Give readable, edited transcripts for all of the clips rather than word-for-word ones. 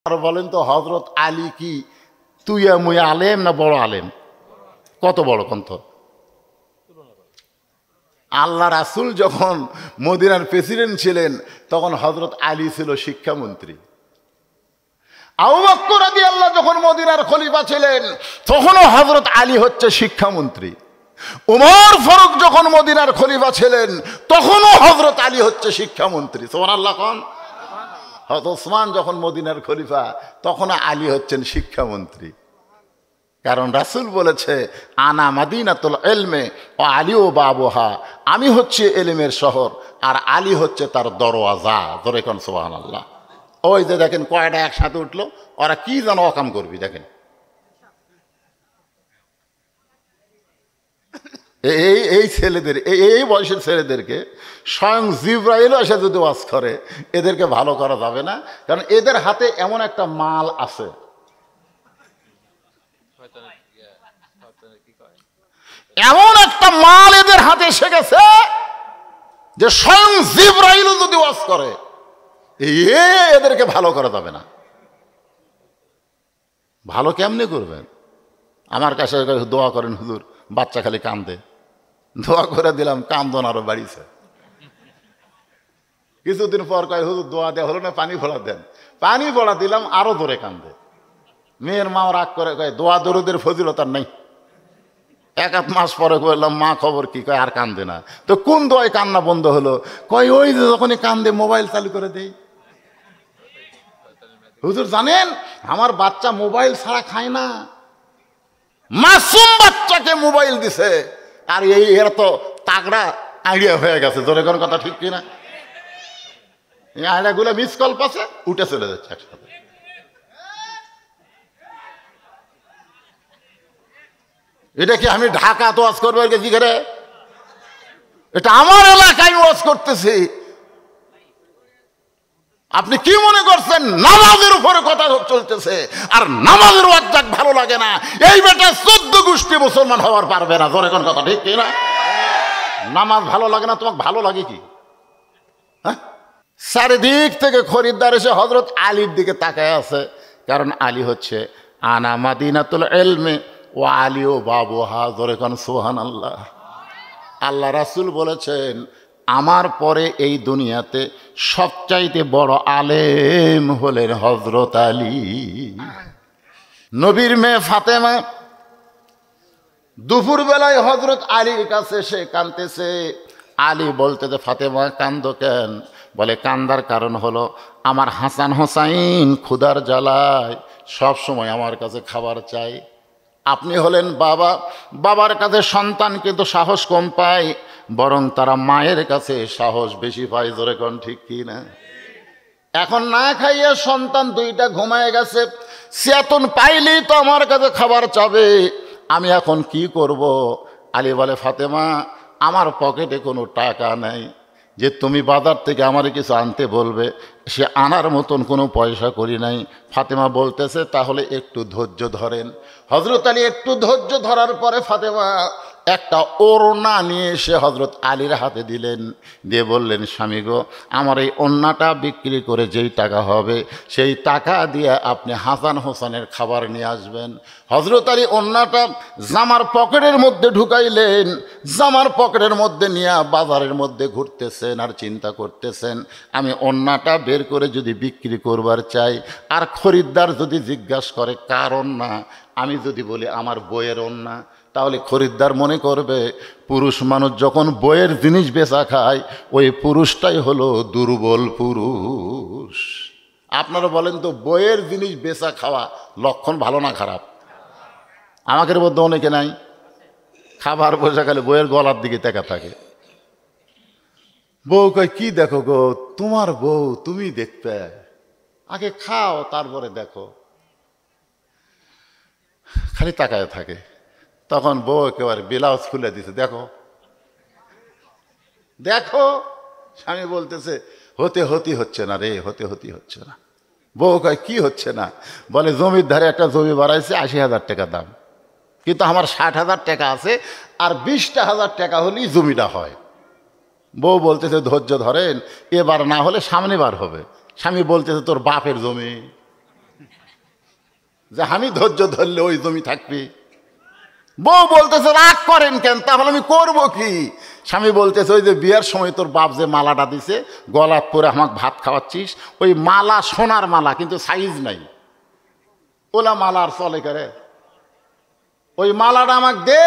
আর বলেন তো হযরত আলী কি তুইয়া মুইয়া আলেম না বড় আলেম? কত বড় কন্ত। আল্লাহ রাসূল যখন মদিনার প্রেসিডেন্ট ছিলেন তখন হযরত আলী ছিল শিক্ষামন্ত্রী। আবু বকর রাদিয়াল্লাহু যখন মদিনার খলিফা ছিলেন তখনও হযরত আলী হচ্ছে শিক্ষামন্ত্রী। উমর ফারুক যখন মদিনার খলিফা ছিলেন তখনও হযরত আলী হচ্ছে শিক্ষামন্ত্রী। সুবহানাল্লাহ কোন। হযরত ওসমান যখন মদিনার খলিফা তখনও আলী হচ্ছেন শিক্ষামন্ত্রী। কারণ রাসূল বলেছে আনা মাদিনাতুল ইলমে ও আলীও বাবুহা, আমি হচ্ছে ইলমের শহর আর আলী হচ্ছে তার দরওয়াজা। ধরে কোন সুবহানাল্লাহ। ওই যে দেখেন কয়টা একসাথে উঠলো, ওরা কি যেন অকাম করবি দেখেন। এই ছেলেদের এই বয়সের ছেলেদেরকে স্বয়ং জিবরাইল এসে যদি ওয়াজ করে এদেরকে ভালো করা যাবে না, কারণ এদের হাতে এমন একটা মাল আছে, এমন একটা মাল এদের হাতে এসে গেছে যে স্বয়ং জিবরাইল যদি ওয়াজ করে এদেরকে ভালো করা যাবে না। ভালো কেমনে করবেন? আমার কাছে দোয়া করেন হুজুর, বাচ্চা খালি কান্দে, দোয়া করে দিলাম, কান্দন আরো বাড়িছে। কিছুদিন পর কয় হুজুর দোয়া দেওয়া হলো না, পানি ফোড়া দেন। পানি ফোড়া দিলাম, আরো ধরে কান্দে। মেয়ের মাও রাগ করে কয় দোয়া দরুদের ফজিলত আর নাই। এক আধ মাস পরে বললাম মা খবর কি? কয় আর কান্দে না। তো কোন দোয়ায় কান্না বন্ধ হলো? কয় ওই যে যখনই কান্দে মোবাইল চালু করে দেই। হুজুর জানেন আমার বাচ্চা মোবাইল ছাড়া খায় না, মাসুম বাচ্চাকে মোবাইল দিছে, আর এর তো তাগড়া আইডিয়া হয়ে গেছে। জোরে কোন কথা ঠিক কিনা? এই আইডিয়াগুলো মিস কল পাশে উঠে চলে যাচ্ছে একসাথে। এটা কি আমি ঢাকা তো ওয়াজ করবো কি করে? এটা আমার এলাকায় ওয়াজ করতেছি। আপনি কি মনে করছেন নামাজের উপরে কথা চলতেছে আর নামাজের ওয়াজ যাক ভালো লাগে না, এই বেটা 14 গোষ্ঠী মুসলমান হওয়ার পারবে না। ধরে কোন কথা ঠিক কিনা? নামাজ ভালো লাগে না, তোমাকে ভালো লাগে কি? হ্যাঁ, চারিদিক থেকে খরিদ্দার এসে হযরত আলীর দিকে তাকায় আছে, কারণ আলী হচ্ছে আনা মাদিনাতুল ইলমি ও আলীও বাবুহা। ধরে কোন সুবহানাল্লাহ। আল্লাহ রাসূল বলেছেন আমার পরে এই দুনিয়াতে সবচাইতে বড় আলেম হলেন হযরত আলী। নবীর মেয়ে ফাতেমা দুপুর বেলায় হযরত আলীর কাছে সে কাঁদতেছে। আলী বলতেছে ফাতেমা কান্দো কেন? বলে কান্দার কারণ হলো আমার হাসান হোসাইন ক্ষুধার জ্বালায় সব সময় আমার কাছে খাবার চাই। আপনি হলেন বাবা, বাবার কাছে সন্তান কিন্তু সাহস কম পায়, বরং তারা মায়ের কাছে সাহস বেশি পায়। জোরে কোন ঠিক কি না? এখন না খাইয়া সন্তান দুইটা ঘুমায় গেছে, চেতন পাইলেই তো আমার কাছে খাবার চাবে, আমি এখন কি করব? আলী বলে ফাতেমা আমার পকেটে কোনো টাকা নাই যে তুমি বাজার থেকে আমার কিছু আনতে বলবে, সে আনার মতন কোনো পয়সা করি নাই। ফাতেমা বলতেছে তাহলে একটু ধৈর্য ধরেন। হযরত আলী একটু ধৈর্য ধরার পরে ফাতেমা একটা ওড়না নিয়ে এসে হযরত আলীর হাতে দিলেন, দিয়ে বললেন স্বামী গো, আমার এই ওড়নাটা বিক্রি করে যেই টাকা হবে সেই টাকা দিয়ে আপনি হাসান হোসেনের খাবার নিয়ে আসবেন। হযরত আলী ওড়নাটা জামার পকেটের মধ্যে ঢুকাইলেন, জামার পকেটের মধ্যে নিয়ে বাজারের মধ্যে ঘুরতেছেন আর চিন্তা করতেছেন আমি ওড়নাটা বের করে যদি বিক্রি করবার চাই আর খরিদ্দার যদি জিজ্ঞাসা করে কার ওড়না, আমি যদি বলি আমার বইয়ের ওড়না, তাহলে খরিদ্দার মনে করবে পুরুষ মানুষ যখন বইয়ের জিনিস বেচা খায় ওই পুরুষটাই হলো দুর্বল পুরুষ। আপনারা বলেন তো বইয়ের জিনিস বেচা খাওয়া লক্ষণ ভালো না খারাপ? আমাদের মধ্যে অনেকে নাই, খাবার বসে খালি বইয়ের গলার দিকে দেখা থাকে। বউ কয় কি দেখো গো, তোমার বউ তুমি দেখতে, আগে খাও তারপরে দেখো। খালি তাকায় থাকে। তখন বউ একেবারে ব্লাউজ খুলে দিছে, দেখো দেখো। স্বামী বলতেছে হতে হচ্ছে না রে, হতে হচ্ছে না। বউ কয় কি হচ্ছে না? বলে জমির ধারে একটা জমি বাড়াইছে 80,000 টাকা দাম, কিন্তু আমার 60,000 টাকা আছে আর 20,000 টাকা হলেই জমিটা হয়। বউ বলতেছে ধৈর্য ধরেন, এবার না হলে সামনে বার হবে। স্বামী বলতেছে তোর বাপের জমি, যে আমি ধৈর্য ধরলে ওই জমি থাকবে। বউ বলতেছে রাগ করেন কেন, তাহলে আমি করবো কি? স্বামী বলতেছে ওই যে বিয়ের সময় তোর বাপ যে মালাটা দিছে গলাত পরে আমাকে ভাত খাওয়াচ্ছিস, ওই মালা সোনার মালা কিন্তু সাইজ নাই, ওলা মালা আর চলে করে, ওই মালাটা আমাকে দে,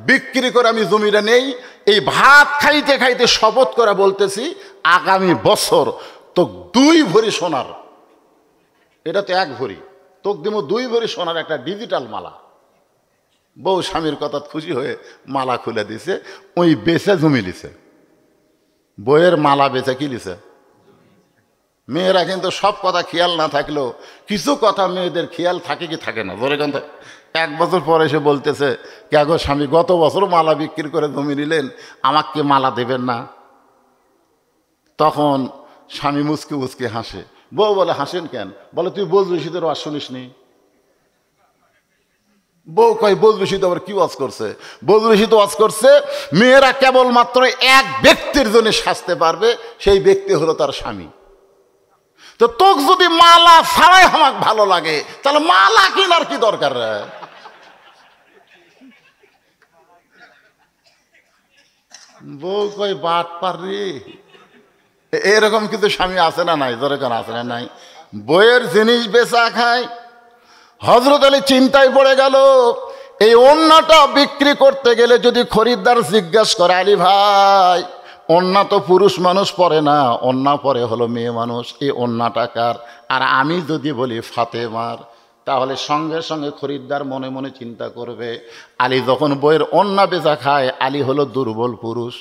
বিক্রি করে আমি জমিটা নেই। এই ভাত খাইতে খাইতে শপথ করে বলতেছি আগামী বছর তো 2 ভরি সোনার, এটা তো 1 ভরি, তোকে দিব 2 ভরি সোনার একটা ডিজিটাল মালা। বউ স্বামীর কথা খুশি হয়ে মালা খুলে দিছে, ওই বেচে জমি লিছে। বইয়ের মালা বেচে কি লিছে? মেয়েরা কিন্তু সব কথা খেয়াল না থাকলেও কিছু কথা মেয়েদের খেয়াল থাকে কি থাকে না। ধরে কিন্তু 1 বছর পরে এসে বলতেছে কে গো স্বামী, গত বছর মালা বিক্রি করে জমি নিলেন, আমাকে মালা দেবেন না? তখন স্বামী মুচকি মুচকি হাসে। বউ বলে হাসেন কেন? বলে তুই বজরশিদের ওয়াজ শুনিস নি? বউ কয় বজরশিদ আবার কি ওয়াজ করছে? বজরশিদ ওয়াজ করছে মেয়েরা কেবলমাত্র এক ব্যক্তির জন্য সাজতে পারবে, সেই ব্যক্তি হলো তার স্বামী। তো তোকে যদি মালা ছাড়াই আমাকে ভালো লাগে, তাহলে মালা কেনার কি দরকার? বউ কয় বাট পারি। এরকম কিন্তু স্বামী আছে না নাই? ধরে কেন আছে না নাই? বইয়ের জিনিস বেচা খায়। হযরত আলী চিন্তায় পড়ে গেল, এই ওড়নাটা বিক্রি করতে গেলে যদি খরিদ্দার জিজ্ঞাসা করে আলী ভাই ওড়না তো পুরুষ মানুষ পরে না, ওড়না পরে হলো মেয়ে মানুষ, এই ওড়নাটা কার? আর আমি যদি বলি ফাতেমার, তাহলে সঙ্গে সঙ্গে খরিদ্দার মনে মনে চিন্তা করবে আলী যখন বইয়ের ওড়না বেচা খায়, আলী হলো দুর্বল পুরুষ।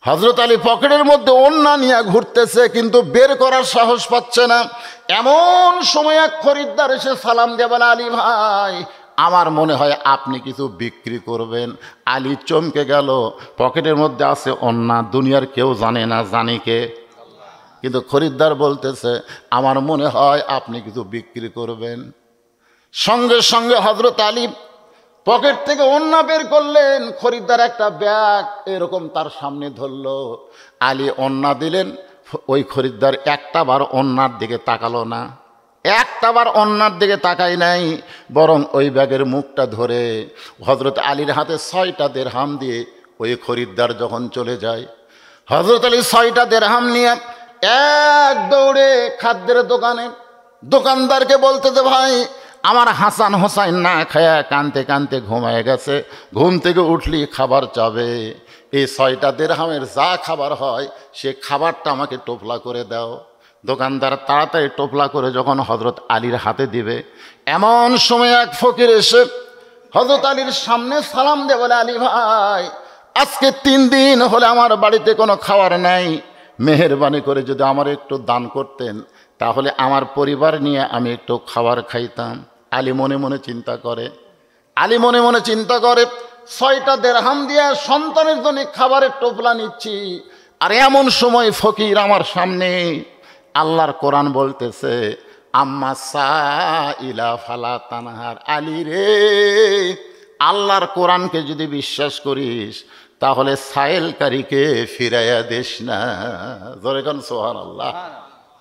হযরত আলী পকেটের মধ্যে ওড়না নিয়ে ঘুরতেছে, কিন্তু বের করার সাহস পাচ্ছে না। এমন সময় এক খরিদ্দার এসে সালাম দিয়ে বলে আলী ভাই আমার মনে হয় আপনি কিছু বিক্রি করবেন। আলী চমকে গেল, পকেটের মধ্যে আছে ওড়না, দুনিয়ার কেউ জানে না, জানে কে? কিন্তু খরিদ্দার বলতেছে আমার মনে হয় আপনি কিছু বিক্রি করবেন। সঙ্গে সঙ্গে হযরত আলী পকেট থেকে ওড়না বের করলেন, খরিদ্দার একটা ব্যাগ এরকম তার সামনে ধরলো। আলী ওড়না দিলেন, ওই খরিদ্দার একটা বার ওড়নার দিকে তাকালো না, একটা বার ওড়নার দিকে তাকাই নাই, বরং ওই ব্যাগের মুখটা ধরে হযরত আলীর হাতে 6টা দিরহাম দিয়ে ওই খরিদ্দার যখন চলে যায়, হযরত আলী 6টা দিরহাম নিয়ে এক দৌড়ে খাদ্যের দোকানে দোকানদারকে বলতেছে ভাই আমার হাসান হোসাইন না খায়া কানতে কানতে ঘুমায় গেছে, ঘুম থেকে উঠলি খাবার চাবে, এই 6টা দিরহামের যা খাবার হয় সে খাবারটা আমাকে টোপলা করে দাও। দোকানদার তাড়াতাড়ি টোপলা করে যখন হযরত আলীর হাতে দিবে, এমন সময় এক ফকির এসে হযরত আলীর সামনে সালাম দিয়ে বলে আলী ভাই আজকে 3 দিন হলে আমার বাড়িতে কোনো খাবার নাই, মেহেরবানি করে যদি আমার একটু দান করতেন তাহলে আমার পরিবার নিয়ে আমি একটু খাবার খাইতাম। আলী মনে মনে চিন্তা করে, আলী মনে মনে চিন্তা করে 6টা দিরহাম দিয়ে সন্তানের জন্য খাবারের টোপলা নিচ্ছি, আর এমন সময় ফকির আমার সামনে। আল্লাহর কোরআন বলতেছে আম্মা সাইলা ফালা তানহার। আলী রে, আল্লাহর কোরআনকে যদি বিশ্বাস করিস তাহলে সাইলকারীকে ফিরাইয়া দিস না। জোরে কোন সুবহানাল্লাহ।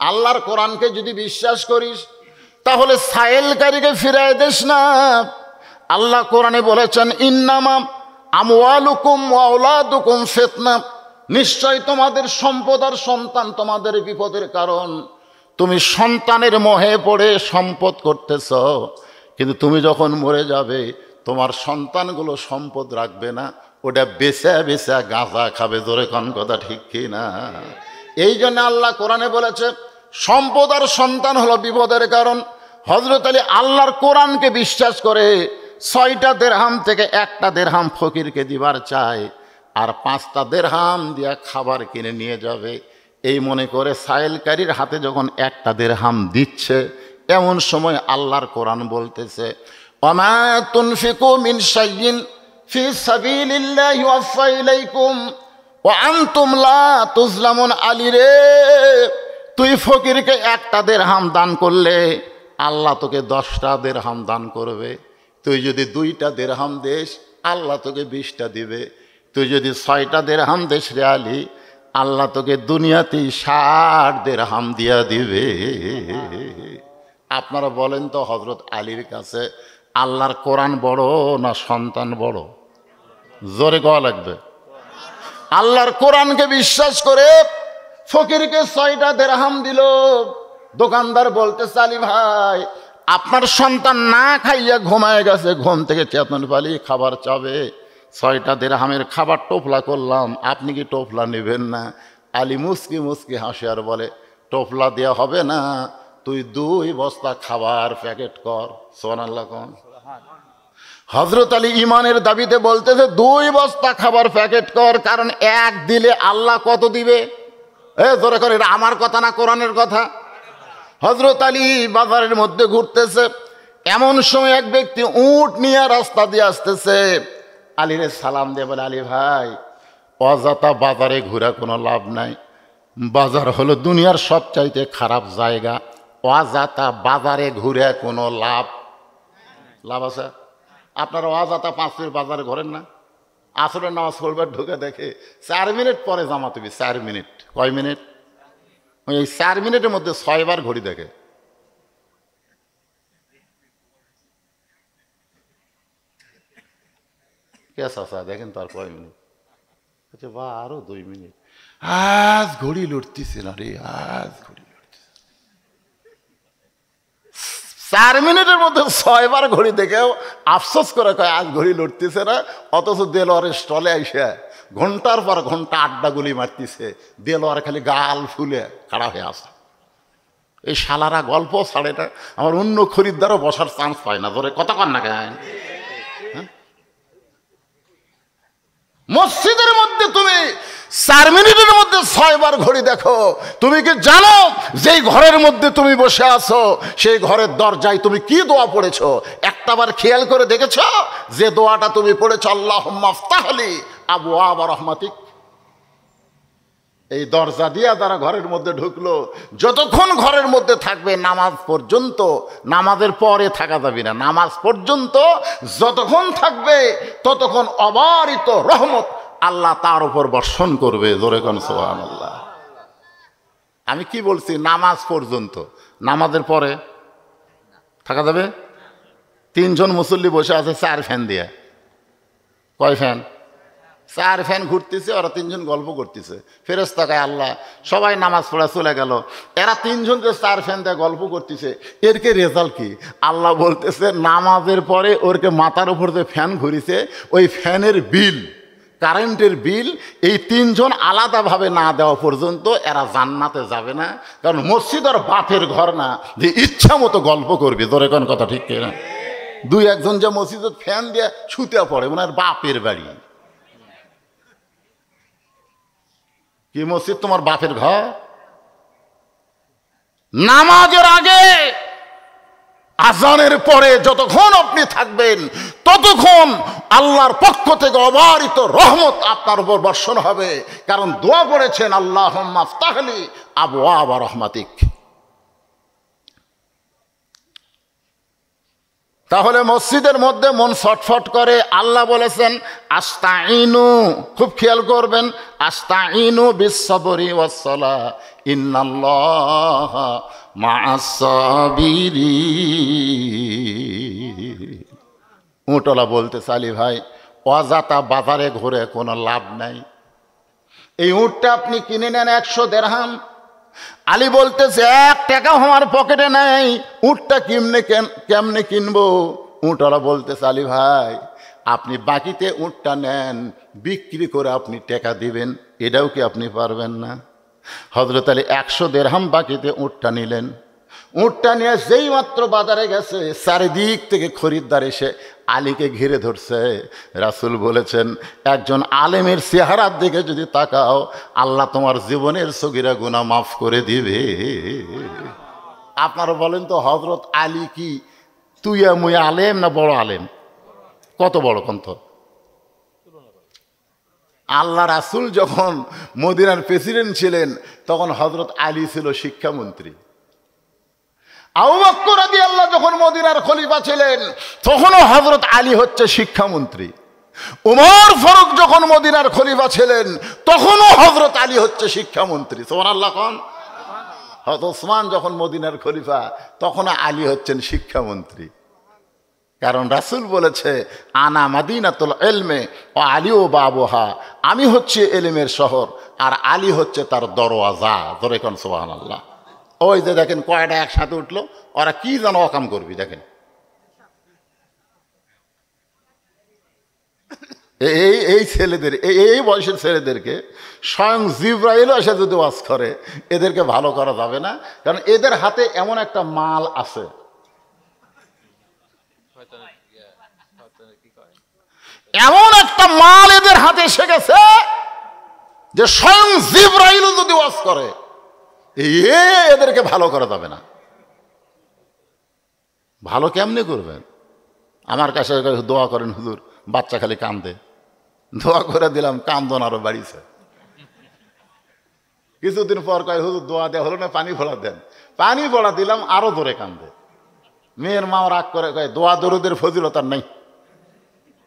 আল্লাহর কোরআনকে যদি বিশ্বাস করিস তাহলে সাইলকারীকে ফিরাইয়া দিস না। আল্লাহ কোরআনে বলেছেন ইন্নামা আমওয়ালুকুম ওয়া আওলাদুকুম ফিতনা, নিশ্চয় তোমাদের সম্পদ আর সন্তান তোমাদের বিপদের কারণ। তুমি সন্তানের মোহে পড়ে সম্পদ করতেছ, কিন্তু তুমি যখন মরে যাবে তোমার সন্তানগুলো সম্পদ রাখবে না, ওটা বেচা বেচা গাঁজা খাবে। জোরে কোন কথা ঠিক কি না? এই জন্য আল্লাহ কোরআনে বলেছে সম্পদ আর সন্তান হলো বিপদের কারণ। হযরত আলী আল্লাহর কোরআনকে বিশ্বাস করে 6টা দিরহাম থেকে একটা দিরহাম ফকিরকে দিবার চায়, আর 5টা দিরহাম দিয়া খাবার কিনে নিয়ে যাবে। এই মনে করে সাইলকারীর হাতে যখন একটা দিরহাম দিচ্ছে, এমন সময় আল্লাহর কোরআন বলতেছে ওমা তুনফিকু মিন শাইইন ফি সাবিলিল্লাহি ওয়াফা ইলাইকুম ওয়া আনতুম লা তুজলামুন। আলী রে, তুই ফকিরকে একটা দিরহাম দান করলে আল্লাহ তোকে 10টা দিরহাম দান করবে। তুই যদি 2টা দিরহাম দেস আল্লাহ তোকে 20টা দিবে। তুই যদি 6টা দিরহাম দেস রে আলী, আল্লাহ তোকে দুনিয়াতেই 60 দিরহাম দিয়া দিবে। আপনারা বলেন তো হযরত আলীর কাছে আল্লাহর কোরআন বড় না সন্তান বড়? জোরে কওয়া লাগবে। আল্লাহর কোরআনকে বিশ্বাস করে ফকিরকে 6টা দিরহাম দিল। দোকানদার বলতেছে, আলী ভাই আপনার সন্তান না খাইয়া ঘুমায় গেছে, ঘুম থেকে চেতন পালি খাবার চাবে, 6টা দিরহামের খাবার টোপলা করলাম, আপনি কি টোপলা নেবেন না? আলী মুস্কি মুস্কি হাসে আর বলে, টোপলা দেওয়া হবে না, তুই 2 বস্তা খাবার প্যাকেট কর। সুবহানাল্লাহ কোন। হযরত আলী ইমানের দাবিতে বলতেছে 2 বস্তা খাবার প্যাকেট কর, কারণ 1 দিলে আল্লাহ কত দিবে? জোরে করে, এটা আমার কথা না কোরআনের কথা। হযরত আলী বাজারের মধ্যে ঘুরতেছে, এমন সময় এক ব্যক্তি উট নিয়ে রাস্তা দিয়ে আসতেছে। আলীরে সালাম দিয়ে বলে, আলী ভাই অযথা বাজারে ঘোরা কোনো লাভ নাই, বাজার হলো দুনিয়ার সবচাইতে খারাপ জায়গা, অযথা বাজারে ঘুরে কোনো লাভ আছে? আপনারা অযথা 5 মিনিট বাজারে ঘোরেন না? আসরের নামাজ পড়বার ঢুকে দেখে 4 মিনিট পরে জামাত হবে। 4 মিনিট, কয় মিনিট? এই 4 মিনিটের মধ্যে 6 বার ঘড়ি দেখে। দেখেন তো আর কয় মিনিট? বা আরো 2 মিনিট। আজ ঘড়ি লড়তেছে না রে, আজ ঘড়ি লড়তেছে। 4 মিনিটের মধ্যে 6 বার ঘড়ি দেখেও আফসোস করে কয় আজ ঘড়ি লড়তেছে না। অথচ দেলোয়ারের স্টলে আইসে ঘন্টার পর ঘন্টা আড্ডা গুলি মারতেছে, দেলোয়ার খালি গাল ফুলে খাড়া হয়ে আসে। এই শালারা গল্প ছাড়ে না, আমার অন্য খরিদ্দারও বসার চান্স পায় না। ধরে কথা কন না কেন? মসজিদের মধ্যে তুমি 4 মিনিটের মধ্যে 6 বার ঘড়ি দেখো। তুমি কি জানো যেই ঘরের মধ্যে তুমি বসে আছো সেই ঘরের দরজায় তুমি কি দোয়া পড়েছো? একটাবার খেয়াল করে দেখেছো যে দোয়াটা তুমি পড়েছো, আল্লাহুম্মা আফতাহলি আবওয়াব রাহমাতিক? এই দরজা দিয়া তারা ঘরের মধ্যে ঢুকলো। যতক্ষণ ঘরের মধ্যে থাকবে নামাজ পর্যন্ত, নামাজের পরে থাকা যাবে না, নামাজ পর্যন্ত যতক্ষণ থাকবে ততক্ষণ অবারিত রহমত আল্লাহ তার উপর বর্ষণ করবে। জোরে কোন সুবহানাল্লাহ। আমি কি বলছি? নামাজ পর্যন্ত, নামাজের পরে থাকা যাবে? 3 জন মুসল্লি বসে আছে 4 ফ্যান দিয়ে। কয় ফ্যান? 4 ফ্যান ঘুরতেছে, ওরা 3 জন গল্প করতেছে। ফেরেশতা কয় আল্লাহ সবাই নামাজ পড়া চলে গেল, এরা 3 জন যে 4 ফ্যান দিয়ে গল্প করতেছে, এর কে রেজাল্ট কি? আল্লাহ বলতেছে নামাজের পরে ওরকে মাথার উপর যে ফ্যান ঘুরিছে ওই ফ্যানের বিল, কারেন্টের বিল এই 3 জন আলাদাভাবে না দেওয়া পর্যন্ত এরা জান্নাতে যাবে না। কারণ মসজিদ আর বাপের ঘর না যে ইচ্ছা মতো গল্প করবে। ধরে কোন কথা ঠিক কিনা? 2-1 জন যে মসজিদে ফ্যান দিয়ে ছুতে পড়ে মানে বাপের বাড়ি। কি মসজিদ তোমার বাপের ঘর? নামাজের আগে আজানের পরে যতক্ষণ আপনি থাকবেন ততক্ষণ আল্লাহর পক্ষ থেকে অবারিত রহমত আপনার উপর বর্ষণ হবে। কারণ দোয়া করেছেন আল্লাহুম্মা আফতাহলি আবওয়াব রাহমাতিক। তাহলে মসজিদের মধ্যে মন ছটফট করে। আল্লাহ বলেছেন আস্তাইনু, খুব খেয়াল করবেন, আস্তাইনু বিস-সাবরি ওয়াস-সালাহ ইন্নাল্লাহা মা'আস-সাবিরিন। উটলা বলতেছে আলী ভাই অযথা বাজারে ঘুরে কোনো লাভ নাই, এই উটটা আপনি কিনে নেন 100 দিরহাম। আলী বলতেছে 1 টাকা আমার পকেটে নাই, উটটা কেমনে কিনবো? উটওয়ালা বলতেছে আলী ভাই আপনি বাকিতে উটটা নেন, বিক্রি করে আপনি টাকা দিবেন, এটাও কি আপনি পারবেন না? হযরত আলী 100 দিরহাম বাকিতে উটটা নিলেন। উটটা নিয়ে যেই মাত্র বাজারে গেছে চারিদিক থেকে খরিদ্দার এসে আলীকে ঘিরে ধরছে। রাসূল বলেছেন একজন আলেমের চেহারার দিকে যদি তাকাও আল্লাহ তোমার জীবনের সগীরা গুনাহ মাফ করে দিবে। আপনারা বলেন তো হযরত আলী কি তুইয়া মুই আলেম না বড় আলেম? কত বড় কন্ত? আল্লাহ রাসূল যখন মদিনার প্রেসিডেন্ট ছিলেন তখন হযরত আলী ছিল শিক্ষামন্ত্রী। আবু বকর রাদিয়াল্লাহু যখন মদিনার খলিফা ছিলেন তখনও হযরত আলী হচ্ছে শিক্ষামন্ত্রী। উমর ফারুক যখন মদিনার খলিফা ছিলেন তখনও হযরত আলী হচ্ছে শিক্ষামন্ত্রী। সুবহানাল্লাহ কোন। হযরত ওসমান যখন মদিনার খলিফা তখন আলী হচ্ছেন শিক্ষামন্ত্রী। কারণ রাসূল বলেছে আনা মাদিনাতুল ইলমে ও আলী ও বাবুহা, আমি হচ্ছে এলেমের শহর আর আলী হচ্ছে তার দরওয়াজা। ধরে কোন সুবহানাল্লাহ। ওই যে দেখেন কয়টা একসাথে উঠলো, ওরা কি যেন অকাম করবি দেখেন। এই ছেলেদের এই বয়সের ছেলেদেরকে স্বয়ং জিবরাইল এসে যদি ওয়াজ করে, এদেরকে ভালো করা যাবে না। কারণ এদের হাতে এমন একটা মাল আছে, এমন একটা মাল এদের হাতে এসে গেছে যে স্বয়ং জিবরাইল যদি ওয়াজ করে এদেরকে ভালো করা যাবে না। ভালো কেমনে করবেন? আমার কাছে দোয়া করেন হুজুর, বাচ্চা খালি কান্দে, দোয়া করে দিলাম, কান্দন আরো বাড়িছে। কিছুদিন পর কয় হুজুর দোয়া দেওয়া হলো না, পানি ফোড়া দেন। পানি ফোড়া দিলাম, আরো ধরে কান্দে। মেয়ের মাও রাগ করে কয় দোয়া দরুদের ফজিলত আর নাই।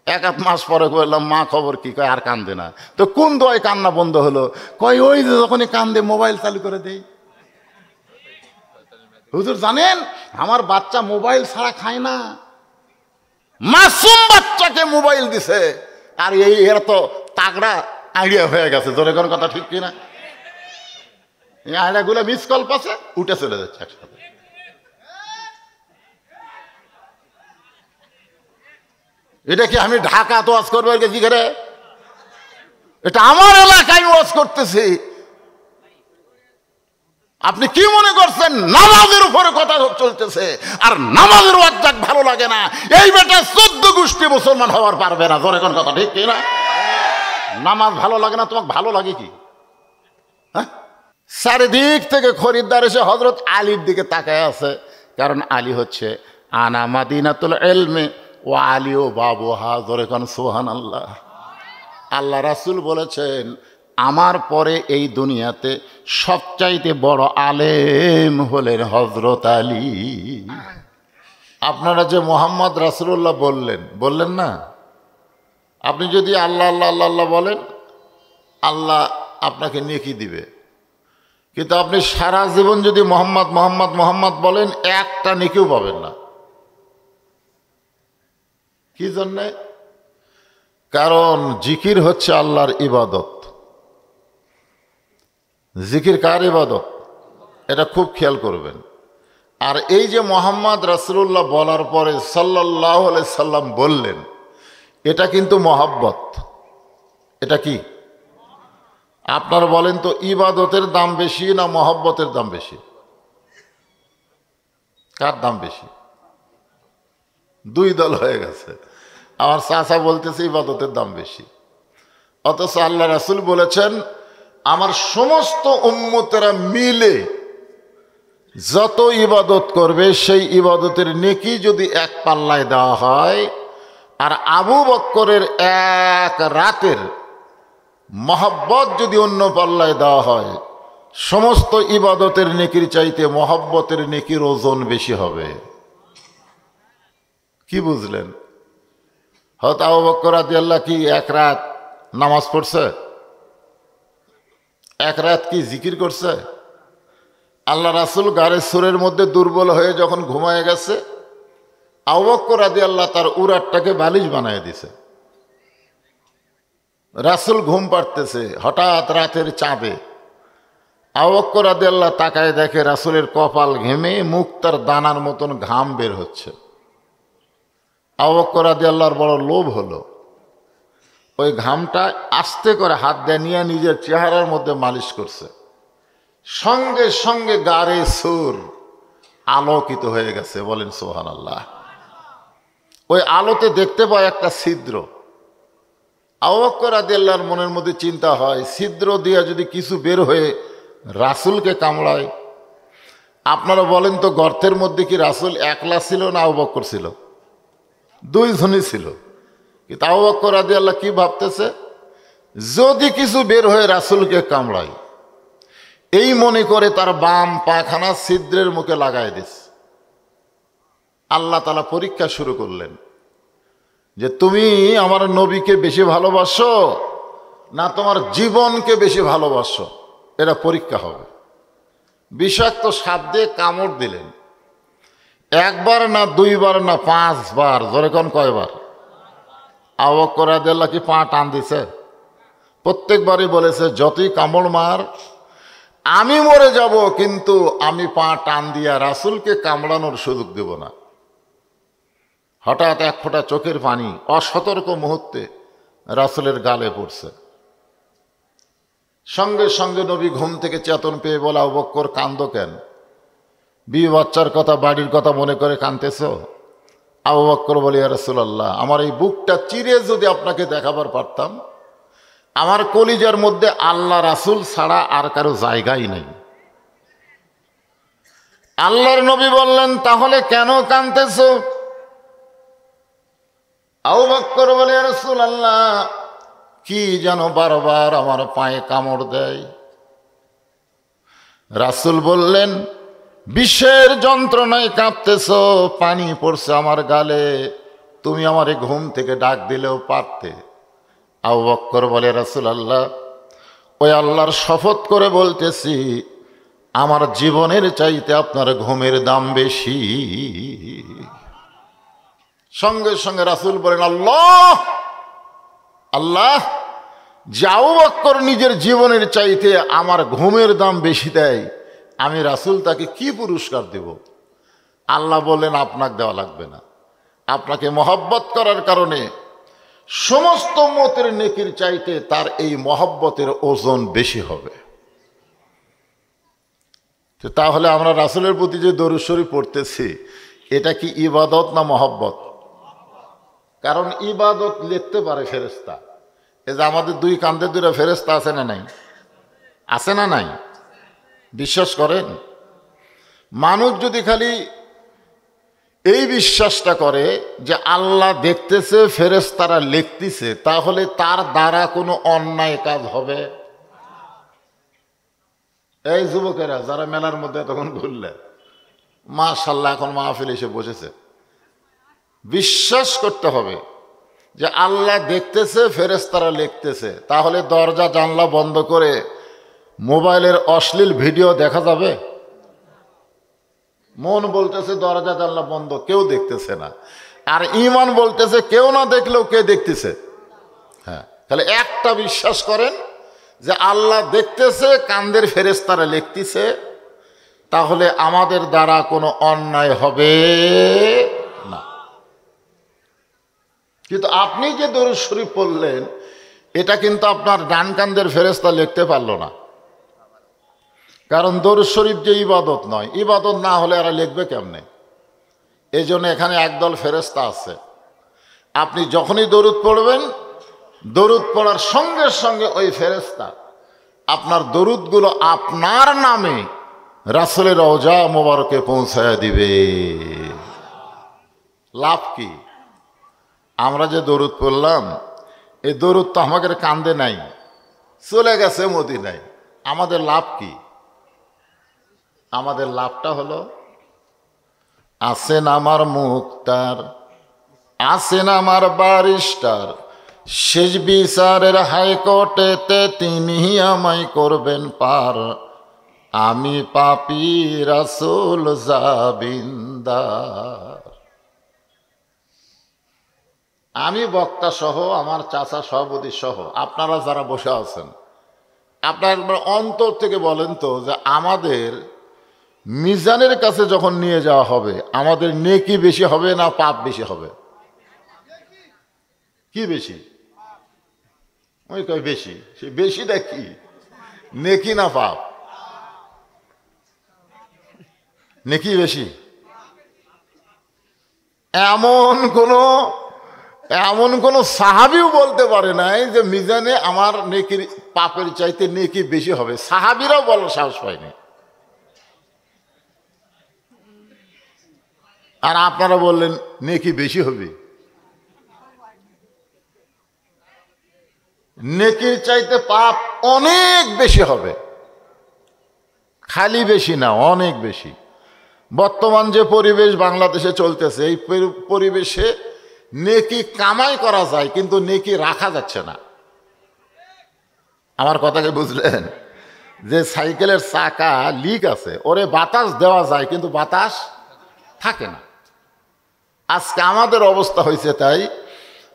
এক আধ মাস পরে বললাম মা খবর কি? কয় আর কান্দে না। তো কোন দোয়ায় কান্না বন্ধ হলো? কয় ওই যে যখনই কান্দে মোবাইল চালু করে দেই। হুজুর জানেন আমার বাচ্চা মোবাইল ছাড়া খায় না, মাসুম বাচ্চাকে মোবাইল দিছে। আর এরা তো তাগড়া আইডিয়া হয়ে গেছে। জোরে কোন কথা ঠিক কিনা? এই আইডিয়াগুলো মিস কল পাশে উঠে চলে যাচ্ছে একসাথে। এটা কি আমি ঢাকা তো ওয়াজ করবো কি করে? এটা আমার এলাকায় ওয়াজ করতেছি। আপনি কি মনে করছেন নামাজের উপরে কথা চলতেছে আর নামাজের ওয়াজ ভালো লাগে না? এই বেটা 14 গোষ্ঠী মুসলমান হওয়ার পারবে না। জোরে কোন কথা ঠিক কিনা? নামাজ ভালো লাগে না, তোমাকে ভালো লাগে কি? হ্যাঁ, চারিদিক থেকে খরিদ্দার এসে হযরত আলীর দিকে তাকায় আছে। কারণ আলী হচ্ছে আনা মাদিনাতুল ইলমে ও আলী ও বাবুহা। জোরে কোন সুবহানাল্লাহ। আল্লাহ রাসূল বলেছেন আমার পরে এই দুনিয়াতে সবচাইতে বড় আলেম হলেন হযরত আলী। আপনারা যে মোহাম্মদ রাসূলুল্লাহ বললেন না, আপনি যদি আল্লাহ আল্লাহ আল্লাহ আল্লাহ বলেন, আল্লাহ আপনাকে নেকি দিবে। কিন্তু আপনি সারা জীবন যদি মোহাম্মদ মোহাম্মদ মোহাম্মদ বলেন, একটা নেকিও পাবেন না। কি জন্যে? কারণ জিকির হচ্ছে আল্লাহর ইবাদত। জিকির কার ইবাদত? এটা খুব খেয়াল করবেন। আর এই যে মোহাম্মদ রাসূলুল্লাহ বলার পরে সাল্লাল্লাহু আলাইহি সাল্লাম বললেন, এটা কিন্তু মহব্বত। এটা কি? আপনারা বলেন তো, ইবাদতের দাম বেশি না মহব্বতের দাম বেশি? কার দাম বেশি? দুই দল হয়ে গেছে। আমার চাচা বলতেছে ইবাদতের দাম বেশি, অথচ আল্লাহ রাসূল বলেছেন আমার সমস্ত উম্মতেরা মিলে যত ইবাদত করবে সেই ইবাদতের নেকি যদি এক পাল্লায় দেওয়া হয়, আর আবু বকরের এক রাতের মহব্বত যদি অন্য পাল্লায় দেওয়া হয়, সমস্ত ইবাদতের নেকির চাইতে মহব্বতের নেকির ওজন বেশি হবে। কি বুঝলেন? হযরত আবু বকর রাদিয়াল্লাহু কি এক রাত নামাজ পড়ছে? এক রাত কি জিকির করছে? আল্লাহ রাসূল গারে সুরের মধ্যে দুর্বল হয়ে যখন ঘুমায় গেছে, আবু বকর রাদিয়াল্লাহু তার উরাটটাকে বালিশ বানায় দিছে। রাসূল ঘুম পাড়তেছে, হঠাৎ রাতের চাঁদে আবু বকর রাদিয়াল্লাহু তাকায় দেখে রাসূলের কপাল ঘেমে মুখ তার দানার মতন ঘাম বের হচ্ছে। আবু বকর রাদিয়াল্লাহুর বড় লোভ হলো, ওই ঘামটা আস্তে করে হাত দিয়ে নিয়ে নিজের চেহারার মধ্যে মালিশ করছে। সঙ্গে সঙ্গে গারে সুর আলোকিত হয়ে গেছে। বলেন সুবহানাল্লাহ। ওই আলোতে দেখতে পায় একটা ছিদ্র। আবু বকর রাদিয়াল্লাহুর মনের মধ্যে চিন্তা হয়, ছিদ্র দিয়ে যদি কিছু বের হয়ে রাসূলকে কামড়ায়। আপনারা বলেন তো, গর্তের মধ্যে কি রাসূল একলা ছিল না আবু বকর ছিল? দুইজনই ছিল। কিন্তু আবু বকর রাদিয়াল্লাহু কি ভাবতেছে, যদি কিছু বের হয়ে রাসূলকে কামড়ায়, এই মনে করে তার বাম পায়খানা ছিদ্রের মুখে লাগায় দিছে। আল্লাহ তাআলা পরীক্ষা শুরু করলেন যে তুমি আমার নবীকে বেশি ভালোবাসো না তোমার জীবনকে বেশি ভালোবাসো, এটা পরীক্ষা হবে। বিষাক্ত সাপ দিয়ে কামড় দিলেন, একবার না দুইবার না 5 বার, জোরে কোন কয়বার? আবু বকর রাদিয়াল্লাহু কি পা টান দিছে? প্রত্যেকবারই বলেছে যতই কামড় মার আমি মরে যাব, কিন্তু আমি পা টান দিয়া রাসূলকে কামড়ানোর সুযোগ দেব না। হঠাৎ এক ফোঁটা চোখের পানি অসতর্ক মুহূর্তে রাসূলের গালে পড়ছে। সঙ্গে সঙ্গে নবী ঘুম থেকে চেতন পেয়ে বলে, আবু বকর কান্দো কেন? বিবি বাচ্চার কথা, বাড়ির কথা মনে করে কাঁদতেছ? আবু বকর বলে, ইয়া রাসূলুল্লাহ, আমার এই বুকটা চিরে যদি আপনাকে দেখাবার পারতাম, আমার কলিজার মধ্যে আল্লাহ রাসূল ছাড়া আর কারো জায়গাই নেই। আল্লাহর নবী বললেন, তাহলে কেন কাঁদতেছ? আবু বকর বলে, ইয়া রাসূলুল্লাহ, কি যেন বারবার আমার পায়ে কামড় দেয়। রাসূল বললেন, বিষের যন্ত্রণায় কাঁপতেছ, পানি পড়ছে আমার গালে, তুমি আমারে ঘুম থেকে ডাক দিলেও পারতে। আবু বকর বলে, রাসূলুল্লাহ, ওই আল্লাহর শপথ করে বলতেছি, আমার জীবনের চাইতে আপনার ঘুমের দাম বেশি। সঙ্গে সঙ্গে রাসূল বলেন, আল্লাহ আল্লাহ, যে আবু বকর নিজের জীবনের চাইতে আমার ঘুমের দাম বেশি দেয়, আমি রাসূল তাকে কি পুরস্কার দেব? আল্লাহ বললেন, আপনাকে দেওয়া লাগবে না, আপনাকে মহব্বত করার কারণে সমস্ত উম্মতের নেকির চাইতে তার এই মহব্বতের ওজন বেশি হবে। তো তাহলে আমরা রাসূলের প্রতি যে দরুদ শরীফ পড়তেছি, এটা কি ইবাদত না মহব্বত? কারণ ইবাদত লিখতে পারে ফেরেশতা। এই যে আমাদের 2 কাঁধে 2টা ফেরেশতা আছে না নাই? আছে না নাই? বিশ্বাস করেন? মানুষ যদি খালি এই বিশ্বাসটা করে যে আল্লাহ দেখতেছে, ফেরেশতারা লিখতেছে, তাহলে তার দ্বারা কোনো অন্যায় কাজ হবে? এই যুবকেরা যারা মেলার মধ্যে তখন ঘুরলে, মাশাআল্লাহ, এখন মাহফিল এসে বসেছে, বিশ্বাস করতে হবে যে আল্লাহ দেখতেছে, ফেরেশতারা লিখতেছে, তাহলে দরজা জানলা বন্ধ করে মোবাইলের অশ্লীল ভিডিও দেখা যাবে? মন বলতেছে দরজা জানলা বন্ধ, কেউ দেখতেছে না, আর ঈমান বলতেছে কেউ না দেখলেও কে দেখতেছে? হ্যাঁ, তাহলে একটা বিশ্বাস করেন যে আল্লাহ দেখতেছে, কান্দের ফেরেশতারা লিখতেছে, তাহলে আমাদের দ্বারা কোনো অন্যায় হবে না। কিন্তু আপনি যে দরুদ শরীফ পড়লেন, এটা কিন্তু আপনার ডান কান্দের ফেরেশতা লিখতে পারলো না, কারণ দরুদ শরীফ যে ইবাদত নয়, ইবাদত না হলে এরা লিখবে কেমনে? এই জন্য এখানে একদল ফেরেশতা আছে, আপনি যখনই দরুদ পড়বেন, দরুদ পড়ার সঙ্গে সঙ্গে ওই ফেরেশতা আপনার দরুদগুলো আপনার নামে রাসূলের রওজা মোবারকে পৌঁছায়া দিবে। লাভ কি? আমরা যে দরুদ পড়লাম, এই দরুদ তো আমাদের কান্দে নাই, চলে গেছে মদিনায়, আমাদের লাভ কি? আমাদের লাভটা হলো, আছেন আমার মুক্তার, আছেন আমার ব্যারিস্টার, শেষ বিচারের হাইকোর্টেতে তিনি আমায় করবেন পার, আমি পাপী রাসূল জাবিন্দার। আমি বক্তা সহ, আমার চাচা সভাপতি সহ, আপনারা যারা বসে আছেন, আপনার একবার অন্তর থেকে বলেন তো যে আমাদের মিজানের কাছে যখন নিয়ে যাওয়া হবে, আমাদের নেকি বেশি হবে না পাপ বেশি হবে? কি বেশি? ওই কয় বেশি। সে বেশিটা কি, নেকি না পাপ? নেকি বেশি। এমন কোন সাহাবীও বলতে পারে নাই যে মিজানে আমার নেকির পাপের চাইতে নেকি বেশি হবে। সাহাবীরাও বলার সাহস পায়নি। আর আপনারা বললেন নেকি বেশি হবে। নেকির চাইতে পাপ অনেক বেশি হবে, খালি বেশি না, অনেক বেশি। বর্তমান যে পরিবেশ বাংলাদেশে চলতেছে, এই পরিবেশে নেকি কামাই করা যায়, কিন্তু নেকি রাখা যাচ্ছে না। আমার কথাকে বুঝলেন? যে সাইকেলের চাকা লিক আছে, ওরে বাতাস দেওয়া যায় কিন্তু বাতাস থাকে না। আজকে আমাদের অবস্থা হয়েছে তাই,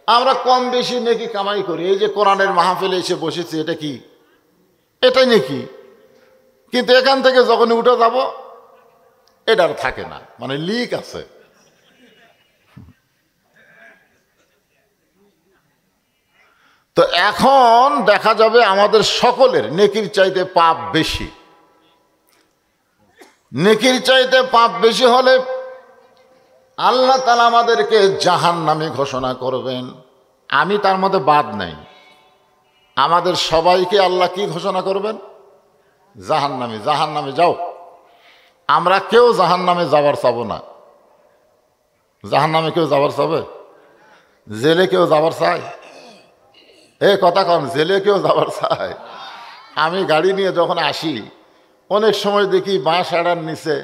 আমরা কম বেশি নেকি কামাই করি। এই যে কোরআনের মাহফিলে এসে বসেছি, এটা কি? এটাই নেকি। কিন্তু এখান থেকে যখন উঠে যাব এটা আর থাকে না, মানে লিক আছে। তো এখন দেখা যাবে আমাদের সকলের নেকির চাইতে পাপ বেশি। নেকির চাইতে পাপ বেশি হলে আল্লাহ তাআলা আমাদেরকে জাহান্নামী ঘোষণা করবেন। আমি তার মধ্যে বাদ নাই। আমাদের সবাইকে আল্লাহ কি ঘোষণা করবেন? জাহান্নামী। জাহান্নামে যাও। আমরা কেউ জাহান্নামে যাবার চাবো না। জাহান্নামে কেউ যাবার চাবে? জেলে কেউ যাবার চায়? কথা কন, জেলে কেউ যাবার চায়? আমি গাড়ি নিয়ে যখন আসি অনেক সময় দেখি বাঁশ আড়ার নিচে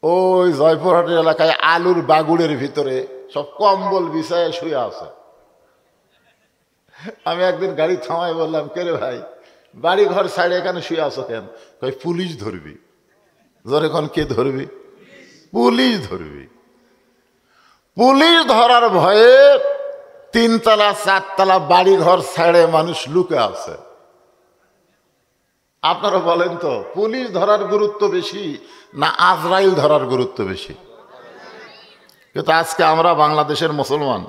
ওই জয়পুরহাটের এলাকায় আলুর বাগুড়ের ভিতরে সব কম্বল বিছায় শুয়ে আছে। আমি একদিন গাড়ি থামাই বললাম, কে রে ভাই, বাড়ি ঘর সাইডে এখানে শুয়ে আছো কেন? কই পুলিশ ধরবি। জোরে কোন, কে ধরবি? পুলিশ ধরবি। পুলিশ ধরার ভয়ে 3 তলা 4 তলা বাড়ি ঘর সাইডে মানুষ লুকে আছে। আপনারা বলেন তো, পুলিশ ধরার গুরুত্ব বেশি না আজরাইল ধরার গুরুত্ব বেশি? কিন্তু আজকে আমরা বাংলাদেশের মুসলমান,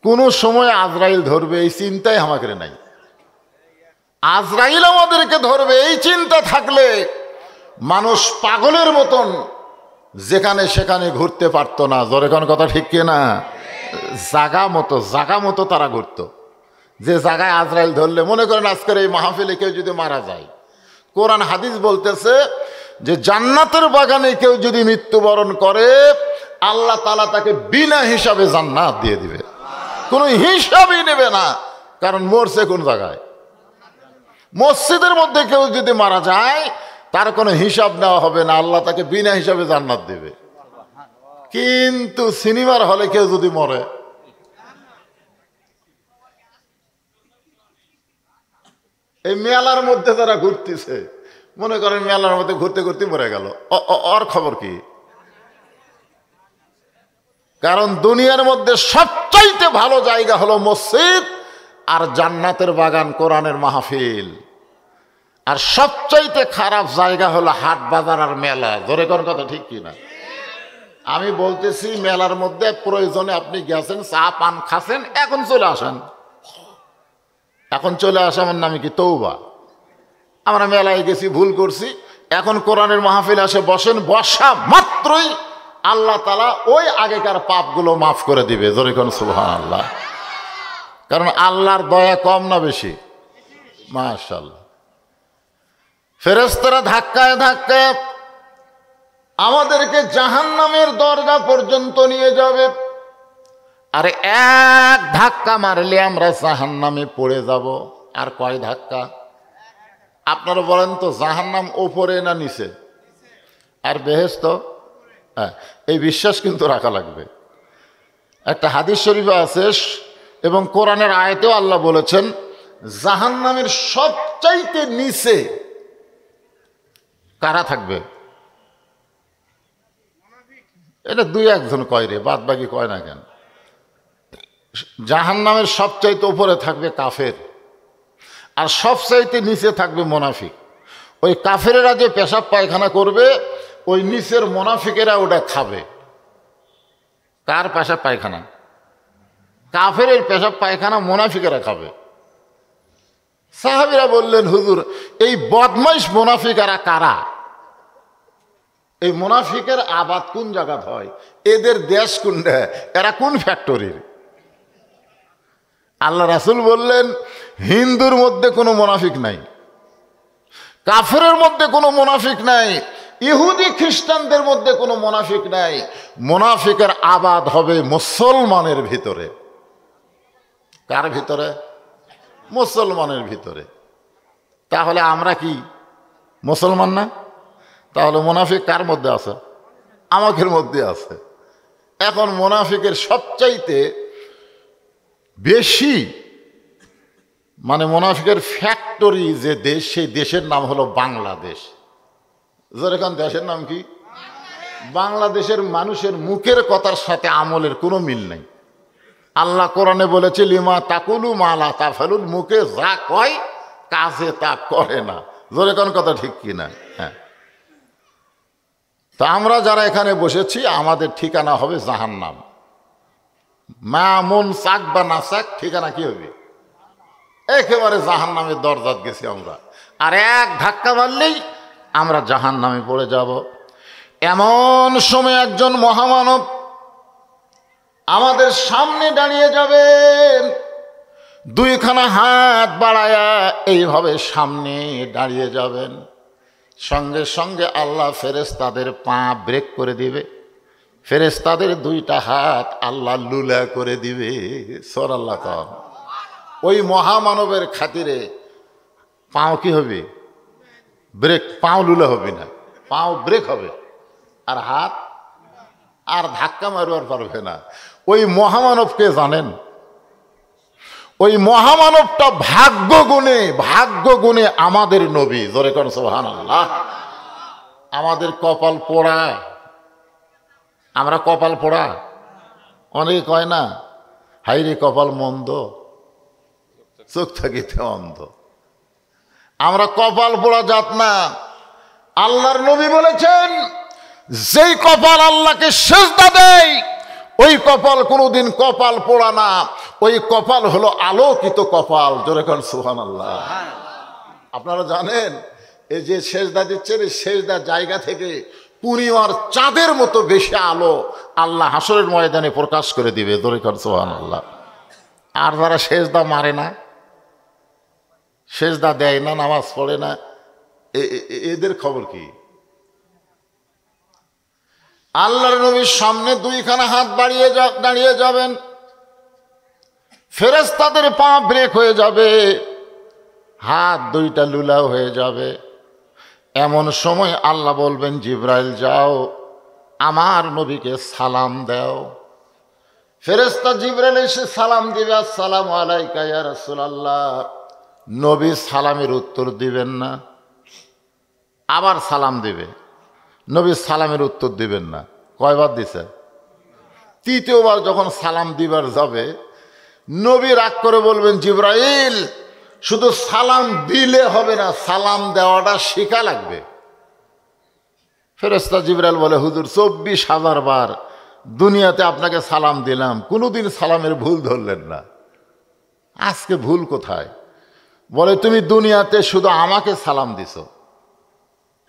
কোনো সময় আজরাইল ধরবে এই চিন্তাই আমাদের নাই। আজরাইল আমাদেরকে ধরবে এই চিন্তা থাকলে মানুষ পাগলের মতন যেখানে সেখানে ঘুরতে পারতো না। জোরে কোন কথা ঠিক কিনা? জাগা মতো তারা ঘুরতো। যে জায়গায় আজরাইল ধরলে, মনে করেন আজকের এই মাহফিলে কেউ যদি মারা যায়, কোরআন হাদিস বলতেছে যে জান্নাতের বাগানে কেউ যদি মৃত্যুবরণ করে আল্লাহ তাআলা তাকে বিনা হিসাবে জান্নাত দিয়ে দিবে। কোনো হিসাবই নেবে না, কারণ মরছে কোন জায়গায়। মসজিদের মধ্যে কেউ যদি মারা যায় তার কোনো হিসাব নেওয়া হবে না, আল্লাহ তাকে বিনা হিসাবে জান্নাত দেবে। কিন্তু সিনেমার হলে কেউ যদি মরে, এই মেলার মধ্যে যারা ঘুরতেছে, মনে করেন মেলার মধ্যে ঘুরতে ঘুরতে মরে গেল, ওর খবর কি? কারণ দুনিয়ার মধ্যে সবচাইতে ভালো জায়গা হলো মসজিদ আর জান্নাতের বাগান কোরআনের মাহফিল। আর সবচাইতে খারাপ জায়গা হলো হাট বাজার আর মেলা। জোরে কোন কথা ঠিক কিনা? আমি বলতেছি মেলার মধ্যে প্রয়োজনে আপনি গেছেন, চা পান খাচ্ছেন, এখন চলে আসেন। এখন চলে আসা আমার নামে কি তৌবা? আমরা মেলায় গেছি, ভুল করছি, এখন কোরআনের মাহফিল আসে বসেন, বসা মাত্রই আল্লাহ তাআলা ওই আগেকার পাপগুলো মাফ করে দিবে। জোরে কোন সুবহানাল্লাহ। কারণ আল্লাহর দয়া কম না বেশি? মাশাআল্লাহ। ফেরেশতারা ধাক্কায় ধাক্কায় আমাদেরকে জাহান্নামের দরজা পর্যন্ত নিয়ে যাবে। আর এক ধাক্কা মারলে আমরা জাহান্নামে পড়ে যাব। আর কয় ধাক্কা? আপনারা বলেন তো, জাহান্নাম ওপরে না নিচে? আর বেহেশত? হ্যাঁ, এই বিশ্বাস কিন্তু রাখা লাগবে। একটা হাদিস শরীফে আছে এবং কোরআনের আয়াতেও আল্লাহ বলেছেন, জাহান্নামের সবচাইতে নিচে কারা থাকবে? এটা 2-1 জন কয় রে, বাদ বাকি কয় না কেন? জাহান্নামের সবচাইতে উপরে থাকবে কাফের, আর সবচাইতে নিচে থাকবে মুনাফিক। ওই কাফেরেরা যে পেশাব পায়খানা করবে, ওই নিচের মুনাফিকেরা ওটা খাবে। কার পেশাব পায়খানা? কাফেরের পেশাব পায়খানা মুনাফিকেরা খাবে। সাহাবীরা বললেন, হুজুর এই বদমাইশ মুনাফিকেরা কারা? এই মুনাফিকের আবাদ কোন জায়গা হয়? এদের দেশ কোনটা? এরা কোন ফ্যাক্টরির? আল্লাহ রাসূল বললেন, হিন্দুর মধ্যে কোনো মুনাফিক নাই, কাফেরের মধ্যে কোনো মুনাফিক নাই, ইহুদি খ্রিস্টানদের মধ্যে কোনো মুনাফিক নাই। মুনাফিকের আবাদ হবে মুসলমানের ভিতরে। কার ভিতরে? মুসলমানের ভিতরে। তাহলে আমরা কি মুসলমান না? তাহলে মুনাফিক কার মধ্যে আছে? আমাদের মধ্যে আছে। এখন মুনাফিকের সবচাইতে বেশি মানে মুনাফিকের ফ্যাক্টরি যে দেশ, সেই দেশের নাম হলো বাংলাদেশ। যেরকম দেশের নাম কি? বাংলাদেশের মানুষের মুখের কথার সাথে আমলের কোনো মিল নেই। আল্লাহ কোরআনে বলেছে, লিমা তাকুলু মালা তাফালুল, মুখে যা কয় কাজে তা করে না। যেরকম কথা ঠিক কিনা? হ্যাঁ। তা আমরা যারা এখানে বসেছি, আমাদের ঠিকানা হবে জাহান্নাম। মা মন চাক বা না চাক, ঠিকানা কি হবে? একেবারে জাহান্নামের দরজাত গেছি আমরা। আর এক ধাক্কা মারলেই আমরা জাহান্নামে পড়ে যাব। এমন সময় একজন মহামানব আমাদের সামনে দাঁড়িয়ে যাবেন, দুইখানা হাত বাড়ায়া এইভাবে সামনে দাঁড়িয়ে যাবেন। সঙ্গে সঙ্গে আল্লাহ ফেরেশতাদের পা ব্রেক করে দিবে, ফেরেশতাদের দুইটা হাত আল্লাহ লুলা করে দিবে। সুবহানাল্লাহ। কম ওই মহামানবের খাতিরে পাও কি হবে? ব্রেক। পাও লুলা হবে না, পাও ব্রেক হবে। আর হাত আর ধাক্কা মারবার পারবে না। ওই মহামানবকে জানেন? ওই মহামানবটা ভাগ্য গুণে আমাদের নবী। জোরে কোন সুবহানাল্লাহ। আমাদের কপাল পোড়া, আমরা কপাল পোড়া। অনেকে কয় না, হাইরে কপাল মন্দ, চোখ থাকিতে অন্ধ। আমরা কপাল পোড়া জাত না। আল্লাহর নবী বলেছেন, যেই কপাল আল্লাহকে সিজদা দেয় ওই কপাল কোনোদিন কপাল পোড়া না, ওই কপাল হলো আলোকিত কপাল। জোরে কোন সুবহানাল্লাহ। আপনারা জানেন, এই যে সেজদা দিচ্ছেন, এই সেজদার জায়গা থেকে পূর্ণিমার চাঁদের মতো বেশি আলো আল্লাহ হাসরের ময়দানে প্রকাশ করে দিবে। জোরে কোন সুবহানাল্লাহ। আর যারা সেজদা মারে না, সেজদা দেয় না, নামাজ পড়ে না, এদের খবর কি? আল্লাহর নবীর সামনে দুইখানা হাত বাড়িয়ে দাঁড়িয়ে যাবেন, ফেরেশতাদের পা ব্রেক হয়ে যাবে, হাত দুইটা লুলাও হয়ে যাবে। এমন সময় আল্লাহ বলবেন, জিবরাইল যাও আমার নবীকে সালাম দাও। ফেরেশতা জিবরাইল এসে সালাম দিবে, আসসালামু আলাইকা ইয়া রাসূলুল্লাহ। নবী সালামের উত্তর দিবেন না, আবার সালাম দিবে। নবী সালামের উত্তর দিবেন না। কয়বার দিছে? তৃতীয়বার যখন সালাম দিবার যাবে, নবী রাগ করে বলবেন, জিবরাইল শুধু সালাম দিলে হবে না, সালাম দেওয়াটা শিখা লাগবে। ফেরেশতা জিবরাইল বলে, হুজুর 24,000 বার দুনিয়াতে আপনাকে সালাম দিলাম, কোনোদিন সালামের ভুল ধরলেন না, আজকে ভুল কোথায়? বলে, তুমি দুনিয়াতে শুধু আমাকে সালাম দিছ।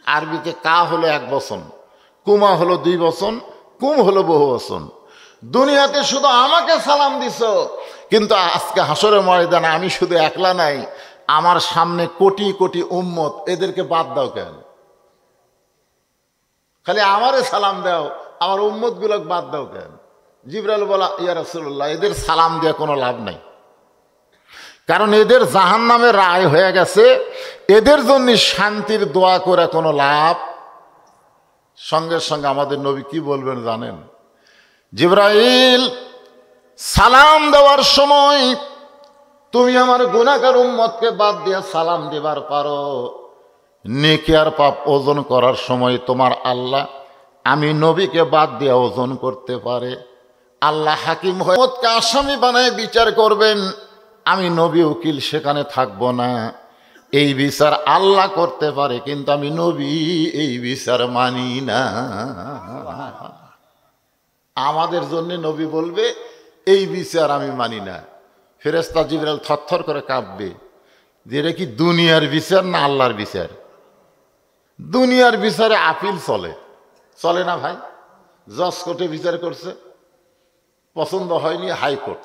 আরবিতে কা হলো 1 বচন, কুমা হলো 2 বচন, কুম হলো বহু বচন। দুনিয়াতে শুধু আমাকে সালাম দিছ, কিন্তু আজকে হাসরের ময়দানে আমি শুধু একলা নাই, আমার সামনে কোটি কোটি উম্মত, এদেরকে বাদ দাও কেন? খালি আমারে সালাম দাও, আমার উম্মত গুলো বাদ দাও কেন? জিবরাইল বলা, ইয়া রাসূলুল্লাহ, এদের সালাম দেওয়া কোনো লাভ নাই, কারণ এদের জাহান্নামে রায় হয়ে গেছে, এদের জন্য শান্তির দোয়া করে কোনো লাভ। সঙ্গে সঙ্গে আমাদের নবী কি বলবেন জানেন? জিবরাইল, সালাম দেওয়ার সময় তুমি আমার গুনাহগার উম্মতকে বাদ দিয়ে সালাম দিবার পারো, নেকি আর পাপ ওজন করার সময় তোমার আল্লাহ আমি নবীকে বাদ দিয়ে ওজন করতে পারে। আল্লাহ হাকিম হয়ে উম্মতকে আসামি বানায় বিচার করবেন, আমি নবী উকিল সেখানে থাকবো না। এই বিচার আল্লাহ করতে পারে, কিন্তু আমি নবী এই বিচার মানি না। আমাদের জন্য নবী বলবে, এই বিচার আমি মানি না। ফেরেশতা জিবরাইল থরথর করে কাঁপবে, যে এটা কি দুনিয়ার বিচার না আল্লাহর বিচার? দুনিয়ার বিচারে আপিল চলে না ভাই? জজ কোর্টে বিচার করছে, পছন্দ হয়নি হাইকোর্ট,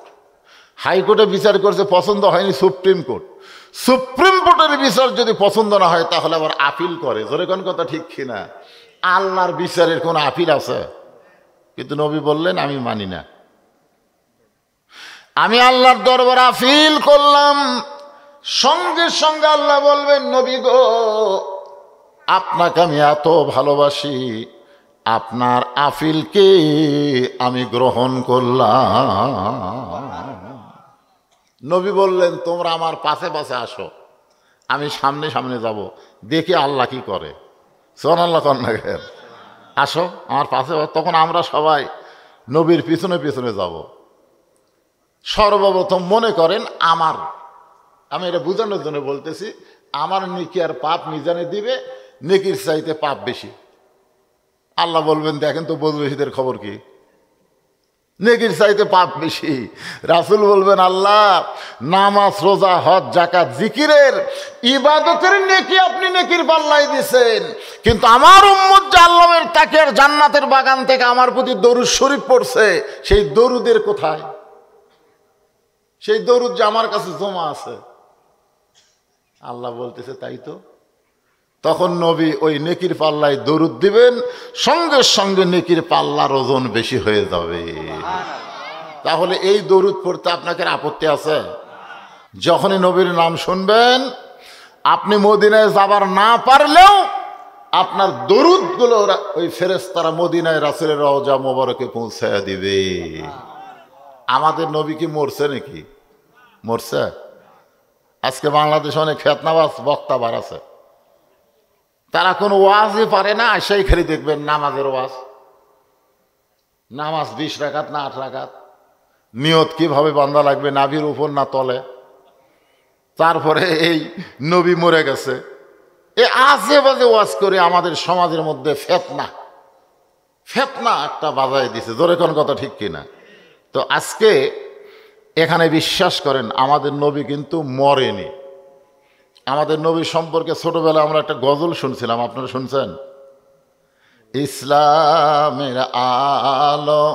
হাইকোর্টে বিচার করছে, পছন্দ হয়নি সুপ্রিম কোর্ট, সুপ্রিম কোর্টের বিচার যদি পছন্দ না হয় তাহলে আবার আপিল করে। জোরে কোন কথা ঠিক কিনা? আল্লাহর বিচারের কোন আপিল আছে? কিন্তু নবী বললেন, আমি মানি না, আমি আল্লাহর দরবারে আপিল করলাম। সঙ্গে সঙ্গে আল্লাহ বলবেন, নবী গো, আপনাকে আমি এত ভালোবাসি, আপনার আপিলকে আমি গ্রহণ করলাম। নবী বললেন, তোমরা আমার পাশে পাশে আসো, আমি সামনে সামনে যাব, দেখি আল্লাহ কি করে। সুবহানাল্লাহ কন্যা, আসো আমার পাশে। তখন আমরা সবাই নবীর পিছনে পিছনে যাব। সর্বপ্রথম মনে করেন আমি এটা বোঝানোর জন্য বলতেছি, আমার নেকি আর পাপ মিজানে দিবে, নেকির চাইতে পাপ বেশি। আল্লাহ বলবেন, দেখেন তো বদবেশীদের খবর কি, নেকির চাইতে পাপ বেশি। রাসূল বলবেন, আল্লাহ নামাজ, রোজা, হজ, যাকাত, জিকিরের, ইবাদতের নেকি আপনি নেকির পাল্লাই দিছেন, কিন্তু আমার উম্মত যে আল্লাহর তাকের জান্নাতের বাগান থেকে আমার প্রতি দরুদ শরীফ পড়ছে, সেই দরুদের কোথায়? সেই দরুদ যে আমার কাছে জমা আছে। আল্লাহ বলতেছে, তাই তো। তখন নবী ওই নেকির পাল্লায় দরুদ দিবেন, সঙ্গে সঙ্গে নেকির পাল্লার ওজন বেশি হয়ে যাবে। তাহলে এই দরুদ পড়তে আপনাকে আপত্তি আছে? যখনই নবীর নাম শুনবেন, আপনি মদিনায় যাবার না পারলেও আপনার দরুদগুলো ওই ফেরেশতারা মদিনায় রাসূলের রওজা মোবারকে পৌঁছায় দিবে। আমাদের নবী কি মরছে নাকি? মরছে? আজকে বাংলাদেশে অনেক ফেতনাবাজ বক্তা বার আছে, তারা কোনো ওয়াজই পারে না, সেই খালি দেখবেন নামাজের ওয়াজ। নামাজ 20 রাকাত না 8 রাকাত, নিয়ত কিভাবে বান্দা লাগবে, নাভির উপর না তলে, তারপরে এই নবী মরে গেছে, এ আজে বাজে ওয়াজ করে আমাদের সমাজের মধ্যে ফেতনা একটা বাজায় দিছে। জোরে কোন কথা ঠিক কিনা? তো আজকে এখানে বিশ্বাস করেন, আমাদের নবী কিন্তু মরেনি। আমাদের নবী সম্পর্কে ছোটবেলায় আমরা একটা গজল শুনছিলাম, আপনারা শুনছেন? ইসলামের আলো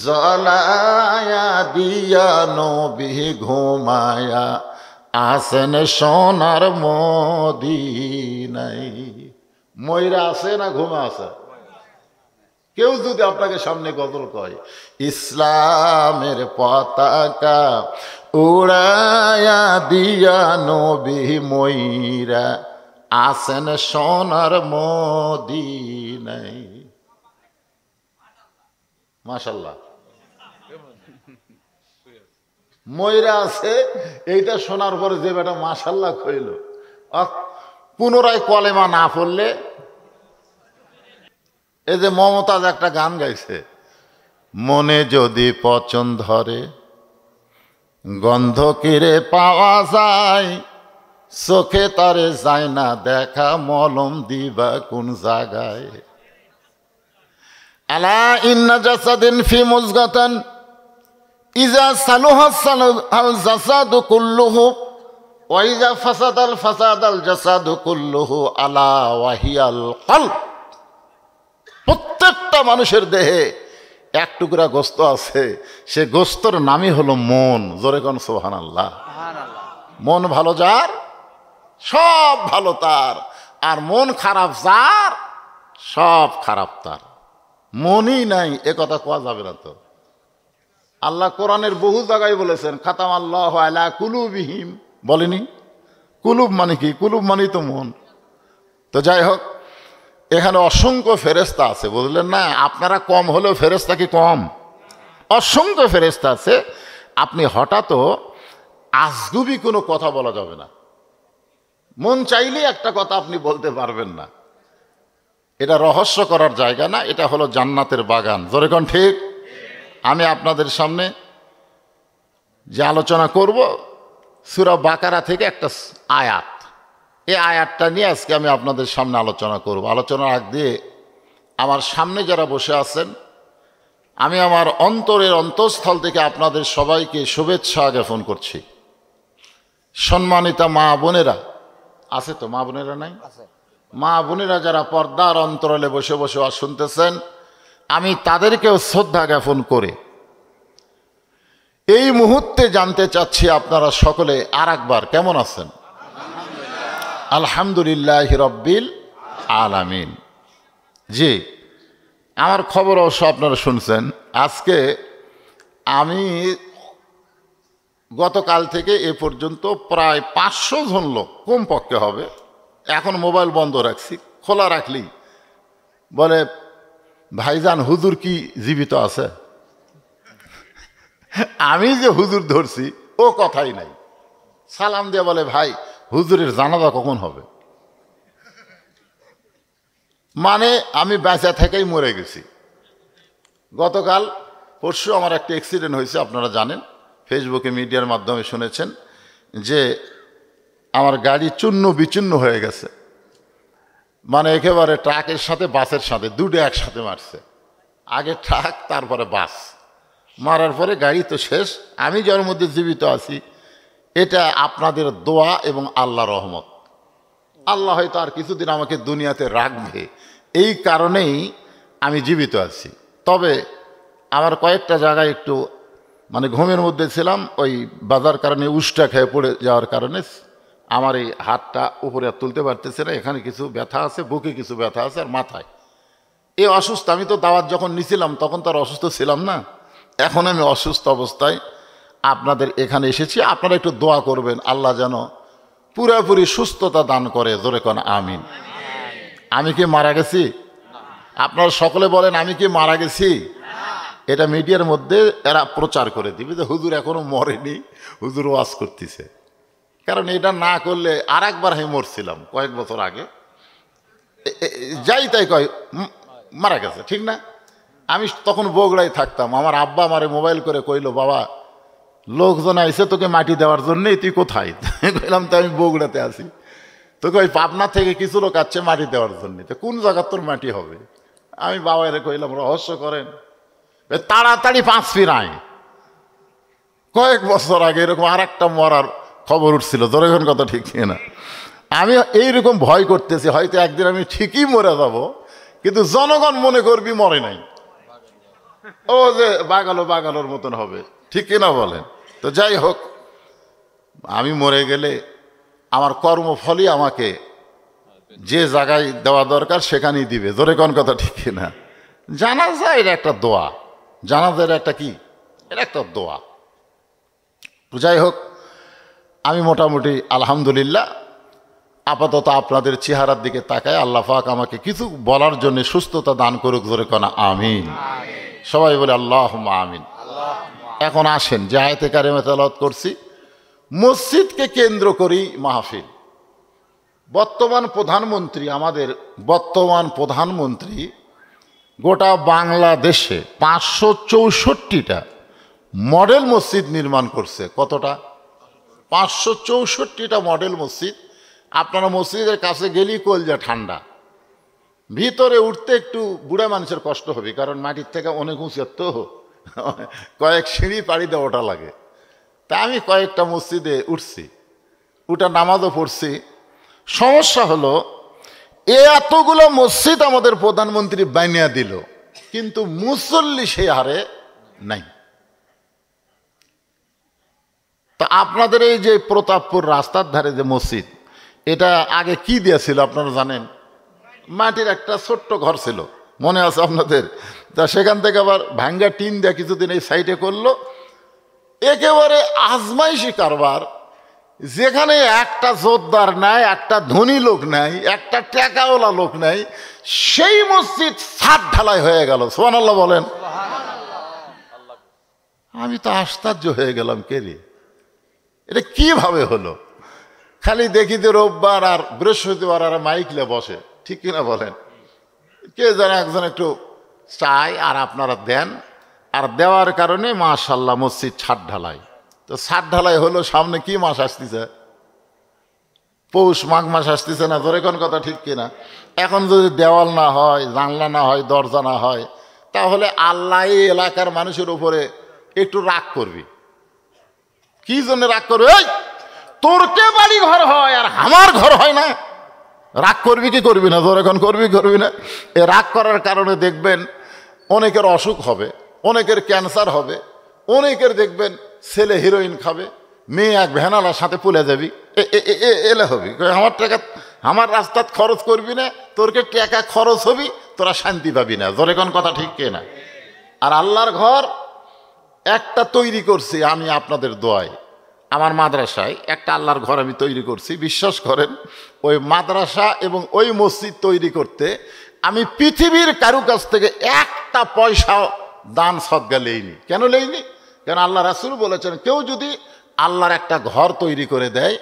জ্বলায়া দিয়া নবী ঘুমায়া আসেন সোনার মদিনায়। ময়রা আছে না ঘুমা আছে? কেউ যদি আপনাকে সামনে গজল কয়, ইসলামের পতাকা উড়ায়া দিয়া নবী ময়রা আসেন সোনার মদিনায়, মাশাআল্লাহ, ময়রা আছে, এইটা শোনার পরে যে বেটা মাশাআল্লাহ কইল, পুনরায় কলেমা না পড়লে। এই যে মমতাজ একটা গান গাইছে, মনে যদি পচন ধরে গন্ধ কিরে পাওয়া যায়, চোখে তারে যায় না দেখা, মলম দিবা কোন জায়গায়। আলা ইন্না জাসাদিন ফি মুজগাতান ইজা সালুহা সালুহাল জাসাদু কুল্লুহু ওয়া ইজা ফাসাদাল ফাসাদাল জাসাদু কুল্লুহু আলা ওয়াহিয়াল কলব। প্রত্যেকটা মানুষের দেহে এক টুকরা গোস্ত আছে, সে গোস্তর নামই হলো মন। জোরে কোন সুবহানাল্লাহ। মন ভালো যার, সব ভালো তার, আর মন খারাপ যার, সব খারাপ তার। মনই নাই এ কথা কোয়া যাবে না তো। আল্লাহ কোরআনের বহু জায়গায় বলেছেন, খাতামাল্লাহু আলা কুলুবিহিম, বলেনি? কুলুব মানে কি? কুলুব মানেই তো মন। তো যাই হোক, এখানে অসংখ্য ফেরেশতা আছে, বুঝলেন না? আপনারা কম হলেও ফেরেশতা কি কম? অসংখ্য ফেরেশতা আছে। আপনি হঠাৎ আজগুবি কোনো কথা বলা যাবে না, মন চাইলে একটা কথা আপনি বলতে পারবেন না। এটা রহস্য করার জায়গা না, এটা হলো জান্নাতের বাগান। জোরে কোন ঠিক? আমি আপনাদের সামনে যে আলোচনা করব, সূরা বাকারা থেকে একটা আয়াত, এই আয়াতটা নিয়ে আজকে আমি আপনাদের সামনে আলোচনা করব। আলোচনার আগ দিয়ে আমার সামনে যারা বসে আছেন, আমি আমার অন্তরের অন্তঃস্থল থেকে আপনাদের সবাইকে শুভেচ্ছা জ্ঞাপন করছি। সম্মানিতা মা বোনেরা আছে তো? মা বোনেরা নাই? মা বোনেরা যারা পর্দার অন্তরালে বসে বসে শুনতেছেন, আমি তাদেরকেও শ্রদ্ধা জ্ঞাপন করে এই মুহূর্তে জানতে চাচ্ছি আপনারা সকলে আর একবার কেমন আছেন? আলহামদুলিল্লাহ রব্বিল আলামিন। জি, আমার খবর অবশ্য আপনারা শুনছেন। আজকে আমি গতকাল থেকে এ পর্যন্ত প্রায় 500 জন লোক কমপক্ষে হবে, এখন মোবাইল বন্ধ রাখছি, খোলা রাখলেই বলে, ভাইজান হুজুর কি জীবিত আছে? আমি যে হুজুর ধরছি ও কথাই নাই। সালাম দিয়ে বলে, ভাই হুজুরের জানাজা কখন হবে? মানে আমি বেঁচে থেকেই মরে গেছি। গতকাল পরশু আমার একটা অ্যাক্সিডেন্ট হয়েছে, আপনারা জানেন, ফেসবুকে মিডিয়ার মাধ্যমে শুনেছেন যে আমার গাড়ি চূর্ণ বিচূর্ণ হয়ে গেছে। মানে একেবারে ট্রাকের সাথে বাসের সাথে দুটো একসাথে মারছে। আগে ট্রাক, তারপরে বাস, মারার পরে গাড়ি তো শেষ। আমি যার মধ্যে জীবিত আছি, এটা আপনাদের দোয়া এবং আল্লাহ রহমত। আল্লাহ হয়তো আর কিছুদিন আমাকে দুনিয়াতে রাখবে, এই কারণেই আমি জীবিত আছি। তবে আমার কয়েকটা জায়গায় একটু মানে ঘুমের মধ্যে ছিলাম, ওই বাজার কারণে উষ্টা খেয়ে পড়ে যাওয়ার কারণে আমার এই হাতটা উপরে আর তুলতে পারতেছে না। এখানে কিছু ব্যথা আছে, বুকে কিছু ব্যথা আছে, আর মাথায় এই অসুস্থ। আমি তো দাওয়াত যখন নিছিলাম তখন তো আর অসুস্থ ছিলাম না, এখন আমি অসুস্থ অবস্থায় আপনাদের এখানে এসেছি। আপনারা একটু দোয়া করবেন, আল্লাহ যেন পুরোপুরি সুস্থতা দান করে। জোরে কোন আমিন। আমি কি মারা গেছি? আপনারা সকলে বলেন, আমি কি মারা গেছি? এটা মিডিয়ার মধ্যে এরা প্রচার করে দিবে যে হুজুর এখনো মরেনি, হুজুর ওয়াজ করতেছে। কারণ এটা না করলে আর একবার আমি মরছিলাম কয়েক বছর আগে, যাই তাই কয় মারা গেছে, ঠিক না? আমি তখন বগুড়ায় থাকতাম। আমার আব্বা আমারে মোবাইল করে কইলো, বাবা লোকজন আইসে তোকে মাটি দেওয়ার জন্যই, তুই কোথায়? কইলাম তো আমি বগুড়াতে আছি। তোকে ওই পাবনা থেকে কিছু লোক আসছে মাটি দেওয়ার জন্য। তো কোন জায়গার তোর মাটি হবে? আমি বাবারে কইলাম, রহস্য করেন, তাড়াতাড়ি 5 ফিরায়। কয়েক বছর আগে এরকম আর একটা মরার খবর উঠছিল, যখন কথা ঠিক না। আমি এইরকম ভয় করতেছি, হয়তো একদিন আমি ঠিকই মরে যাব, কিন্তু জনগণ মনে করবি মরে নাই, ও যে বাগালোর মতন হবে, ঠিক কিনা বলেন? তো যাই হোক, আমি মরে গেলে আমার কর্মফলই আমাকে যে জায়গায় দেওয়া দরকার সেখানেই দিবে। জোরে কোন কথা ঠিক কিনা? জানাজা এটা একটা দোয়া, জানাজার একটা কি, এটা একটা দোয়া। তো যাই হোক, আমি মোটামুটি আলহামদুলিল্লাহ আপাতত আপনাদের চেহারার দিকে তাকায় আল্লাহ পাক আমাকে কিছু বলার জন্য সুস্থতা দান করুক। জোরে কোন আমিন। সবাই বলে আল্লাহুম্মা আমিন। এখন আসেন, যে আয়াতে কারিমা তেলাওয়াত করছি, মসজিদকে কেন্দ্র করেই মাহফিল। আমাদের বর্তমান প্রধানমন্ত্রী গোটা বাংলাদেশে 564টা মডেল মসজিদ নির্মাণ করছে। কতটা? 564টা মডেল মসজিদ। আপনারা মসজিদের কাছে গেলেই কলজা ঠান্ডা, ভিতরে উঠতে একটু বুড়া মানুষের কষ্ট হবে, কারণ মাটির থেকে অনেক উঁচু, তো কয়েক সিঁড়ি পাড়ি দিয়ে ওঠা লাগে। তা আমি কয়েকটা মসজিদে উঠছি, ওটা নামাজও পড়ছি। সমস্যা হলো এতগুলো মসজিদ আমাদের প্রধানমন্ত্রী বানিয়ে দিল, কিন্তু মুসল্লি সেই হারে নাই। তা আপনাদের এই যে প্রতাপপুর রাস্তার ধারে যে মসজিদ, এটা আগে কি দিয়েছিল আপনারা জানেন? মাটির একটা ছোট্ট ঘর ছিল, মনে আছে আপনাদের? তা সেখান থেকে আবার ভাঙ্গা টিন দিয়ে কিছুদিন এই সাইডে করলো। একেবারে আজমাইশি কারবার, যেখানে একটা জোরদার নাই, একটা ধনী লোক নাই, একটা টাকাওয়ালা লোক নাই, সেই মসজিদ ছাদ ঢালাই হয়ে গেল। সুবহানাল্লাহ বলেন। আমি তো আশ্চর্য হয়ে গেলাম, কে রে, এটা কিভাবে হলো? খালি দেখি যে রোববার আর বৃহস্পতিবার আর মাইকলে বসে, ঠিক কিনা বলেন? কে যেন একজন একটু চায় আর আপনারা দেন, আর দেওয়ার কারণে মাশাআল্লাহ মসজিদ ছাদ ঢালাই। তো ছাদ ঢালাই হলো, সামনে কি মাস আসতেছে? পৌষ মাঘ মাস আসতেছে না? ধরে কোন কথা ঠিক কিনা? এখন যদি দেওয়াল না হয়, জানলা না হয়, দরজা না হয়, তাহলে আল্লাহ এই এলাকার মানুষের উপরে একটু রাগ করবি। কি জন্য রাগ করবে? এই তোর কে বাড়ি ঘর হয় আর আমার ঘর হয় না? রাগ করবি কি করবি না? ধরে কোন করবি না? এ রাগ করার কারণে দেখবেন অনেকের অসুখ হবে, অনেকের ক্যান্সার হবে, অনেকের দেখবেন ছেলে হিরোইন খাবে, মেয়ে এক ভ্যানালার সাথে পুলে যাবি, এলে হবি। আমার টাকা আমার রাস্তাত খরচ করবি না, তোরকে টাকা খরচ হবি, তোরা শান্তি পাবি না। জোরে কোন কথা ঠিক কে না? আর আল্লাহর ঘর একটা তৈরি করছি আমি আপনাদের দোয়ায়, আমার মাদ্রাসায় একটা আল্লাহর ঘর আমি তৈরি করছি। বিশ্বাস করেন, ওই মাদ্রাসা এবং ওই মসজিদ তৈরি করতে আমি পৃথিবীর কারো কাছ থেকে একটা পয়সা দান সদকা লেইনি। কেন লেইনি? কেন আল্লাহ রাসূল বলেছেন, কেউ যদি আল্লাহর একটা ঘর তৈরি করে দেয়,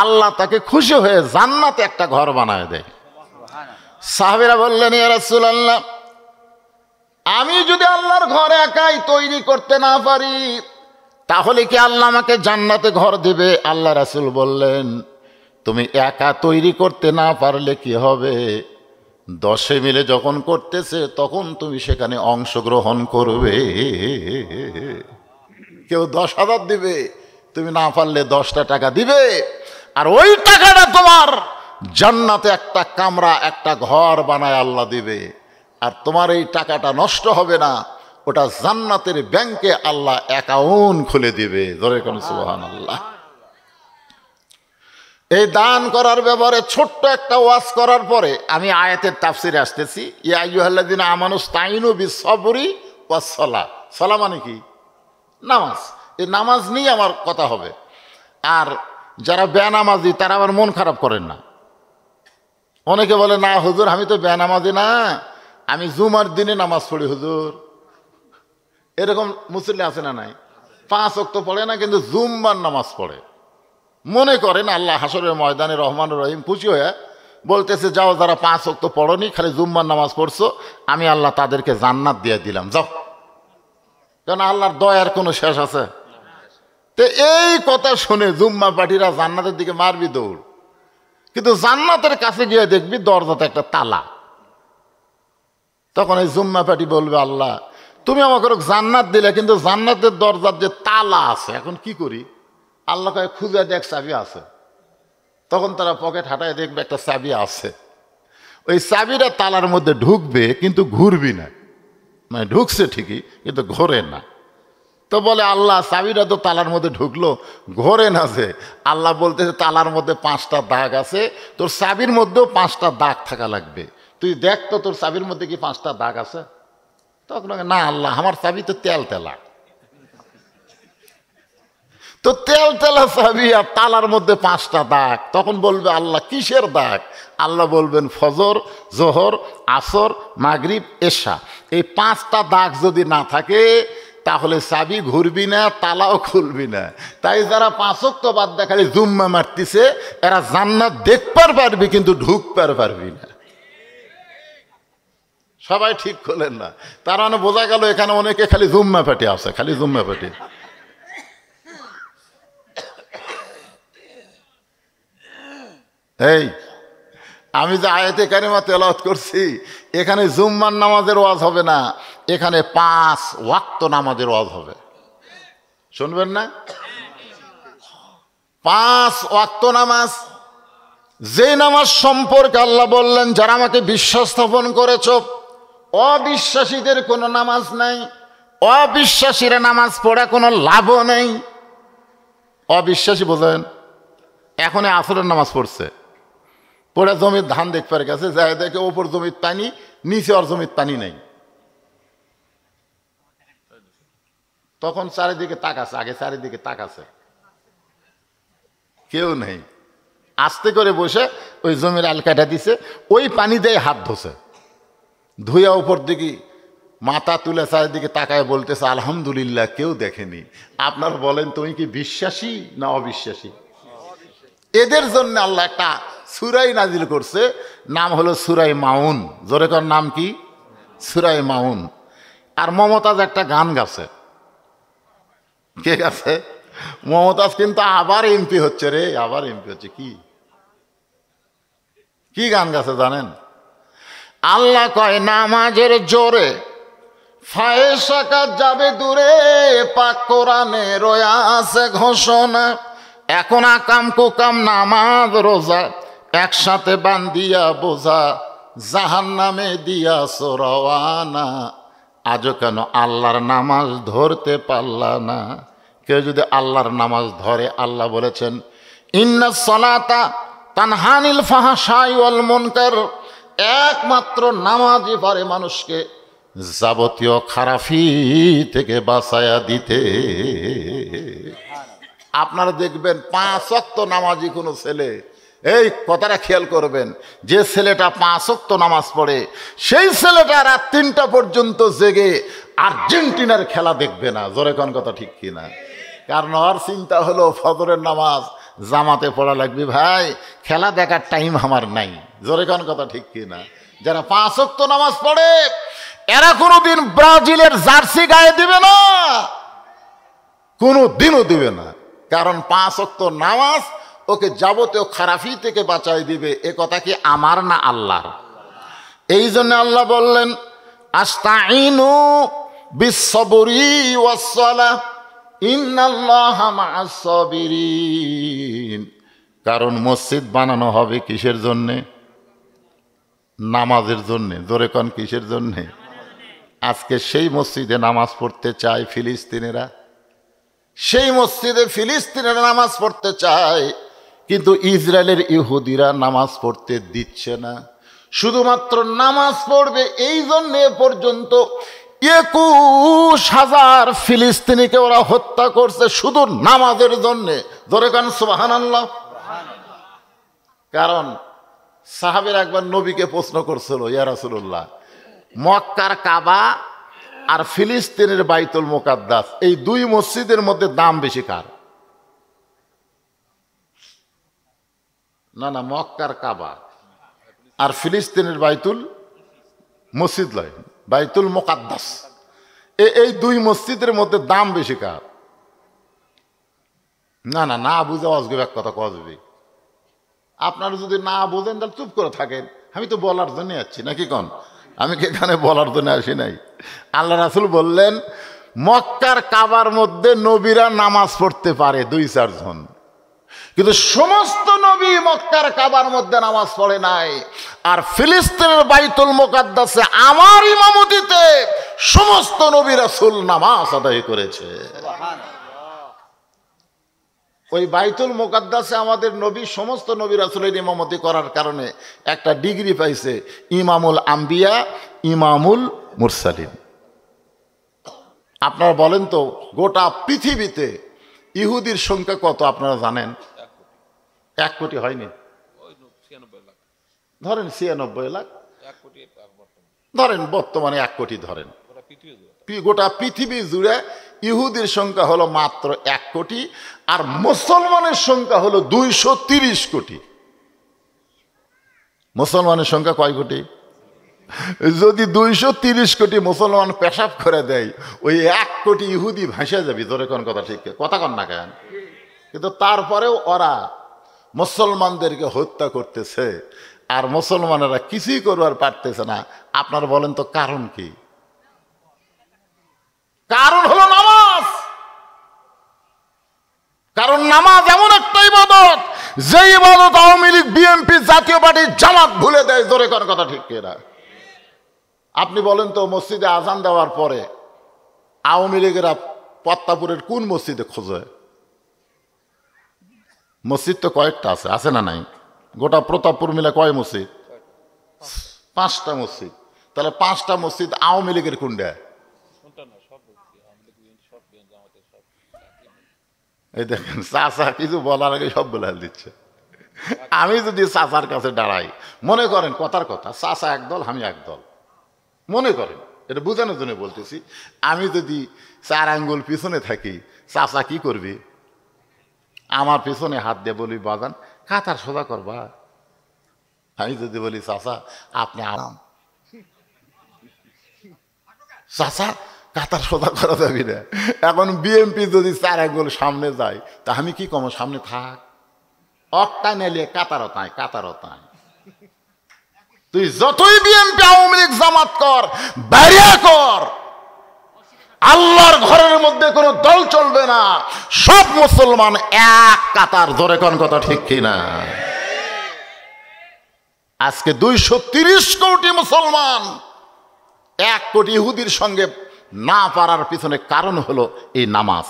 আল্লাহ তাকে খুশি হয়ে জান্নাতে একটা ঘর বানায় দেয়। সাহাবীরা বললেন, ইয়া রাসূলুল্লাহ, আমি যদি আল্লাহর ঘর একাই তৈরি করতে না পারি তাহলে কি আল্লাহ আমাকে জান্নাতে ঘর দেবে? আল্লাহ রাসূল বললেন, তুমি একা তৈরি করতে না পারলে কি হবে, 10 মিলে যখন করতেছে তখন তুমি সেখানে অংশগ্রহণ করবে। কেউ 10,000 দিবে, তুমি না পারলে 10টা টাকা দিবে, আর ওই টাকাটা তোমার জান্নাতে একটা কামরা, একটা ঘর বানায় আল্লাহ দিবে। আর তোমার এই টাকাটা নষ্ট হবে না, ওটা জান্নাতের ব্যাংকে আল্লাহ অ্যাকাউন্ট খুলে দিবে। ধরে কোন সুবহানাল্লাহ। এই দান করার ব্যাপারে ছোট্ট একটা ওয়াজ করার পরে আমি আয়াতের তাফসিরে আসতেছি। ইয়া আইয়ুহাল্লাযীনা আমানুস্তাঈনু বিস-সাবরি ওয়াস-সালাহ। সালাহ মানে কি? নামাজ। এই নামাজ নিয়ে আমার কথা হবে। আর যারা বেনামাজি তারা আবার মন খারাপ করেন না। অনেকে বলে, না হুজুর আমি তো বেনামাজি না, আমি জুমার দিনে নামাজ পড়ি হুজুর। এরকম মুসল্লি আছে না নাই? 5 ওয়াক্ত পড়ে না, কিন্তু জুম্মার নামাজ পড়ে। মনে করেন আল্লাহ হাসরের ময়দানে রহমান রহিম খুশি হয়ে বলতেছে, যাও যারা 5 ওয়াক্ত পড়নি, খালি জুম্মার নামাজ পড়ছো, আমি আল্লাহ তাদেরকে জান্নাত দিয়ে দিলাম, যাও। কারণ আল্লাহর দয়ার কোনো শেষ আছে? তো এই কথা শুনে জুম্মা পার্টিরা জান্নাতের দিকে মারবি দৌড়, কিন্তু জান্নাতের কাছে গিয়ে দেখবি দরজাতে একটা তালা। তখন এই জুম্মা পার্টি বলবে, আল্লাহ তুমি আমাকে জান্নাত দিলে, কিন্তু জান্নাতের দরজার যে তালা আছে এখন কি করি? আল্লাহ কয়, খুঁজে দেখ চাবি আছে। তখন তারা পকেট হাঁটায় দেখবে একটা চাবি আছে। ওই চাবিটা তালার মধ্যে ঢুকবে, কিন্তু ঘুরবি না, মানে ঢুকছে ঠিকই কিন্তু ঘোরে না। তো বলে, আল্লাহ চাবিটা তো তালার মধ্যে ঢুকলো, ঘোরে না যে। আল্লাহ বলতেছে, তালার মধ্যে 5টা দাগ আছে, তোর চাবির মধ্যেও 5টা দাগ থাকা লাগবে, তুই দেখ তো তোর চাবির মধ্যে কি 5টা দাগ আছে। তখন না আল্লাহ, আমার চাবি তো তেল তেলা। তো তেল তেলা চাবি আর তালার মধ্যে 5টা দাগ। তখন বলবে, আল্লাহ কিসের দাগ? আল্লাহ বলবেন, ফজর, জোহর, আসর, মাগরিব, এশা, এই 5টা দাগ যদি না থাকে তাহলে চাবি ঘুরবি না, তালাও খুলবি না। তাই যারা 5 ওয়াক্ত বাদ দেখালে জুম্মা মারতিছে, এরা জান্নাত দেখবার পারবি কিন্তু ঢুকবার পারবি না। সবাই ঠিক করলেন না? তার মানে বোঝা গেল এখানে অনেকে খালি জুম্মা পাটি আছে, খালি জুম্মা পাটি। এই আমি যে আয়াতে কারিমা তেলাওয়াত করছি, এখানে জুম্মার নামাজের ওয়াজ হবে না, এখানে 5 ওয়াক্ত নামাজের ওয়াজ হবে। শুনবেন না? 5 ওয়াক্ত নামাজ, যে নামাজ সম্পর্কে আল্লাহ বললেন, যারা আমাকে বিশ্বাস স্থাপন করেছ, অবিশ্বাসীদের কোনো নামাজ নাই, অবিশ্বাসীরা নামাজ পড়ে কোনো লাভও নেই। অবিশ্বাসী বোঝেন? এখন আসরের নামাজ পড়ছে, পড়ে জমির ধান দেখবার গেছে, যায় দেখে ওপর জমির পানি, নিচে আর জমির পানি নেই। তখন চারিদিকে তাকাছে, আগে চারিদিকে তাকাছে, কেউ নেই। আস্তে করে বসে ওই জমির আল কাটা দিছে, ওই পানি দিয়ে হাত ধোছে, ধুইয়া উপর দিকে মাথা তুলে চারিদিকে তাকায় বলতেছে, আলহামদুলিল্লাহ কেউ দেখেনি। আপনার বলেন, তুমি কি বিশ্বাসী না অবিশ্বাসী? এদের জন্য আল্লাহ একটা সূরাই নাজিল করছে, নাম হলো সূরায়ে মাউন। জোরে কর, নাম কি? সূরায়ে মাউন। আর মমতাজ একটা গান গাছে। কে গাছে? মমতাজ কিন্তু আবার এমপি হচ্ছে রে, আবার এমপি হচ্ছে। কি গান গাছে জানেন? আল্লাহ কয়, নামাজের জোরে ফায়েশা কাজ যাবে দূরে, পাক কোরআনে রয়া আছে ঘোষণা, এখন আকাম কুকাম নামাজ রোজা একসাথে বান্দিয়া বোঝা, জাহান্নামে দিয়া রওয়ানা, আজও কেন আল্লাহর নামাজ ধরতে পারলা না? কেউ যদি আল্লাহর নামাজ ধরে, আল্লাহ বলেছেন, ইন্নাস সালাতা তানহানিল ফাহশাই ওয়াল মুনকার, একমাত্র নামাজই পারে মানুষকে যাবতীয় খারাপি থেকে বাঁচায়া দিতে। আপনারা দেখবেন 5 ওয়াক্ত নামাজি কোনো ছেলে, এই কথাটা খেয়াল করবেন, যে ছেলেটা 5 ওয়াক্ত নামাজ পড়ে, সেই ছেলেটা রাত 3টা পর্যন্ত জেগে আর্জেন্টিনার খেলা দেখবে না। জোরে কোন কথা ঠিক কিনা? কারণ ওর চিন্তা হলো ফজরের নামাজ জামাতে পড়া লাগবে। ভাই খেলা দেখার টাইম আমার নাই। জোরে কোন কথা ঠিক কিনা? যারা 5 ওয়াক্ত নামাজ পড়ে এরা কোনোদিন ব্রাজিলের জার্সি গায়ে দিবে না, কোনো দিনও দিবে না। কারণ 5 ওয়াক্ত নামাজ ওকে যাবতীয় খারাপি থেকে বাঁচাই দিবে। এ কথা কি আমার না আল্লাহর? এই জন্য আল্লাহ বললেন আস্তাইনু বিসসবরি ওয়াসসালাহ ইন্নাল্লাহা মা'আস সাবিরিন। কারণ মসজিদ বানানো হবে কিসের জন্যে? নামাজের জন্যে। জোরে কোন কিসের জন্যে? আজকে সেই মসজিদে নামাজ পড়তে চায় ফিলিস্তিনিরা, সেই মসজিদে ফিলিস্তিনিরা নামাজ পড়তে চায়, কিন্তু ইসরায়েলের ইহুদিরা নামাজ পড়তে দিচ্ছে না। শুধুমাত্র নামাজ পড়বে এই জন্য পর্যন্ত 21,000 ফিলিস্তিনিকে ওরা হত্যা করছে শুধু নামাজের জন্যে। ধরে কান সুবহানাল্লাহ। কারণ সাহাবের একবার নবীকে প্রশ্ন করছিল, ইয়া রাসূলুল্লাহ, মক্কার কাবা আর ফিলিস্তিনের বাইতুল মুকাদ্দাস এই 2 মসজিদের মধ্যে দাম বেশি কার? না না, মক্কার কাবা আর ফিলিস্তিনের বাইতুল মসজিদ লয়, বাইতুল মুকাদ্দাস, এই 2 মসজিদের মধ্যে দাম বেশি কার? না না, না বুঝে অজগব এক কথা কজবি। আপনারা যদি না বোঝেন তাহলে চুপ করে থাকেন। আমি তো বলার জন্য আসছি নাকি কন? আমি কি এখানে বলার জন্য আসি নাই? আল্লাহ রাসূল বললেন মক্কার কাবার মধ্যে নবীরা নামাজ পড়তে পারে 2-4 জন, কিন্তু সমস্ত নবী মক্কার কাবার মধ্যে নামাজ পড়ে নাই। আর ফিলিস্তিনের বাইতুল মুকাদ্দাসে আমার ইমামতিতে সমস্ত নবী রাসূল নামাজ আদায় করেছে। ওই বাইতুল মুকাদ্দাসে আমাদের নবী সমস্ত নবী রাসূলের ইমামতি করার কারণে একটা ডিগ্রি পাইছে, ইমামুল আম্বিয়া ইমামুল মুরসালিন। আপনারা বলেন তো গোটা পৃথিবীতে ইহুদির সংখ্যা কত আপনারা জানেন? 1 কোটি হয়নি, ধরেন 96 লাখ, ধরেন বর্তমানে 1 কোটি ধরেন। গোটা পৃথিবী জুড়ে ইহুদির সংখ্যা হলো মাত্র 1 কোটি, আর মুসলমানের সংখ্যা হলো 230 কোটি। মুসলমানের সংখ্যা কয় কোটি? যদি 230 কোটি মুসলমান পেশাব করে দেয়, ওই 1 কোটি ইহুদি ভাসে যাবে। ধরে কোন কথা ঠিক কথা কন না কেন? কিন্তু তারপরেও ওরা মুসলমানদেরকে হত্যা করতেছে, আর মুসলমানেরা কিছুই করবার পারতেছে না। আপনারা বলেন তো কারণ কি? কারণ হলো নামাজ। কারণ নামাজ এমন একটা ইবাদত, যে ইবাদত আওয়ামী লীগ, বিএনপি, জাতীয় পার্টি, জামাত ভুলে দেয়। জোরে কোন কথা ঠিক কিনা? আপনি বলেন তো মসজিদে আজান দেওয়ার পরে আওয়ামী লীগেরা পত্তাপুরের কোন মসজিদে খোঁজে? মসজিদ তো কয়েকটা আছে, আছে না নাই? গোটা প্রতাপপুর মিলে কয় মসজিদ? 5টা মসজিদ। তাহলে 5টা মসজিদ আওয়ামী লীগের কোনটা? এই দেখেন চাচা কিছু বলার আগে সব বলে দিচ্ছে। আমি যদি চাচার কাছে দাঁড়াই, মনে করেন কথার কথা, চাচা একদল আমি একদল, মনে করেন, এটা বোঝানোর জন্য বলতেছি, আমি যদি 4 আঙ্গুল পিছনে থাকি, চাচা কি করবি? আমার পিছনে হাত দিয়ে বলি বাজান কাতার সোজা করবা। আমি যদি বলি চাচা আপনি আরাম, চাচা কাতার সোজা করা যাবি না। এখন বিএমপি যদি 4 আঙ্গুল সামনে যায়, তা আমি কি কম সামনে থাক, অকটা নেলিয়ে কাতারও তাই, কাতারও তাই। তুই যতই বিএমপি আওয়ামী লীগ জামাত কর, বাইরে কর, আল্লাহর ঘরের মধ্যে কোনো দল চলবে না। সব মুসলমান এক কাতার। ধরে কোন কথা ঠিক কিনা? আজকে 230 কোটি মুসলমান 1 কোটি ইহুদির সঙ্গে না পারার পিছনে কারণ হলো এই নামাজ।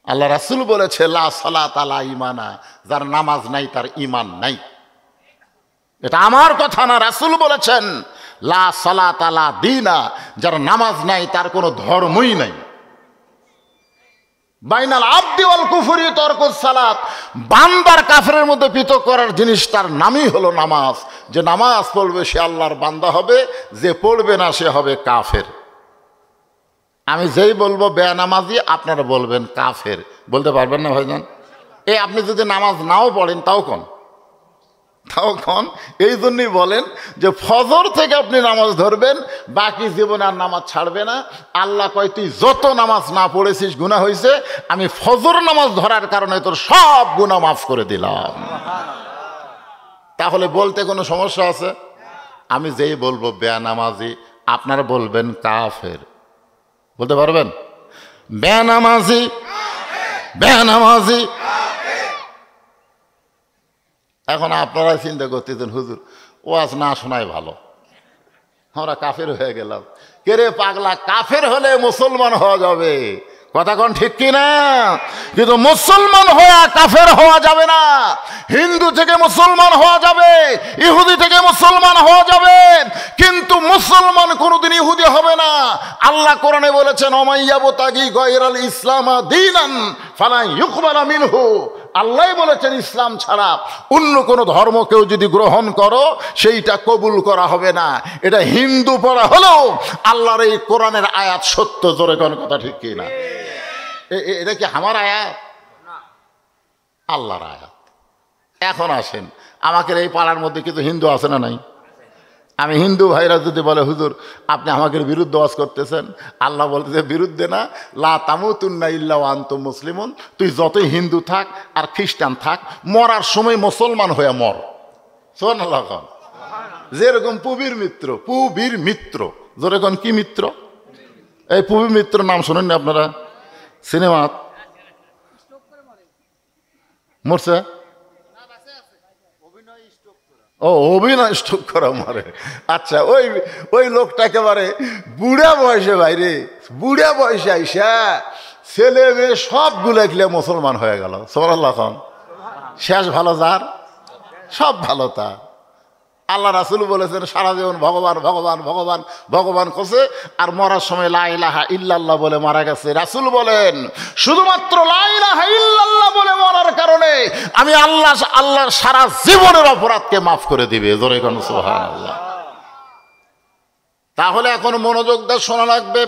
আল্লাহ রাসূল বলেছে লা সালাতা লা ঈমানা, যার নামাজ নাই তার ঈমান নাই। এটা আমার কথা না, রাসূল বলেছেন লা সালাতা লা দীনা, যার নামাজ নাই তার কোনো ধর্মই নাই। বাইনাল আবদি ওয়াল কুফরি তরকুস সালাত, বান্দার কাফেরের মধ্যে পৃথক করার জিনিস তার নামই হলো নামাজ। যে নামাজ পড়বে সে আল্লাহর বান্দা হবে, যে পড়বে না সে হবে কাফের। আমি যেই বলবো বেনামাজি আপনারা বলবেন কাফের, বলতে পারবেন না ভাইজান? আপনি যদি নামাজ নাও পড়েন তাও কন। এই জন্যই বলেন যে ফজর থেকে আপনি নামাজ ধরবেন, বাকি জীবন আর নামাজ ছাড়বে না। আল্লাহ কয় তুই যত নামাজ না পড়েছিস গুনাহ হয়েছে, আমি ফজর নামাজ ধরার কারণে তোর সব গুনাহ মাফ করে দিলাম। তাহলে বলতে কোনো সমস্যা আছে? আমি যেই বলবো বেনামাজি আপনারা বলবেন কাফের, বলতে পারবেন? বেনামাজি। এখন আপনারা চিন্তা করতেছেন হুজুর ওয়াজ না শোনাই ভালো, আমরা কাফের হয়ে গেলাম। কে রে পাগলা, কাফের হলে মুসলমান হওয়া যাবে, কথা কোন ঠিক কিনা? কিন্তু মুসলমান হওয়া কাফের হওয়া যাবে না। হিন্দু থেকে মুসলমান হওয়া যাবে, ইহুদি থেকে মুসলমান হওয়া যাবে, কিন্তু মুসলমান কোনোদিন ইহুদি হবে না। আল্লাহ কোরআনে বলেছেন ওমাইয়াবতাগি গায়রাল ইসলাম দীনান ফালা ইউকবালা মিনহু। আল্লাহ বলেছেন ইসলাম ছাড়া অন্য কোনো ধর্ম কেউ যদি গ্রহণ করো সেইটা কবুল করা হবে না। এটা হিন্দু পড়া হলেও আল্লাহর এই কোরআনের আয়াত সত্য, জোরে কোন কথা ঠিক কিনা? এটা কি আমার আয়াত? আল্লাহর আয়াত। এখন আসেন, আমাকে এই পাড়ার মধ্যে কিন্তু হিন্দু আছে না নাই? আমি হিন্দু ভাইরা যদি বলে হুজুর আপনি আমাকে বিরুদ্ধে ওয়াজ করতেছেন, আল্লাহ বলতেছে বিরুদ্ধে না, লা তামুতুন্না ইল্লা ওয়া আনতুম মুসলিমুন। তুই যতই হিন্দু থাক আর খ্রিস্টান থাক, মরার সময় মুসলমান হয়ে মর। সুবহানাল্লাহ। যেরকম পুবীর মিত্র, যেরকম কি মিত্র, এই পুবীর মিত্র নাম শোনেন না আপনারা? সিনেমা মরছে, অভিনয় স্ট্রোক করা মারে। আচ্ছা, ওই লোকটা একেবারে বুড়া বয়সে, বাইরে বুড়া বয়সে আইসা ছেলে মেয়ে সবগুলো খেলে মুসলমান হয়ে গেল। সুবহানাল্লাহ। শেষ ভালো যার, সব ভালো তার। আল্লাহ রাসূল বলেছেন সারা জীবন ভগবান ভগবান ভগবান ভগবান করছে, আর মরার সময় লা ইলাহা ইল্লাল্লাহ বলে মারা গেছে। রাসূল বলেন শুধুমাত্র লা ইলাহা ইল্লাল্লাহ বলে মরার কারণে আমি আল্লাহর সারা জীবনের অপরাধকে মাফ করে দিবে। জোরে কোন সুবহানাল্লাহ। তাহলে এখন মনোযোগ দিয়ে শোনা লাগবে।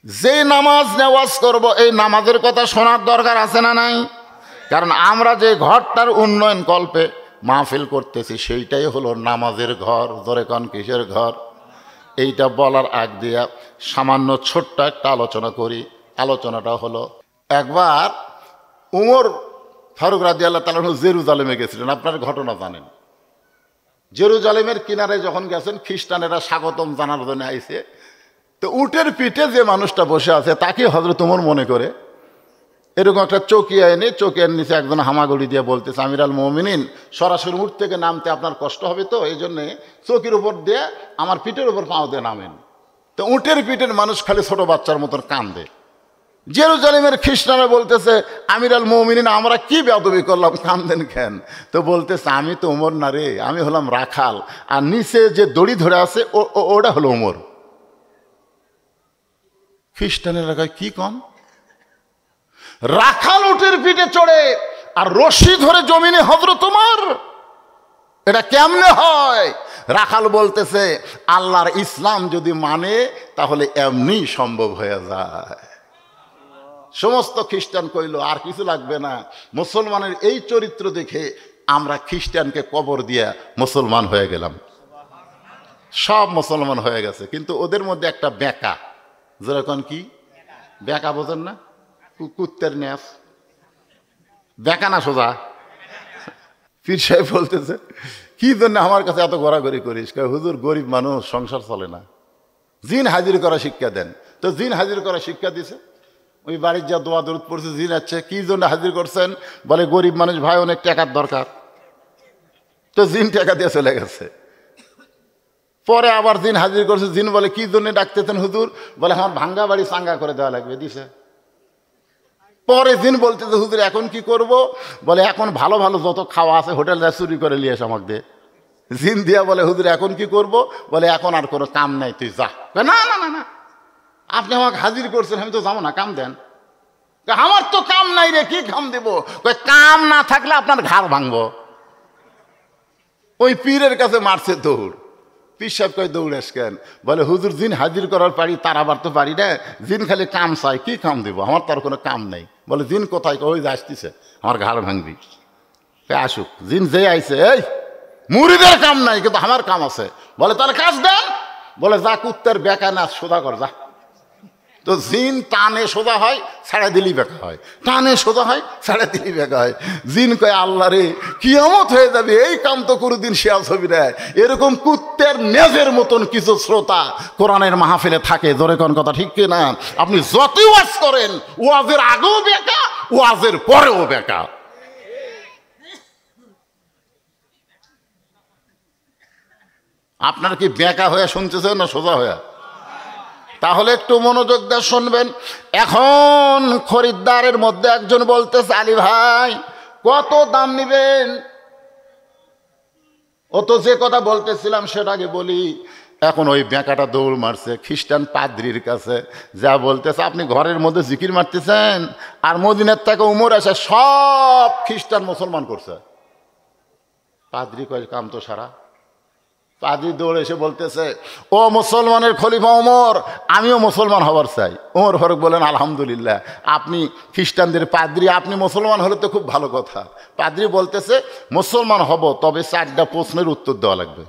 যে নামাজ নেওয়াজ করব এই নামাজের কথা শোনার দরকার আছে না নাই? কারণ আমরা যে ঘরটার উন্নয়ন কল্পে মাহফিল করতেছি সেইটাই হলো নামাজের ঘর। জোরে কোন কিসের ঘর? এইটা বলার আগ দিয়া সামান্য ছোট্ট একটা আলোচনা করি। আলোচনাটা হলো, একবার উমর ফারুক রাদিয়াল্লাহু তাআলা জেরুজালেমে গেছিলেন। আপনার ঘটনা জানেন। জেরুজালেমের কিনারে যখন গেছেন, খ্রিস্টানেরা স্বাগতম জানার জন্য আইছে। তো উটের পিঠে যে মানুষটা বসে আছে তাকে হযরত উমর মনে করে এরকম একটা চৌকিয়া এনে, চৌকিয়ার নিচে একজন হামাগুড়ি দিয়ে বলতেছে, আমিরাল মুমিনিন সরাসরি উঠ থেকে নামতে আপনার কষ্ট হবে, তো এই জন্যে চৌকির উপর দিয়ে আমার পিঠের উপর পাও দিয়ে নামেন। তো উটের পিঠের মানুষ খালি ছোট বাচ্চার মতন কান্দে। জেরুজালেমের খ্রিস্টানরা বলতেছে, আমিরাল মুমিনিন আমরা কি বেয়াদবি করলাম, কান্দেন কেন? তো বলতেছে, আমি তো উমর না রে, আমি হলাম রাখাল, আর নিচে যে দড়ি ধরে আছে ওটা হলো উমর। খ্রিস্টানেরা কয় কি কম? রাখাল উটের পিঠে চড়ে আর রশি ধরে জমিনে হযরত উমর, এটা কেমনে হয়? রাখাল বলতেছে, আল্লাহর ইসলাম যদি মানে তাহলে এমনি সম্ভব হয়ে যায়। সমস্ত খ্রিস্টান কইল আর কিছু লাগবে না, মুসলমানের এই চরিত্র দেখে আমরা খ্রিস্টানকে কবর দিয়া মুসলমান হয়ে গেলাম। সব মুসলমান হয়ে গেছে, কিন্তু ওদের মধ্যে একটা বেকা। যেরকম কি বেকা বোঝেন না? কুত্তের ন্যাস বেকা না সোজা। পীর সাহেব বলতেছে, কি জন্য আমার কাছে এত ঘোরাঘুরি করিস? হুজুর গরিব মানুষ, সংসার চলে না, জিন হাজির করা শিক্ষা দেন। তো জিন হাজির করা শিক্ষা দিছে। ওই বাড়ির যা দোয়া দরুদ পড়ছে, জিন আছে। কি জন্য হাজির করছেন? বলে গরিব মানুষ ভাই, অনেক টাকার দরকার। তো জিন টাকা দিয়ে চলে গেছে। পরে আবার জিন হাজির করছে। জিন বলে কি জন্য ডাকতেছেন হুজুর? বলে আমার ভাঙ্গা বাড়ি চাঙ্গা করে দেওয়া লাগবে, দিছে। পরে জিন বলতেছে, হুজুর এখন কি করব? বলে এখন ভালো ভালো যত খাওয়া আছে হোটেল যা চুরি করে নিয়ে এসে আমাকে দে। জিন দিয়া বলে, হুজুর এখন কি করব? বলে এখন আর কোনো কাম নাই, তুই যা। না না না না, আপনি আমাকে হাজির করছেন, আমি তো যাবো না, কাম দেন। আমার তো কাম নাই রে, কি কাম দেব? কাম না থাকলে আপনার ঘাড় ভাঙবো। ওই পীরের কাছে মারছে দৌড়। পীর সাহেব কয় দৌড়াস কেন? বলে হুজুর জিন হাজির করার পারি, তার আবার তো পারি না, জিন খালি কাম চাই, কি কাম দিব, আমার তার কোনো কাম নেই। বলে জিন কোথায়? ওই যে আসতেছে, আমার ঘাড় ভাঙবি, আসুক। জিন যে আইছে, এই মুরিদের কাম নাই কিন্তু আমার কাম আছে। বলে তাহলে কাজ দেন। বলে যা কুত্তের বেকা না সোজা কর যা। তো জিন টানে সোজা হয়, ছাড়া দিলি বেকা হয়, টানে সোজা হয়, ছাড়া দিলি বেকা হয়। জিন কয় আল্লাহ রে, কিয়ামত হয়ে যাবে, এই কাম তো কোনোদিন শেষ হবি না। এরকম কুত্তের নেজের মতন কিছু শ্রোতা কোরআনের মাহফিলে থাকে। জোরে কোন কথা ঠিক কি না? আপনি যতই ওয়াজ করেন, ওয়াজের আগেও বেকা, ওয়াজের পরেও বেকা। আপনার কি বেকা হয়ে শুনতেছেন না সোজা হয়ে? তাহলে একটু মনোযোগ দিয়ে শুনবেন। এখন খরিদ্দারের মধ্যে একজন বলতেছে, আলী ভাই কত দাম নিবেন? ও তো যে কথা বলতেছিলাম সেটাকে বলি। এখন ওই বেঁকাটা দৌড় মারছে খ্রিস্টান পাদ্রির কাছে, যা বলতেছে আপনি ঘরের মধ্যে জিকির মারতেছেন আর মদিনার থেকে উমর এসে সব খ্রিস্টান মুসলমান করছে। পাদ্রি কয় কাম তো সারা। পাদ্রি দৌড়ে এসে বলতেছে, ও মুসলমানের খলিফা ওমর, আমিও মুসলমান হবার চাই। ওমর ফারুক বলেন, আলহামদুলিল্লাহ, আপনি খ্রিস্টানদের পাদ্রি, আপনি মুসলমান হলে তো খুব ভালো কথা। পাদ্রি বলতেছে, মুসলমান হব, তবে 4টা প্রশ্নের উত্তর দেওয়া লাগবে।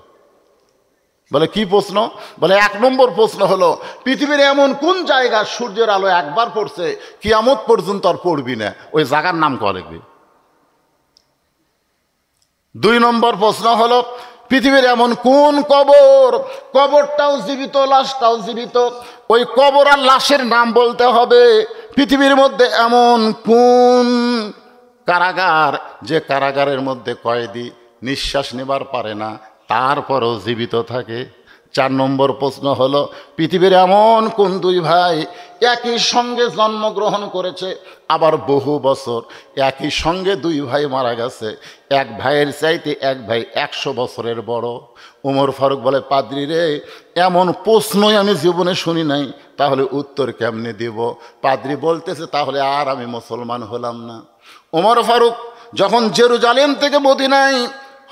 বলে কি প্রশ্ন? বলে 1 নম্বর প্রশ্ন হলো, পৃথিবীর এমন কোন জায়গা সূর্যের আলো একবার পড়ছে কিয়ামত পর্যন্ত আর পড়বি না, ওই জায়গার নাম কওয়া লাগবে। 2 নম্বর প্রশ্ন হলো, পৃথিবীর এমন কোন কবর, কবরটাও জীবিত, লাশটাও জীবিত, ওই কবর আর লাশের নাম বলতে হবে। পৃথিবীর মধ্যে এমন কোন কারাগার, যে কারাগারের মধ্যে কয়েদি নিঃশ্বাস নেবার পারে না, তারপরও জীবিত থাকে। 4 নম্বর প্রশ্ন হলো, পৃথিবীর এমন কোন 2 ভাই একই সঙ্গে জন্মগ্রহণ করেছে, আবার বহু বছর একই সঙ্গে 2 ভাই মারা গেছে, এক ভাইয়ের চাইতে এক ভাই 100 বছরের বড়। ওমর ফারুক বলে, পাদ্রি রে, এমন প্রশ্নই আমি জীবনে শুনি নাই, তাহলে উত্তর কেমনে দেব? পাদ্রি বলতেছে, তাহলে আর আমি মুসলমান হলাম না। ওমর ফারুক যখন জেরুজালেম থেকে মদিনায়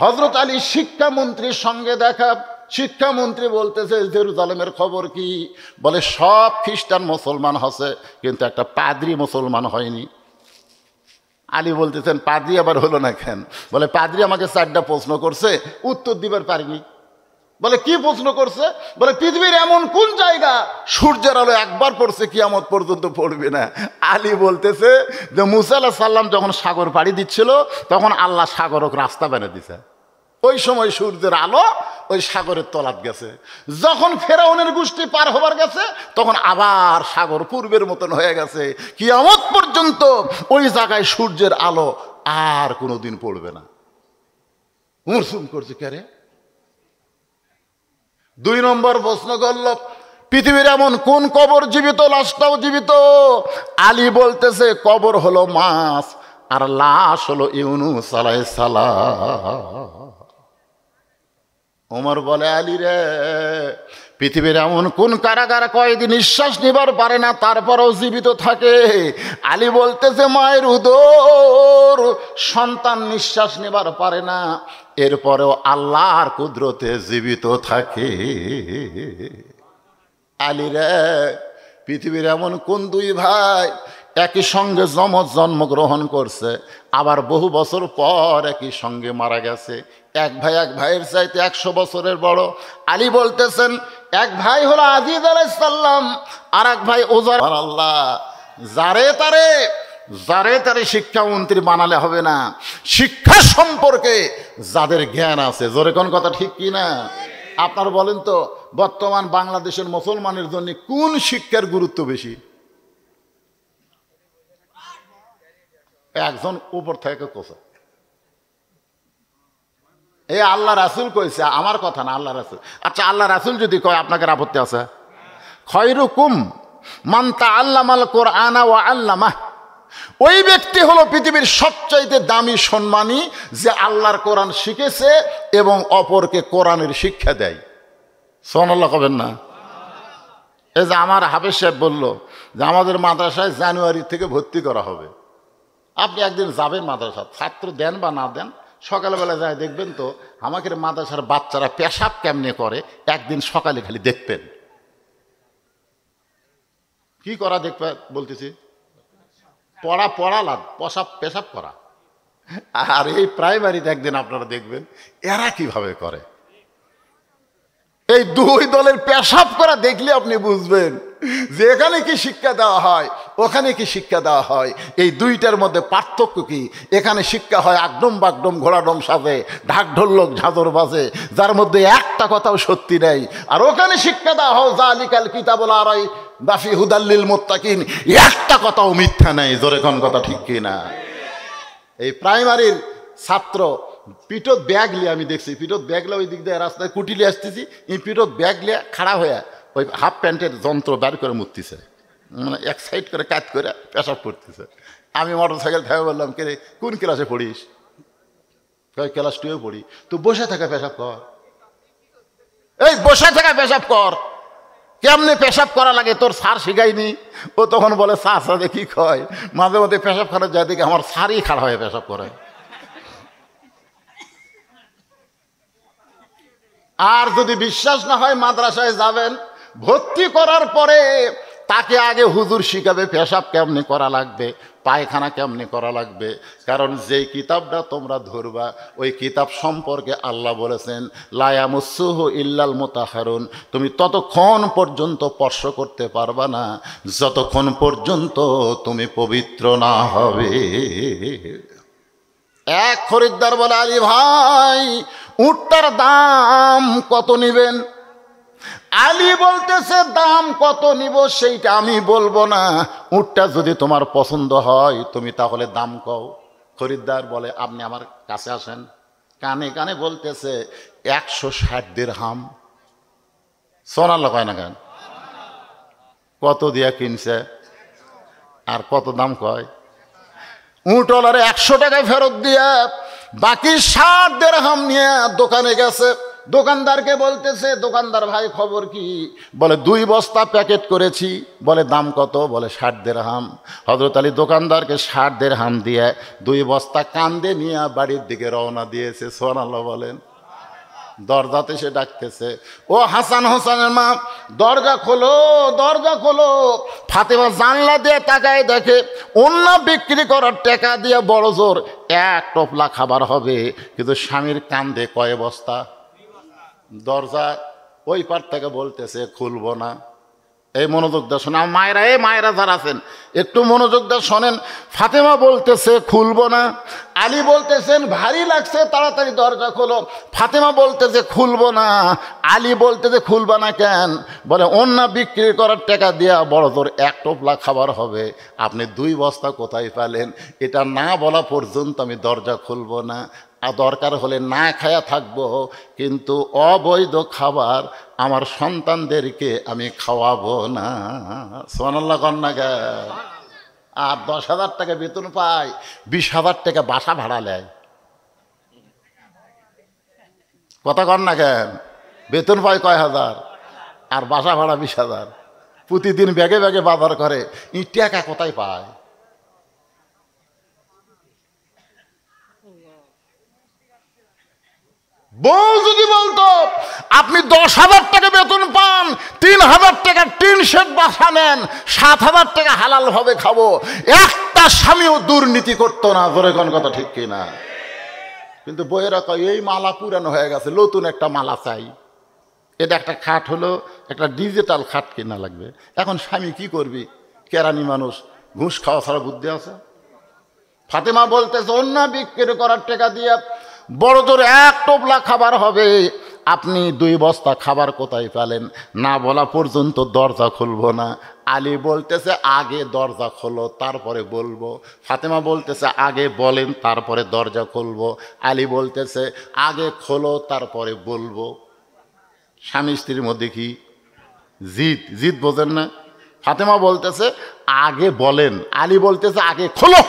হযরত আলী শিক্ষামন্ত্রীর সঙ্গে দেখা, শিক্ষামন্ত্রী বলতেছে, জেরুজালেমের খবর কি? বলে সব খ্রিস্টান মুসলমান হচ্ছে, কিন্তু একটা পাদ্রি মুসলমান হয়নি। আলী বলতেছেন, পাদ্রি আবার হলো না কেন? বলে পাদ্রি আমাকে 4টা প্রশ্ন করছে, উত্তর দিবার পারিনি। বলে কি প্রশ্ন করছে? বলে পৃথিবীর এমন কোন জায়গা সূর্যের আলো একবার পড়ছে কিয়ামত পর্যন্ত পড়বে না। আলী বলতেছে যে মুসা আলাইহিস সালাম যখন সাগর পাড়ি দিচ্ছিল, তখন আল্লাহ সাগরক রাস্তা বানিয়ে দিছে, ওই সময় সূর্যের আলো ওই সাগরের তলাত গেছে। যখন ফেরাউনের গোষ্ঠী পার হবার গেছে, তখন আবার সাগর পূর্বের মতন হয়ে গেছে। কিয়ামত পর্যন্ত ওই জায়গায় সূর্যের আলো আর কোনোদিন পড়বে না। মুরসুম করছে কে? 2 নম্বর প্রশ্ন করল, পৃথিবীর এমন কোন কবর জীবিত, লাশটাও জীবিত? আলী বলতেছে, কবর হলো মাছ আর লাশ হলো ইউনূস আলাইহিস সালাম। ওমর বলে, আলী রে, পৃথিবীর এমন কোন কারাগার কয়েদি নিঃশ্বাস নিবার পারে না, তারপরেও জীবিত থাকে? আলী বলতেছে, মায়ের উদর সন্তান নিঃশ্বাস নিবার পারে না, এরপরেও আল্লাহর কুদরতে জীবিত থাকে। আলী রে, পৃথিবীর এমন কোন 2 ভাই একই সঙ্গে জন্মগ্রহণ করছে, আবার বহু বছর পর একই সঙ্গে মারা গেছে, এক ভাই এক ভাইয়ের চাইতে 100 বছরের বড়? আলী বলতেছেন, এক ভাই হলো আজিজ আলাইহিস সালাম, আর এক ভাই ওজার। আল্লাহ, যারে তারে শিক্ষামন্ত্রী বানালে হবে না, শিক্ষা সম্পর্কে যাদের জ্ঞান আছে। জোরে কোন কথা ঠিক কি না? আপনার বলেন তো, বর্তমান বাংলাদেশের মুসলমানের জন্য কোন শিক্ষার গুরুত্ব বেশি? একজন উপর থেকে কোসা, এই আল্লাহ রাসূল কইছে, আমার কথা না, আল্লাহ রাসূল। আচ্ছা, আল্লাহ রাসূল যদি কয়, আপনাকে আপত্তি আছে? খায়রুকুম মান তাআল্লামাল কুরআনা ওয়া আল্লামাহ। ওই ব্যক্তি হলো পৃথিবীর সবচাইতে দামি সম্মানী, যে আল্লাহর কোরআন শিখেছে এবং অপরকে কোরআনের শিক্ষা দেয়। সুবহানাল্লাহ কবেন না? এই যে আমার হাফেজ সাহেব বলল যে আমাদের মাদ্রাসায় জানুয়ারি থেকে ভর্তি করা হবে। আপনি একদিন যাবেন মাদ্রাসা, ছাত্র দেন বা না দেন, সকালবেলা যায় দেখবেন তো আমাদের মাদ্রাসার বাচ্চারা পেশাব কেমনে করে, একদিন সকালে খালি দেখবেন। কি করা দেখবে বলতেছি, পড়ালাদ পেশাব করা। আর এই প্রাইমারিতে একদিন আপনারা দেখবেন এরা কিভাবে করে। এই দুই দলের পেশাব করা দেখলে আপনি বুঝবেন যে এখানে কি শিক্ষা দেওয়া হয়, ওখানে কি শিক্ষা দেওয়া হয়, এই দুইটার মধ্যে পার্থক্য কি। এখানে শিক্ষা হয় আগডম বাগডম ঘোড়াডম সাজে, ঢাক ঢোলক ঝাঁঝর বাজে, যার মধ্যে একটা কথাও সত্যি নেই। আর ওখানে শিক্ষা দেওয়া হয় জালিকাল কিতাবুল আরাই বাফি হুদাল্লিল মুত্তাকিন, একটা কথাও মিথ্যা নেই। জোরে কোন কথা ঠিক কি না? এই প্রাইমারির ছাত্র পিঠত ব্যাগ লিয়ে, আমি দেখছি পিঠত ব্যাগ লিয়ে ওই দিক দিয়ে রাস্তায় কুটিলে আসতেছি, এই পিঠত ব্যাগ লিয়ে খাড়া হয়ে ওই হাফ প্যান্টের যন্ত্র বের করে মুততেছে, মানে এক সাইড করে কাজ করে পেশাব করতেছে। আমি মোটর সাইকেল থেকে বললাম, কে রে কোন ক্লাসে পড়িস? ক্লাস 2-এ পড়ি। তো বসে থাকা পেশাব কর, এই বসে থাকা পেশাব কর। কেমনে পেশাব করা লাগে তোর স্যার শিখায়নি? ও তখন বলে স্যার সাথে কি কয়, মাঝে মাঝে পেশাব খারাপ যায় দেখে আমার স্যারই খাড়া হয়ে পেশাব করে। আর যদি বিশ্বাস না হয় মাদ্রাসায় যাবেন, ভর্তি করার পরে তাকে আগে হুজুর শিখাবে পেশাব কেমনে করা লাগবে, পায়খানা কেমনে করা লাগবে। কারণ যেই কিতাবটা তোমরা ধরবা ওই কিতাব সম্পর্কে আল্লাহ বলেছেন লা ইয়ামাসসুহু ইল্লাল মুতাহহারুন, তুমি ততক্ষণ পর্যন্ত স্পর্শ করতে পারবা না যতক্ষণ পর্যন্ত তুমি পবিত্র না হবে। এক খরিদ্দার বলে, আলী ভাই উটটার দাম কত নিবেন? আলী বলতেছে দাম কত নিব সেইটা আমি বলবো না, উটটা যদি তোমার পছন্দ হয় তুমি তাহলে দাম কও। খরিদ্দার বলে, আপনি আমার কাছে আসেন। কানে কানে বলতেছে 160 দিরহাম। সোনাল্লাহ কয় না কেন? কত দিয়া কিনছে আর কত দাম কয়? উটওয়ালারে 100 টাকায় ফেরত দিয়ে বাকি 60 দিরহাম নিয়ে দোকানে গেছে। দোকানদারকে বলতেছে, দোকানদার ভাই খবর কি? বলে 2 বস্তা প্যাকেট করেছি। বলে দাম কত? বলে 60 দিরহাম। হযরত আলী দোকানদারকে 60 দিরহাম দিয়ে 2 বস্তা কান্দে নিয়ে বাড়ির দিকে রওনা দিয়েছে। সুবহানাল্লাহ বলেন। দরজাতে সে ডাকতেছে, ও হাসান হোসেনের মা দরজা খোলো, দরজা খোলো। ফাতেমা জানলা দিয়ে তাকায় দেখে ওন্না বিক্রি করার টাকা দিয়ে বড় জোর 1 টোপলা খাবার হবে, কিন্তু স্বামীর কান্দে কয় বস্তা। দরজা ওই পার থেকে বলতেছে খুলবো না। এই মনোযোগ দিয়ে শোনেন মায়েরা, এই মায়েরা যারা আছেন একটু মনোযোগ দিয়ে শোনেন। ফাতেমা বলতেছে খুলবো না। আলী বলতেছেন ভারী লাগছে, তাড়াতাড়ি দরজা খোলো। ফাতেমা বলতেছে খুলবো না। আলী বলতেছে খুলবা না কেন? বলে ওন্না বিক্রি করার টাকা দিয়া বড় জোর 1 টোপলা খাবার হবে, আপনি 2 বস্তা কোথায় পেলেন? এটা না বলা পর্যন্ত আমি দরজা খুলবো না। আর দরকার হলে না খায়া থাকবো, কিন্তু অবৈধ খাবার আমার সন্তানদেরকে আমি খাওয়াবো না। সুবহানাল্লাহ কন্যা গে। আর 10,000 টাকা বেতন পায়, 20,000 টাকা বাসা ভাড়া নেয়। কথা কন্যা কেন? বেতন পায় কয় হাজার আর বাসা ভাড়া 20,000। প্রতিদিন ব্যাগে ব্যাগে বাজার করে, ই টাকা কোথায় পায়? বউ যদি বলতো আপনি 10,000 টাকা বেতন পান, 3,000 টাকা টিন শেড বাসা নেন, 7,000 টাকা হালাল ভাবে খাবো, একটা স্বামীও দুর্নীতি করতো না। জোরে কোন কথা ঠিক কিনা? কিন্তু বইয়েরা কয় এই মালা পুরানো হয়ে গেছে, নতুন একটা মালা চাই। এটা একটা খাট হলো, একটা ডিজিটাল খাট কিনা লাগবে। এখন স্বামী কি করবি? কেরানি মানুষ, ঘুষ খাওয়া ছাড়া বুদ্ধি আছে? ফাতেমা বলতেছে অন্য বিক্রি করার টাকা দিয়ে বড় জোর 1 টোপলা খাবার হবে, আপনি 2 বস্তা খাবার কোথায় পেলেন? না বলা পর্যন্ত দরজা খুলবো না। আলী বলতেছে আগে দরজা খোলো তারপরে বলবো। ফাতেমা বলতেছে আগে বলেন তারপরে দরজা খুলবো। আলী বলতেছে আগে খোলো তারপরে বলবো। স্বামী স্ত্রীর মধ্যে কি জিদ? জিদ বোঝেন না? ফাতেমা বলতেছে আগে বলেন, আলী বলতেছে আগে খোলো।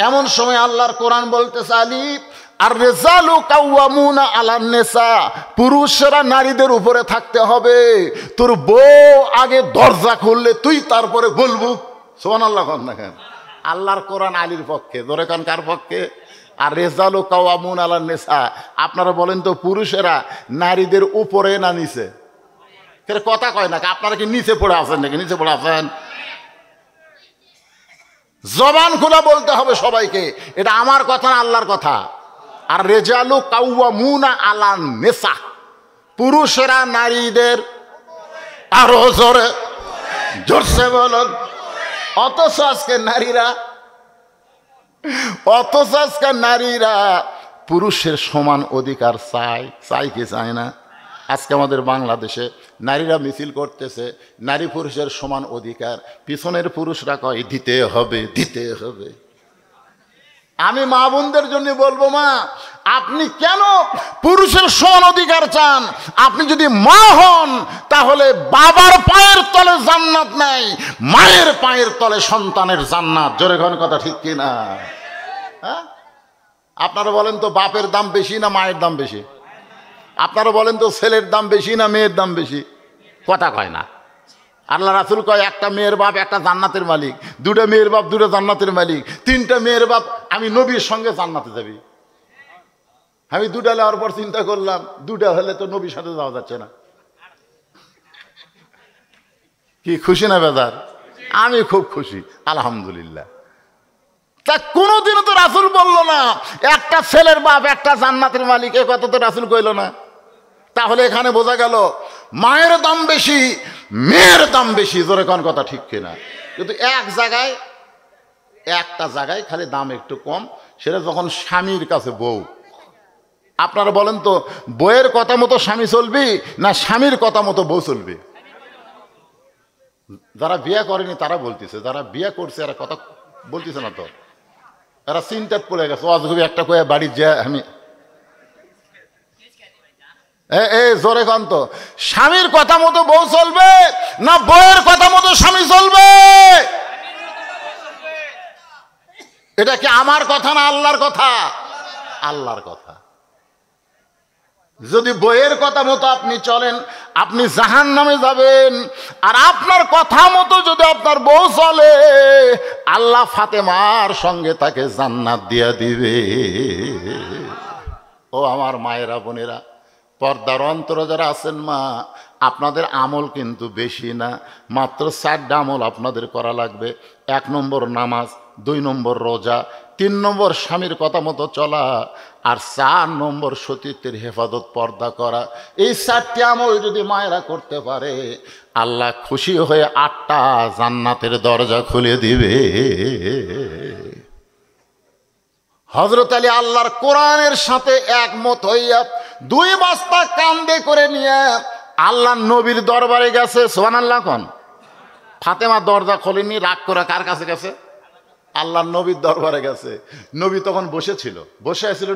এমন সময় আল্লাহর কোরআন বলতেছে আলী আর রিজালু কাওয়ামুনা আলান নিসা, পুরুষরা নারীদের উপরে থাকতে হবে। তোর বউ আগে দরজা খুললে তুই তারপরে বলবো। সুবহানাল্লাহ। না কেন? আল্লাহর কোরআন আলীর পক্ষে। ধরে কান কার পক্ষে? আর রেজালু কাওয়ামুন আলান নিসা, আপনারা বলেন তো পুরুষেরা নারীদের উপরে না নিচে? কথা কয় না, আপনারা কি নিচে পড়ে আছেন নাকি? নিচে পড়ে আছেন? জবান খোলা বলতে হবে সবাইকে, এটা আমার কথা না আল্লাহর কথা। আর রেজালু কাওয়ামুনা আলান নিসা, পুরুষেরা নারীদের, আরো জোরে জোরসে বলুন। অথচ আজকে নারীরা পুরুষের সমান অধিকার চাই কি চায় না? আজকে আমাদের বাংলাদেশে নারীরা মিছিল করতেছে নারী পুরুষের সমান অধিকার, পিছনের পুরুষরা কয় দিতে হবে। আমি মা বোনদের জন্য বলবো, মা আপনি কেন পুরুষের সমান অধিকার চান? আপনি যদি মা হন তাহলে বাবার পায়ের তলে জান্নাত নাই, মায়ের পায়ের তলে সন্তানের জান্নাত। জোরে কোন কথা ঠিক কিনা? হ্যাঁ, আপনারা বলেন তো বাপের দাম বেশি না মায়ের দাম বেশি? আপনারা বলেন তো ছেলের দাম বেশি না মেয়ের দাম বেশি? কথা কয় না। আল্লাহ রাসূল কয় একটা মেয়ের বাপ একটা জান্নাতের মালিক, দুটা মেয়ের বাপ দুটা জান্নাতের মালিক, তিনটা মেয়ের বাপ আমি নবীর সঙ্গে জান্নাতে যাবি। আমি দুটা নেওয়ার পর চিন্তা করলাম, দুটা হলে তো নবীর সাথে যাওয়া যাচ্ছে না। কি খুশি না বেজার? আমি খুব খুশি, আলহামদুলিল্লাহ। তা কোনোদিনও তো রাসূল বললো না একটা ছেলের বাপ একটা জান্নাতের মালিক, এ কথা তো রাসূল কইল না। তাহলে এখানে বোঝা গেল মায়ের দাম বেশি, মেয়ের দাম বেশি। জোরে কোন কথা ঠিক কিনা? কিন্তু একটা জায়গায় খালি দাম একটু কম, সেটা যখন স্বামীর কাছে বউ। আপনারা বলেন তো বউয়ের কথা মতো স্বামী চলবি না স্বামীর কথা মতো বউ চলবে? যারা বিয়ে করেনি তারা বলতেছে, যারা বিয়ে করছে এরা কথা বলতেছে না তো, এরা চিন্তাত পড়ে গেছে। অজগবি একটা কয়ে বাড়ি যা আমি জোরে কন তো, স্বামীর কথা মতো বউ চলবে না বউয়ের কথা মতো স্বামী চলবে? এটা কি আমার কথা না আল্লাহর কথা? আল্লাহর কথা। যদি বইয়ের কথা মতো আপনি চলেন আপনি জাহান্নামে যাবেন, আর আপনার কথা মতো যদি আপনার বউ চলে আল্লাহ ফাতেমার সঙ্গে তাকে জান্নাত দিয়া দিবে। ও আমার মায়েরা বোনেরা, পর্দার অন্তরে যারা আছেন মা, আপনাদের আমল কিন্তু বেশি না, মাত্র 4টা আমল আপনাদের করা লাগবে। 1 নম্বর নামাজ, 2 নম্বর রোজা, 3 নম্বর স্বামীর কথা মতো চলা, আর 4 নম্বর সতীত্বের হেফাজত পর্দা করা। এই 4টি আমল যদি মায়েরা করতে পারে আল্লাহ খুশি হয়ে 8টা জান্নাতের দরজা খুলে দিবে। হযরত আলী আল্লাহর কোরআনের সাথে একমত হইয়া 2 বস্তা কান্দে করে নিয়ে আল্লাহর নবীর দরবারে গেছে। সুবহানাল্লাহ কোন? ফাতেমা দরজা খোলেনি, রাগ করে কার কাছে গেছে? আল্লাহর নবীর দরবারে গেছে। নবী তখন বসে আছিল।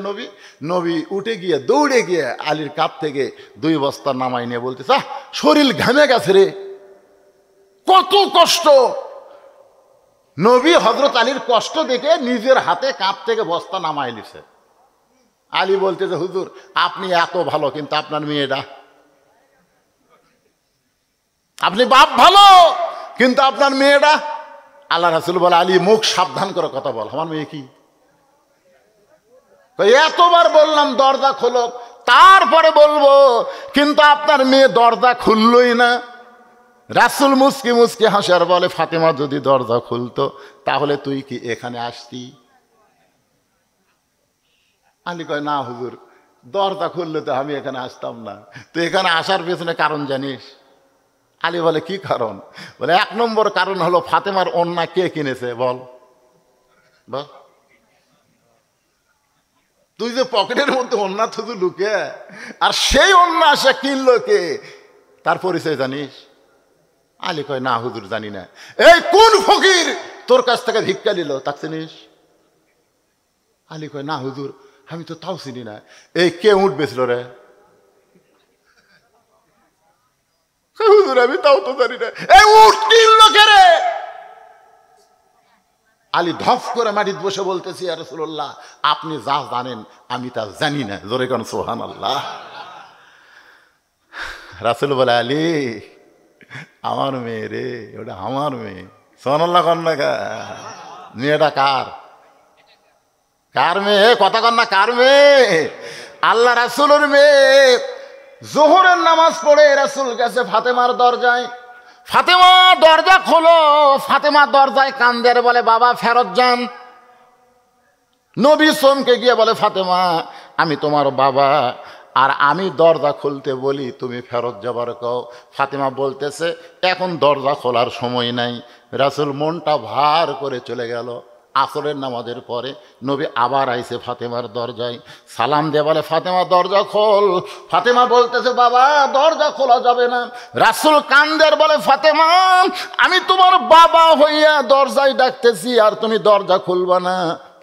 নবী উঠে গিয়ে দৌড়ে গিয়ে আলীর কাপ থেকে 2 বস্তা নামাই নিয়ে বলতেছে, শরীর ঘামে গেছে রে, কত কষ্ট। নবী হযরত আলীর কষ্ট দেখে নিজের হাতে কাপ থেকে বস্তা নামাই নিছে। আলী বলতেছে, হুজুর আপনি এত ভালো কিন্তু আপনার মেয়েটা, আপনি বাপ ভালো কিন্তু আপনার মেয়েটা। আল্লাহ রাসূল বলে, আলী মুখ সাবধান করে কথা বল, আমার মেয়ে কি? এতবার বললাম দরজা খোলো, তারপরে বলবো, কিন্তু আপনার মেয়ে দরজা খুললই না। রাসূল মুস্কি মুস্কি হাসে আর বলে, ফাতেমা যদি দরজা খুলতো তাহলে তুই কি এখানে আসতি? আলী কয়, না হুজুর, দরজা খুললে তো আমি এখানে আসতাম না। তো এখানে আসার পেছনে কারণ জানিস? আলী বলে, কি কারণ? বলে, 1 নম্বর কারণ হলো ফাতেমার ওন্না কে কিনেছে? বল বল, তুই যে পকেটের মধ্যে ওন্না থুতু লুকে, আর সেই ওন্না সে কিনলো কে? তার পরিচয় জানিস? আলী কয়, না হুজুর জানি না। এই কোন ফকির তোর কাছ থেকে ভিক্ষা নিল, তাকে চিনিস? আলী কয়, না হুজুর আমি তো তাও চিনি না। এই কে উঠ বেচল রে? হুজুর আমি তাও তো জানি না। এই উঠ কিনলো কে রে? আলী ধপ করে মাটিতে বসে বলতেছি, ইয়া রাসূলুল্লাহ আপনি যা জানেন আমি তা জানি না। জোরে কোন সুবহানাল্লাহ। রাসূল বলে, আলী আমার মেয়ে রে, ওটা আমার মেয়ে। সুবহানাল্লাহ কন না? মেয়েটা কার? কার মেয়ে? কথা কন না, কার মেয়ে? আল্লাহ রাসূলের মেয়ে। জোহরের নামাজ পড়ে রাসূল গেছে ফাতেমার দরজায়। ফাতেমা দরজা খোলো। ফাতেমা দরজায় কান্দে আর বলে, বাবা ফেরত যান। নবী চমকে গিয়ে বলে, ফাতেমা আমি তোমার বাবা, আর আমি দরজা খুলতে বলি তুমি ফেরত যাবার কও। ফাতেমা বলতেছে, এখন দরজা খোলার সময় নাই। রাসূল মনটা ভার করে চলে গেল। আসরের নামাজের পরে নবী আবার আইছে ফাতেমার দরজায়, সালাম দিয়ে বলে, ফাতেমা দরজা খোল। ফাতেমা বলতেছে, বাবা দরজা খোলা যাবে না। রাসূল কান্দের বলে, ফাতেমা আমি তোমার বাবা হইয়া দরজায় ডাকতেছি আর তুমি দরজা খুলবা না।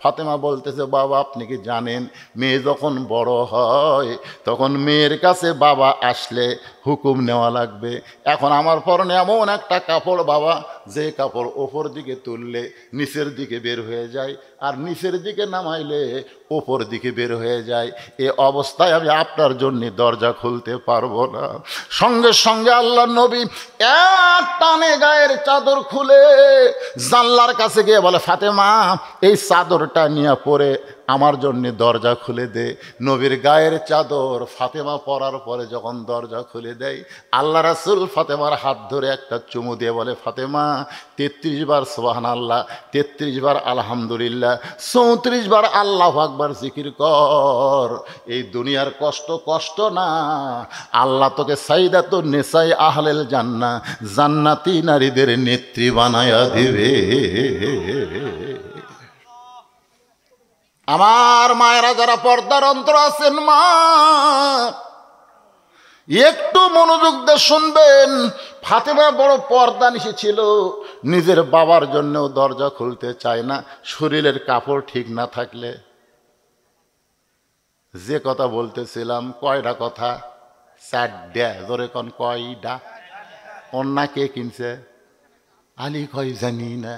ফাতেমা বলতেছে, বাবা আপনি কি জানেন মেয়ে যখন বড় হয় তখন মেয়ের কাছে বাবা আসলে হুকুম নেওয়া লাগবে। এখন আমার পরনে এমন একটা কাপড় বাবা, যে কাপড় ওপর দিকে তুললে নিচের দিকে বের হয়ে যায়, আর নিচের দিকে নামাইলে ওপর দিকে বের হয়ে যায়। এ অবস্থায় আমি আপনার জন্য দরজা খুলতে পারবো না। সঙ্গে সঙ্গে আল্লাহর নবী এক টানে গায়ের চাদর খুলে জানলার কাছে গিয়ে বলে, ফাতেমা এই চাদরটা নিয়ে পরে আমার জন্য দরজা খুলে দে। নবীর গায়ের চাদর ফাতেমা পরার পরে যখন দরজা খুলে দেয়, আল্লাহ রাসূল ফাতেমার হাত ধরে একটা চুমু দিয়ে বলে, ফাতেমা 33 বার সুবহানাল্লাহ, 33 বার আলহামদুলিল্লাহ, 34 বার আল্লাহু আকবার জিকির কর। এই দুনিয়ার কষ্ট কষ্ট না, আল্লাহ তোকে সাইদাতুন নিসাই আহলেল জান্নাহ, জান্নাতি নারীদের নেত্রী বানায়া দিবে। আমার মায়েরা যারা পর্দার অন্তর আছেন, মা একটু মনোযোগ দিয়ে শুনবেন। ফাতেমা বড় পর্দা নিশি ছিল, নিজের বাবার জন্যও দরজা খুলতে চায় না শরীরের কাপড় ঠিক না থাকলে। যে কথা বলতেছিলাম, কয়টা কথা? 4টা। জোরে কোন কয়টা? অন্যা কে কিনছে? আলী কয় জানি না।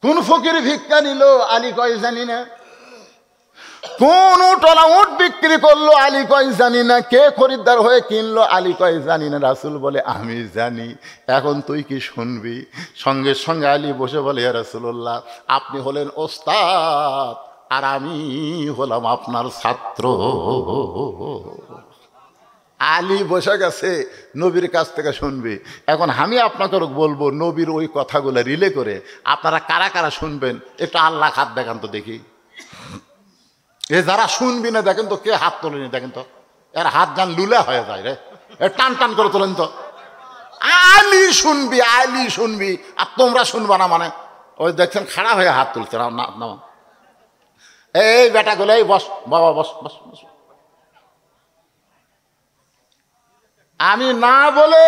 কোন ফকির ভিক্ষা নিল? আলী কয় জানি না। কোন উটলা উট বিক্রি করলো? আলী কয় জানি না। কে খরিদ্দার হয়ে কিনলো? আলী কয় জানি না। রাসূল বলে, আমি জানি, এখন তুই কি শুনবি? সঙ্গে সঙ্গে আলী বসে বলে, ইয়া রাসূলুল্লাহ আপনি হলেন ওস্তাদ আর আমি হলাম আপনার ছাত্র। আলী বসে গেছে, নবীর কাছ থেকে শুনবি। এখন আমি আপনাকে বলবো নবীর ওই কথাগুলো রিলে করে আপনারা কারা কারা শুনবেন একটু আল্লাহ হাত দেখান তো দেখি। এ যারা শুনবি না দেখেন তো, কে হাত তোলেনি দেখেন তো। এর হাত যান লুলা হয়ে যায় রে, টান টান করে তোলেন তো। আলী শুনবি, আলী শুনবি, আর তোমরা শুনবা না মানে? ওই দেখছেন খাড়া হয়ে হাত তুলছে না। এই বেটাগুলো, এই বস বাবা, বস বস বস। আমি না বলে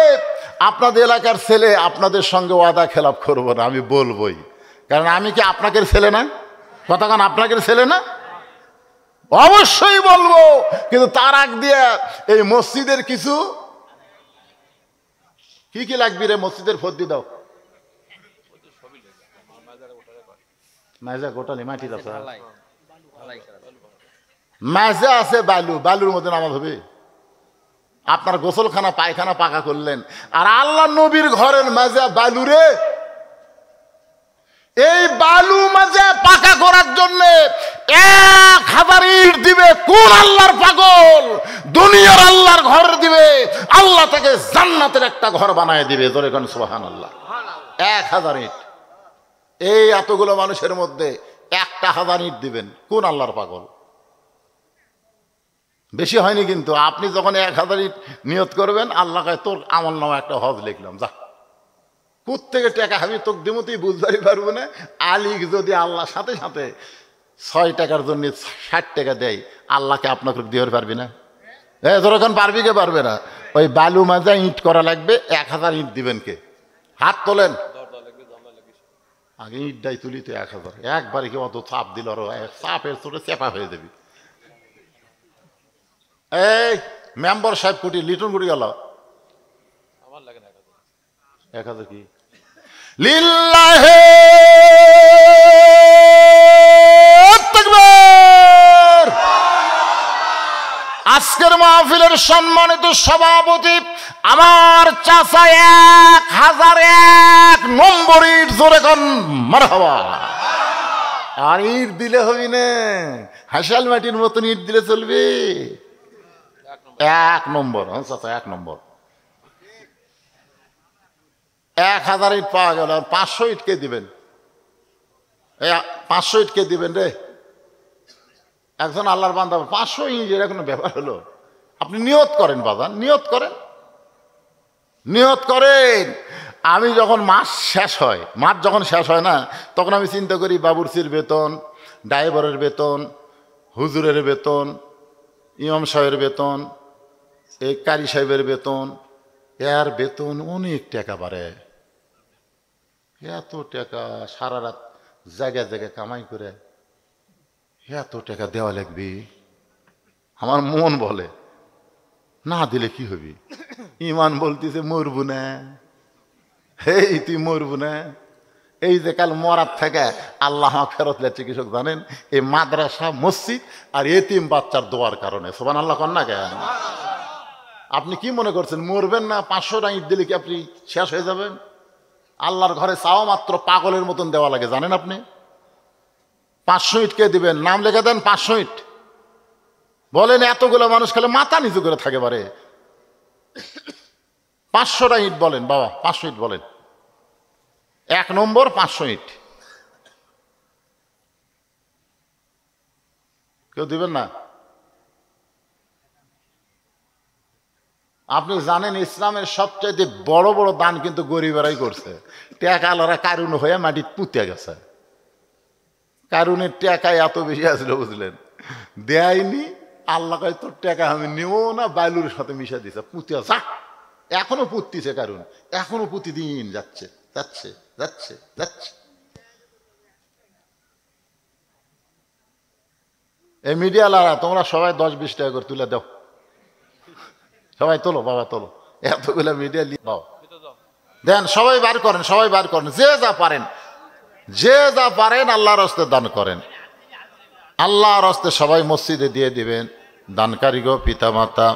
আপনাদের এলাকার ছেলে আপনাদের সঙ্গে ওয়াদা খেলাপ করবো না, আমি বলবোই। কারণ আমি কি আপনাকে ছেলে না? কতক্ষণ আপনাকে ছেলে না? অবশ্যই বলবো। কিন্তু তার আগ দিয়ে এই মসজিদের কিছু কি কি লাগবে রে? মসজিদের ফদ্দি দাও। মাজা গোটালি মাটি আছে, মাজা আছে, বালু, বালুর মধ্যে নামাজ হবে। আপনার গোসলখানা পায়খানা পাকা করলেন, আর আল্লাহ নবীর ঘরের মাজা বালুরে। এই বালু মাজা পাকা করার জন্য 1000 ইট দিবে কোন আল্লাহর পাগল? দুনিয়ার আল্লাহর ঘর দিবে, আল্লাহ তাকে জান্নাতের একটা ঘর বানায় দিবে। জোরে কোন সুবহানাল্লাহ। 1000 ইট। এই এতগুলো মানুষের মধ্যে 1000 ইট দিবেন কোন আল্লাহর পাগল? বেশি হয়নি কিন্তু। আপনি যখন 1000 ইট নিয়ত করবেন, আল্লাহ কয় তোর আমল নামা একটা হজ লিখলাম, যা। কোত্থেকে টাকা আমি তোকে দেবো তুই বুঝতে পারবো না। আলী যদি আল্লাহর সাথে সাথে 6 টাকার জন্য 60 টাকা দেয়, আল্লাহকে আপনাকে দিতে পারবি না? যখন পারবি কে? পারবে না। ওই বালু মাজা ইট করা লাগবে, 1000 ইট দিবেন কে? হাত তোলেন। আগে ইটটাই তুলি তো 1000। একবারে কি অত চাপ দিল? চাপের চোটে চেপা হয়ে যাবি। এই মেম্বার সাহেব কোটি লিটন কোটি গেল? 1000 কি? লিল্লাহে তাকবীর। আজকের মাহফিলের সম্মানিত সভাপতি আমার চাচা 1001 নম্বর ইট। জোরে কোন মারহাবা। আর ইট দিলে হবি না, হাসাল মাটির মতন ইট দিলে চলবে। 1 নম্বর, চাচা 1 নম্বর। 1000 ইট পাওয়া গেল, 500 ইট কে দিবেন? 500 ইট কে দিবেন রে? একজন আল্লাহর বান্দা 500 ইট, এর কোনো ব্যাপার হলো? আপনি নিয়ত করেন বাজান, নিয়ত করেন, নিয়ত করেন। আমি যখন মাস যখন শেষ হয় না, তখন আমি চিন্তা করি বাবুর্চির বেতন, ড্রাইভারের বেতন, হুজুরের বেতন, ইমাম সাহেবের বেতন, এই কারি সাহেবের বেতন, এর বেতন অনেক টাকা বাড়ে। এত টাকা সারা রাত জায়গায় জায়গায় কামাই করে এত টাকা দেওয়া লাগবে। আমার মন বলে না দিলে কি হবি? ইমান বলতেছে মরবু না, এই তুই মরবু না। এই যে কাল মরার থেকে আল্লাহ ফেরত লে চিকিৎসক জানেন, এই মাদ্রাসা, মসজিদ আর এতিম বাচ্চার দোয়ার কারণে। সুবহানাল্লাহ কন না কেন? আপনি কি মনে করছেন মরবেন না? 500 টাকা ইট দিলে কি আপনি শেষ হয়ে যাবেন? আল্লাহর ঘরে চাওয়া মাত্র পাগলের মতন দেওয়া লাগে, জানেন আপনি? 500 ইট কে দিবেন? নাম লেখা দেন 500 ইট। বলেন এতগুলো মানুষ খেলে মাথা নিচু করে থাকে পারে? 500 ইট বলেন বাবা, 500 ইট বলেন। 1 নম্বর 500 ইট। কেউ দিবেন না? আপনি জানেন ইসলামের সবচেয়ে বড় বড় দান কিন্তু গরিবেরাই করছে। টাকালারা কারুন হয়ে মাটি পুঁতে গেছে। কারুনের টাকায় এত বেশি আসল বুঝলেন, দেয়নি। আল্লাহ কয় তোর টাকা আমি নেব না, বায়লুর সাথে মিশা দিছে, পুঁতিয়া যা। এখনো পুঁততিছে কারুন, এখনো প্রতিদিন যাচ্ছে যাচ্ছে যাচ্ছে যাচ্ছে। এই মিডিয়ালারা তোমরা সবাই 10-20 টাকা করে তুলে দাও, সবাই তোলো বাবা তোলো, এতগুলা মিডিয়া দাও দেন, সবাই বার করেন, সবাই বার করেন, যে যা পারেন, যে যা পারেন আল্লাহর হস্তে দান করেন। আল্লাহর হস্তে সবাই মসজিদে দিয়ে দিবেন। দানকারী গো পিতা মাতা,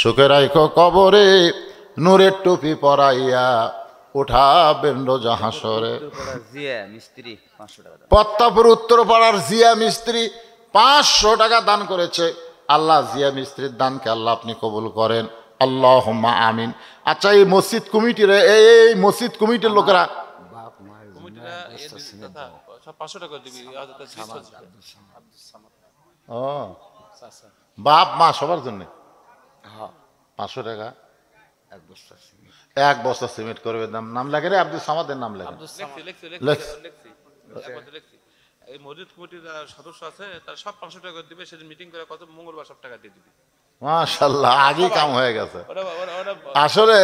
সুখে রাইখো কবরে, নূরের টুপি পরাইয়া উঠাবেন রোজা হাসরে। পত্তাপুর উত্তরপাড়ার জিয়া মিস্ত্রি 500 টাকা দান করেছে। আল্লাহ জিয়া মিস্ত্রির দানকে আল্লাহ আপনি কবুল করেন, আল্লাহুম্মা আমিন। আচ্ছা এই মসজিদ কমিটির, এই মসজিদ কমিটির লোকেরা বাপ মা সবার জন্য 500 টাকা 1 বস্তা সিমেন্ট করবে। নাম লাগে রে আব্দুল সামাদের নাম লাগে। এই মসজিদ কমিটির সদস্য আছে, তার সব 500 টাকা দিবে। সেদিন মিটিং করে কত মঙ্গলবার সব টাকা দিয়ে দিবে। মাশাআল্লাহ, আগেই কাম হয়ে গেছে। আসলে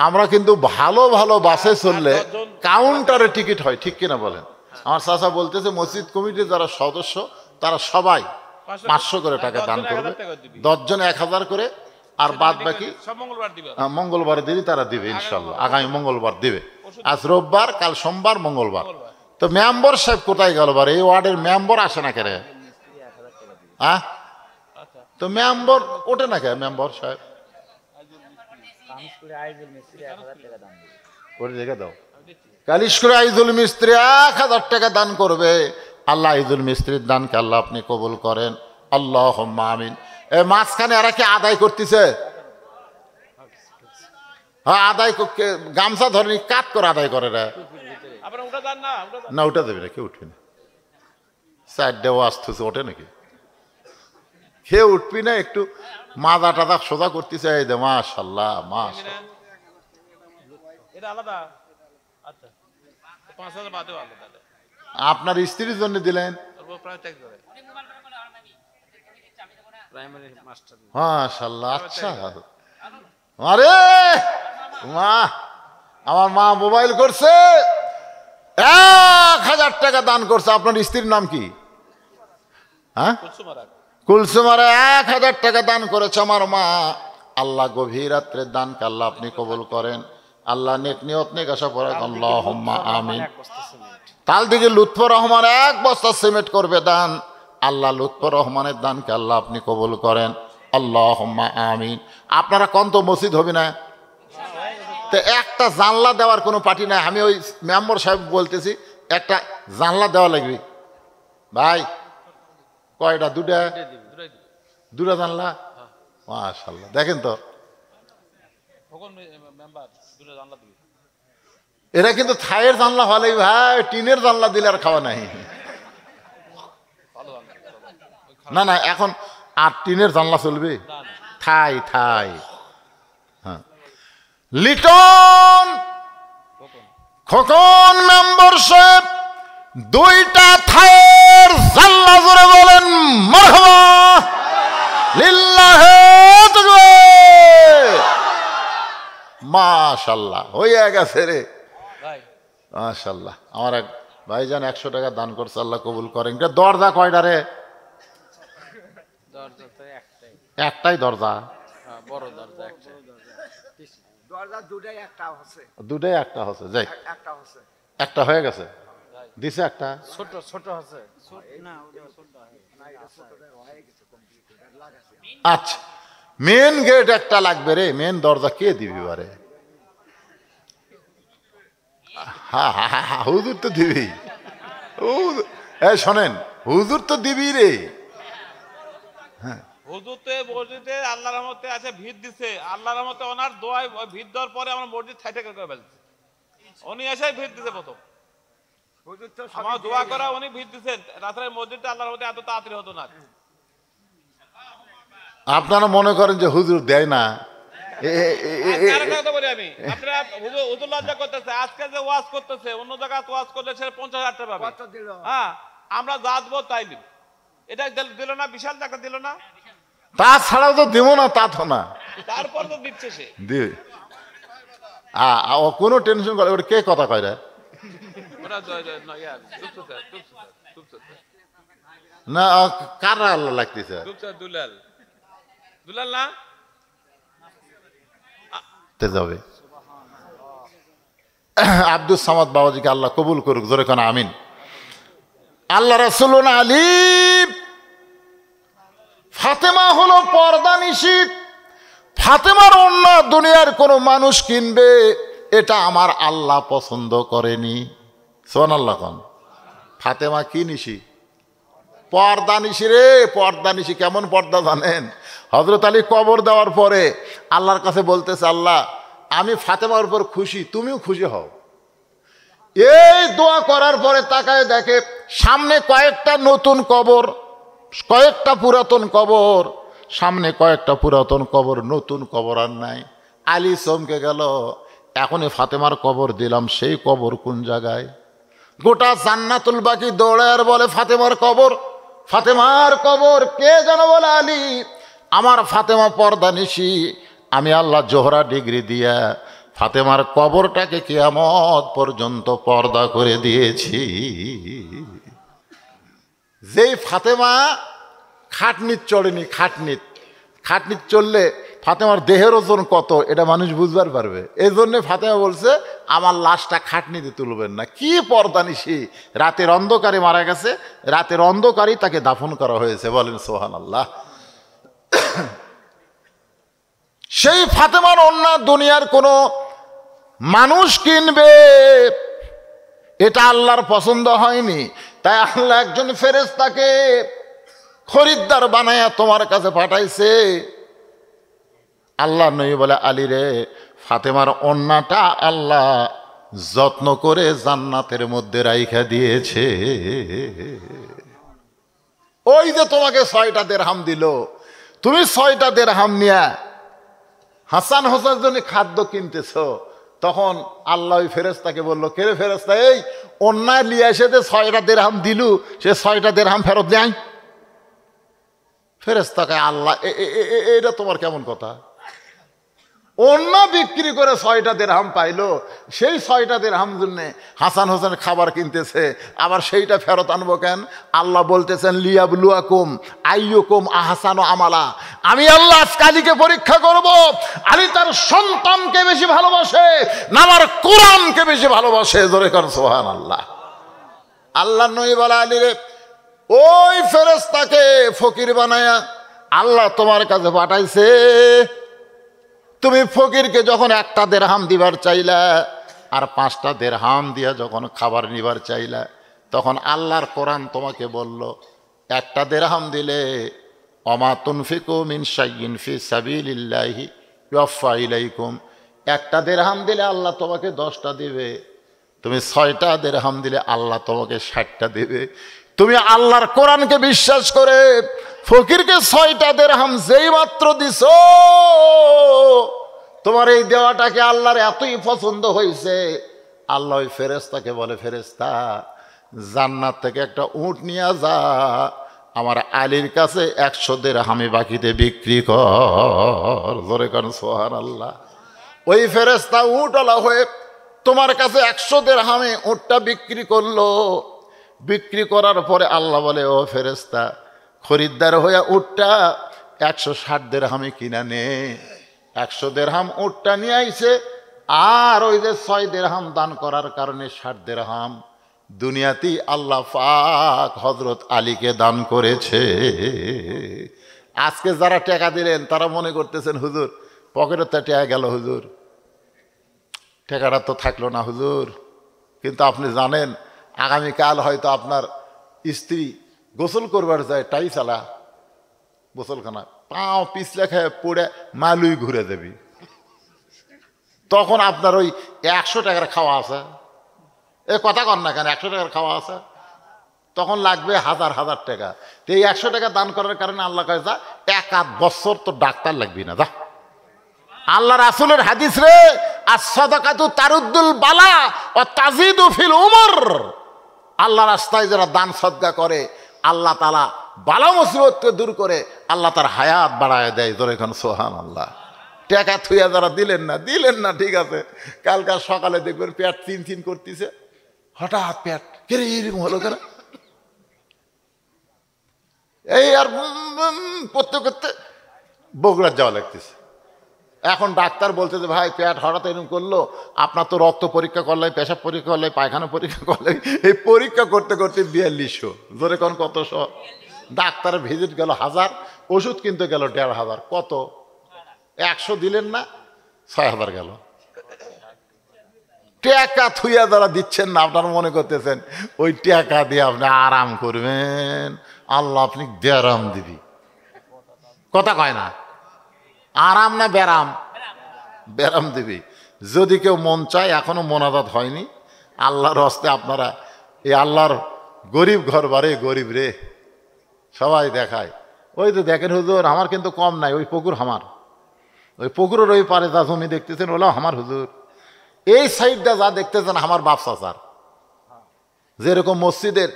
আমরা কিন্তু ভালো ভালো বাসে চললে কাউন্টারে টিকিট হয়, ঠিক কিনা বলেন? আমার চাচা বলতেছে মসজিদ কমিটির যারা সদস্য তারা সবাই 500 করে টাকা দান করবে, 10 জন 1000 করে, আর বাদ বাকি মঙ্গলবার দিনই তারা দিবে ইনশাল্লাহ। আগামী মঙ্গলবার দিবে। আজ রোববার, কাল সোমবার, মঙ্গলবার। তো মেম্বার সাহেব কোথায় গেল? বার এই ওয়ার্ডের মেম্বার আসে না কেন? হ্যাঁ, তো মেম্বার ওঠে না কেন? মেম্বার সাহেব দাও। কালিশপুরে আইজুল মিস্ত্রি 1000 টাকা দান করবে। আল্লাহ আইজুল মিস্ত্রির দানকে আল্লাহ আপনি কবুল করেন, আল্লাহুম্মা আমিন। এই মাঝখানে এরা কি আদায় করতেছে? হ্যাঁ, আদায় গামছা ধরেনি, কাত করে আদায় করে রে না। ওটা দেবে না, কেউ উঠবে না। 4টে ওয়াজ থুসে ওঠে নাকি? কেউ উঠবি না? একটু মাজা টাদা সোজা করতেছে। এই দে মাশাআল্লাহ, মাশাআল্লাহ। আপনার স্ত্রীর জন্য দিলেন? মাশাআল্লাহ। আচ্ছা, আরে মা, আমার মা মোবাইল করছে, 1000 টাকা দান করছে। আপনার স্ত্রীর নাম কি? হ্যাঁ, কুলসুমারা 1000 টাকা দান করেছে আমার মা। আল্লাহ গভীর রাত্রের দানকে আল্লাহ আপনি কবুল করেন। আল্লাহ নেক নিয়ত নেক আশা পড়ে, আল্লাহুম্মা আমিন। তাল দিকে লুৎফর রহমান 1 বস্তা সিমেন্ট করবে দান। আল্লাহ লুৎফর রহমানের দানকে আল্লাহ আপনি কবুল করেন, আল্লাহুম্মা আমিন। আপনারা কত মসজিদ হবে না? তো একটা জানলা দেওয়ার কোনো পার্টি নাই। আমি ওই মেম্বার সাহেব বলতেছি একটা জানলা দেওয়া লাগবে। ভাই কয়টা? দুটা? দুটাই দিবে। দুটা জানলা? মাশাআল্লাহ, দেখেন তো তখন মেম্বার দুটো জানলা দিবে। এরা কিন্তু থাইয়ের জানলা হলেই ভাই, টিনের জানলা দিলে আর খাওয়া নাই। ভালো জানলা। না না, এখন আর টিনের জানলা চলবে? না না, থাই থাই। হ্যাঁ, লিটন খোকন মেম্বারশিপ, দুইটা থাইয়ের জানলা জুড়ে বলেন মারহাবা লিল্লাহি তাকবীর। মাশাআল্লাহ, হয়ে গেছে রে ভাই মাশাআল্লাহ। আমার এক ভাইজান 100 টাকা দান করছে, আল্লাহ কবুল করেন। দরজা কয়টা রে? দরজা তো একটাই। একটাই দরজা? হ্যাঁ, বড় দরজা একটাই। দরজা দুটাই একটা হচ্ছে, দুটাই একটা হচ্ছে, যাই একটা হচ্ছে। একটা হয়ে গেছে, দিছে একটা। ছোট ছোট আছে। না ওটা ছোট না, এটা ছোটটা হয়ে গেছে, কমপ্লিট লাগাছে। আচ্ছা, মেন গেট একটা লাগবে রে, মেন দরজা কে দিবি বারে? হ্যাঁ হ্যাঁ হ্যাঁ, হুজুর তো দিবি। শোনেন, হুজুর তো দিবি রে। হুজুরতে মসজিদে আল্লাহর রহমতে আছে, ভিড় দিছে। আল্লাহর রহমতে ওনার দোয়ায় ভিড় দেওয়ার পরে আমরা মসজিদ ছাইটে করে ফেলছি। উনি এসে ভিড় দিছে প্রথম। হুজুর তো আমার দোয়া করা উনি ভিড় দিছেন। রাতের মসজিদটা আল্লাহর রহমতে এত তাড়াতাড়ি হতো না। আপনারা মনে করেন যে হুজুর দেয় না? আরেকটা কথা বলি আমি, আপনারা হুজুর লজ্জা করতেছে। আজকে যে ওয়াজ করতেছে, অন্য জায়গায় ওয়াজ করলে সে 50,000 টাকা পাবে। কত দিল? হ্যাঁ, আমরা যা দেবো তাই দিব। এটা দিল না, বিশাল টাকা দিল না। তাছাড়াও তো দেবো না, তা তো না, তারপর তো দিচ্ছে সে। দিবে। ও কোনো টেনশন করে, ওটা কে কথা কয় রে? ওরা চুপচাপ না, কারা আল্লাহ লাগতেছে? দুলাল দুলাল না যাবে। আব্দুল সামাদ বাবাজিকে আল্লাহ কবুল করুক, জোরে কোন আমিন। আল্লাহ রাসূলুন আলী, ফাতেমা হলো পর্দা নিশি। ফাতেমার অন্য দুনিয়ার কোন মানুষ কিনবে, এটা আমার আল্লাহ পছন্দ করেনি। সুবহানাল্লাহ কোন। ফাতেমা কি নিশি? পর্দা নিশি রে, পর্দা নিশি। কেমন পর্দা জানেন? হযরত আলী কবর দেওয়ার পরে আল্লাহর কাছে বলতেছে, আল্লাহ আমি ফাতেমার উপর খুশি, তুমিও খুশি হও। এই দোয়া করার পরে তাকায় দেখে সামনে কয়েকটা নতুন কবর, কয়েকটা পুরাতন কবর, সামনে কয়েকটা পুরাতন কবর, নতুন কবর আর নাই। আলী চমকে গেল, এখনই ফাতেমার কবর দিলাম, সেই কবর কোন জায়গায়? গোটা জান্নাতুল বাকি দৌড়ায় আর বলে ফাতেমার কবর, ফাতেমার কবর। কে যেন বলে, আলী আমার ফাতেমা পর্দা নিশি, আমি আল্লাহ জোহরা ডিগ্রি দিয়া ফাতেমার কবরটাকে কিয়ামত পর্যন্ত পর্দা করে দিয়েছি। যেই ফাতেমা খাটনিত চড়েনি, খাটনিত চললে ফাতেমার দেহের ওজন কত এটা মানুষ বুঝবার পারবে। এই জন্যে ফাতেমা বলছে আমার লাশটা খাটনিতে তুলবেন না। কি পর্দা নিশি, রাতের অন্ধকারে মারা গেছে, রাতের অন্ধকারেই তাকে দাফন করা হয়েছে। বলেন সুবহানাল্লাহ। সেই ফাতেমার অন্য দুনিয়ার কোনো মানুষ কিনবে, এটা আল্লাহর পছন্দ হয়নি। তাই আল্লাহ একজন ফেরেশতাকে খরিদ্দার বানায়া তোমার কাছে পাঠাইছে। আল্লাহ নবী বলে, আলী রে, ফাতেমার অন্যটা আল্লাহ যত্ন করে জান্নাতের মধ্যে রাইখা দিয়েছে। ওই যে তোমাকে 6টা দিরহাম দিল, তুমি 6টা দিরহাম নিয়া হাসান হোসেনের জন্য খাদ্য কিনতেছ। তখন আল্লাহ ওই ফেরেশতাকে বললো, কে রে ফেরেশতা, এই অন্যায় লিয়ে এসে যে 6টা দিরহাম দিলু, সে 6টা দিরহাম ফেরত দেয়। ফেরেশতাকে আল্লাহ, এটা তোমার কেমন কথা? অন্য বিক্রি করে 6টা দিরহাম পাইলো, সেই 6টা দিরহাম জন্য হাসান হোসেন খাবার কিনতেছে, আবার সেইটা ফেরত আনবো কেন? আল্লাহ বলতেছেন লিয়াবলুয়াকুম আইয়ুকুম আহসানু আমালা। আমি আল্লাহ আলীকে পরীক্ষা করব, আলী তার সন্তানকে বেশি ভালোবাসে না আমার কোরআনকে বেশি ভালোবাসে। জোরে কর সুবহানাল্লাহ। আল্লাহ নবী বলে, আলী রে, ওই ফেরেশতাকে ফকির বানায়া আল্লাহ তোমার কাছে পাঠাইছে। তুমি ফকিরকে যখন 1টা দিরহাম দিবার চাইলা আর 5টা দিরহাম দিয়া যখন খাবার নিবার চাইলা, তখন আল্লাহর কোরআন তোমাকে বলল, একটা দিরহাম দিলে ওমা তুনফিকু মিন শাইইন ফি সাবিলিল্লাহি ইউফা ইলাইকুম, একটা দিরহাম দিলে আল্লাহ তোমাকে 10টা দিবে। তুমি 6টা দিরহাম দিলে আল্লাহ তোমাকে 60টা দিবে। তুমি আল্লাহর কোরআনকে বিশ্বাস করে ফকিরকে 6টা দিরহাম যেই মাত্র দিছো, তোমার এই দেওয়াটাকে আল্লাহর এতই পছন্দ হয়েছে, আল্লাহ ওই ফেরেশতাকে বলে, ফেরেশতা জান্নাত থেকে একটা উট নিয়ে যা, আমার আলীর কাছে 100 দিরহামে বাকিতে বিক্রি কর। জোরে কারণ সুবহানাল্লাহ। ওই ফেরেশতা উটওয়ালা হয়ে তোমার কাছে 100 দিরহামে উটটা বিক্রি করলো। বিক্রি করার পরে আল্লাহ বলে, ও ফেরেশতা, খরিদ্দার হয়ে উটটা 160 দিরহামে কিনা নে। 100 দিরহাম উটটা নিয়ে আইছে, আর ওই যে 6 দিরহাম দান করার কারণে 60 দিরহাম দুনিয়াতেই আল্লাহ পাক হযরত আলীকে দান করেছে। আজকে যারা টাকা দিলেন তারা মনে করতেছেন হুজুর পকেটে তো টাকা গেল, হুজুর টাকাটা তো থাকলো না হুজুর। কিন্তু আপনি জানেন আগামীকাল হয়তো আপনার স্ত্রী গোসল করবার যায়, টাই চালা গোসলখানা, পাও পিছলে খেয়ে পড়ে মালুই ঘুরে দেবি, তখন আপনার ওই 100 টাকার খাওয়া আছে, এ কথা কন না কেন, 100 টাকার খাওয়া আছে, তখন লাগবে হাজার হাজার টাকা। তো এই 100 টাকা দান করার কারণে আল্লাহ কয়, যা 1 বছর তো ডাক্তার লাগবি না, যা। আল্লাহ রাসূলের হাদিস রে, as-সাদাকাতু তারুদ্দুল বালা ওয়া তাজিদু ফিল উমর। আল্লাহ রাস্তায় যারা দান সদকা করে, আল্লাহ তাআলা বালা মুসিবতকে দূর করে, আল্লাহ তার হায়াত বাড়ায় দেয়। ধরে এখন সুবহানাল্লাহ। টাকা থুইয়া যারা দিলেন না, ঠিক আছে, কালকে সকালে দেখবেন পেট চিন করতেছে, হঠাৎ পেট কেরে এরকম হলো কেন, এই আর করতে করতে বগুড়া যাওয়া লাগতেছে। এখন ডাক্তার বলছে যে ভাই পেট হঠাৎ এরকম করলো, আপনার তো রক্ত পরীক্ষা করলে, পেশাব পরীক্ষা করলে, পায়খানা পরীক্ষা করলে, এই পরীক্ষা করতে করতে 4200। জোরে কোন কতশো? ডাক্তারের ভিজিট গেল 1000, ওষুধ কিনতে গেল 1500। কত? 100 দিলেন না, 6000 গেল। টাকা থুইয়া যারা দিচ্ছেন না, আপনারা মনে করতেছেন ওই টাকা দিয়ে আপনি আরাম করবেন, আল্লাহ আপনি ব্যারাম দিবি। কথা কয় না, আরাম না ব্যারাম? ব্যারাম দিবি। যদি কেউ মন চায়, এখনো মোনাজাত হয়নি, আল্লাহর হস্তে আপনারা এই আল্লাহর গরিব ঘর বারে, গরিব রে সবাই দেখায়। ওই তো দেখেন হুজুর, আমার কিন্তু কম নাই, ওই পুকুর আমার, ওই পুকুরের ওই পারে যা জমি দেখতেছেন ওলা আমার হুজুর, এই সাইডটা যা দেখতেছেন আমার বাপ চাচার। যেরকম মসজিদের,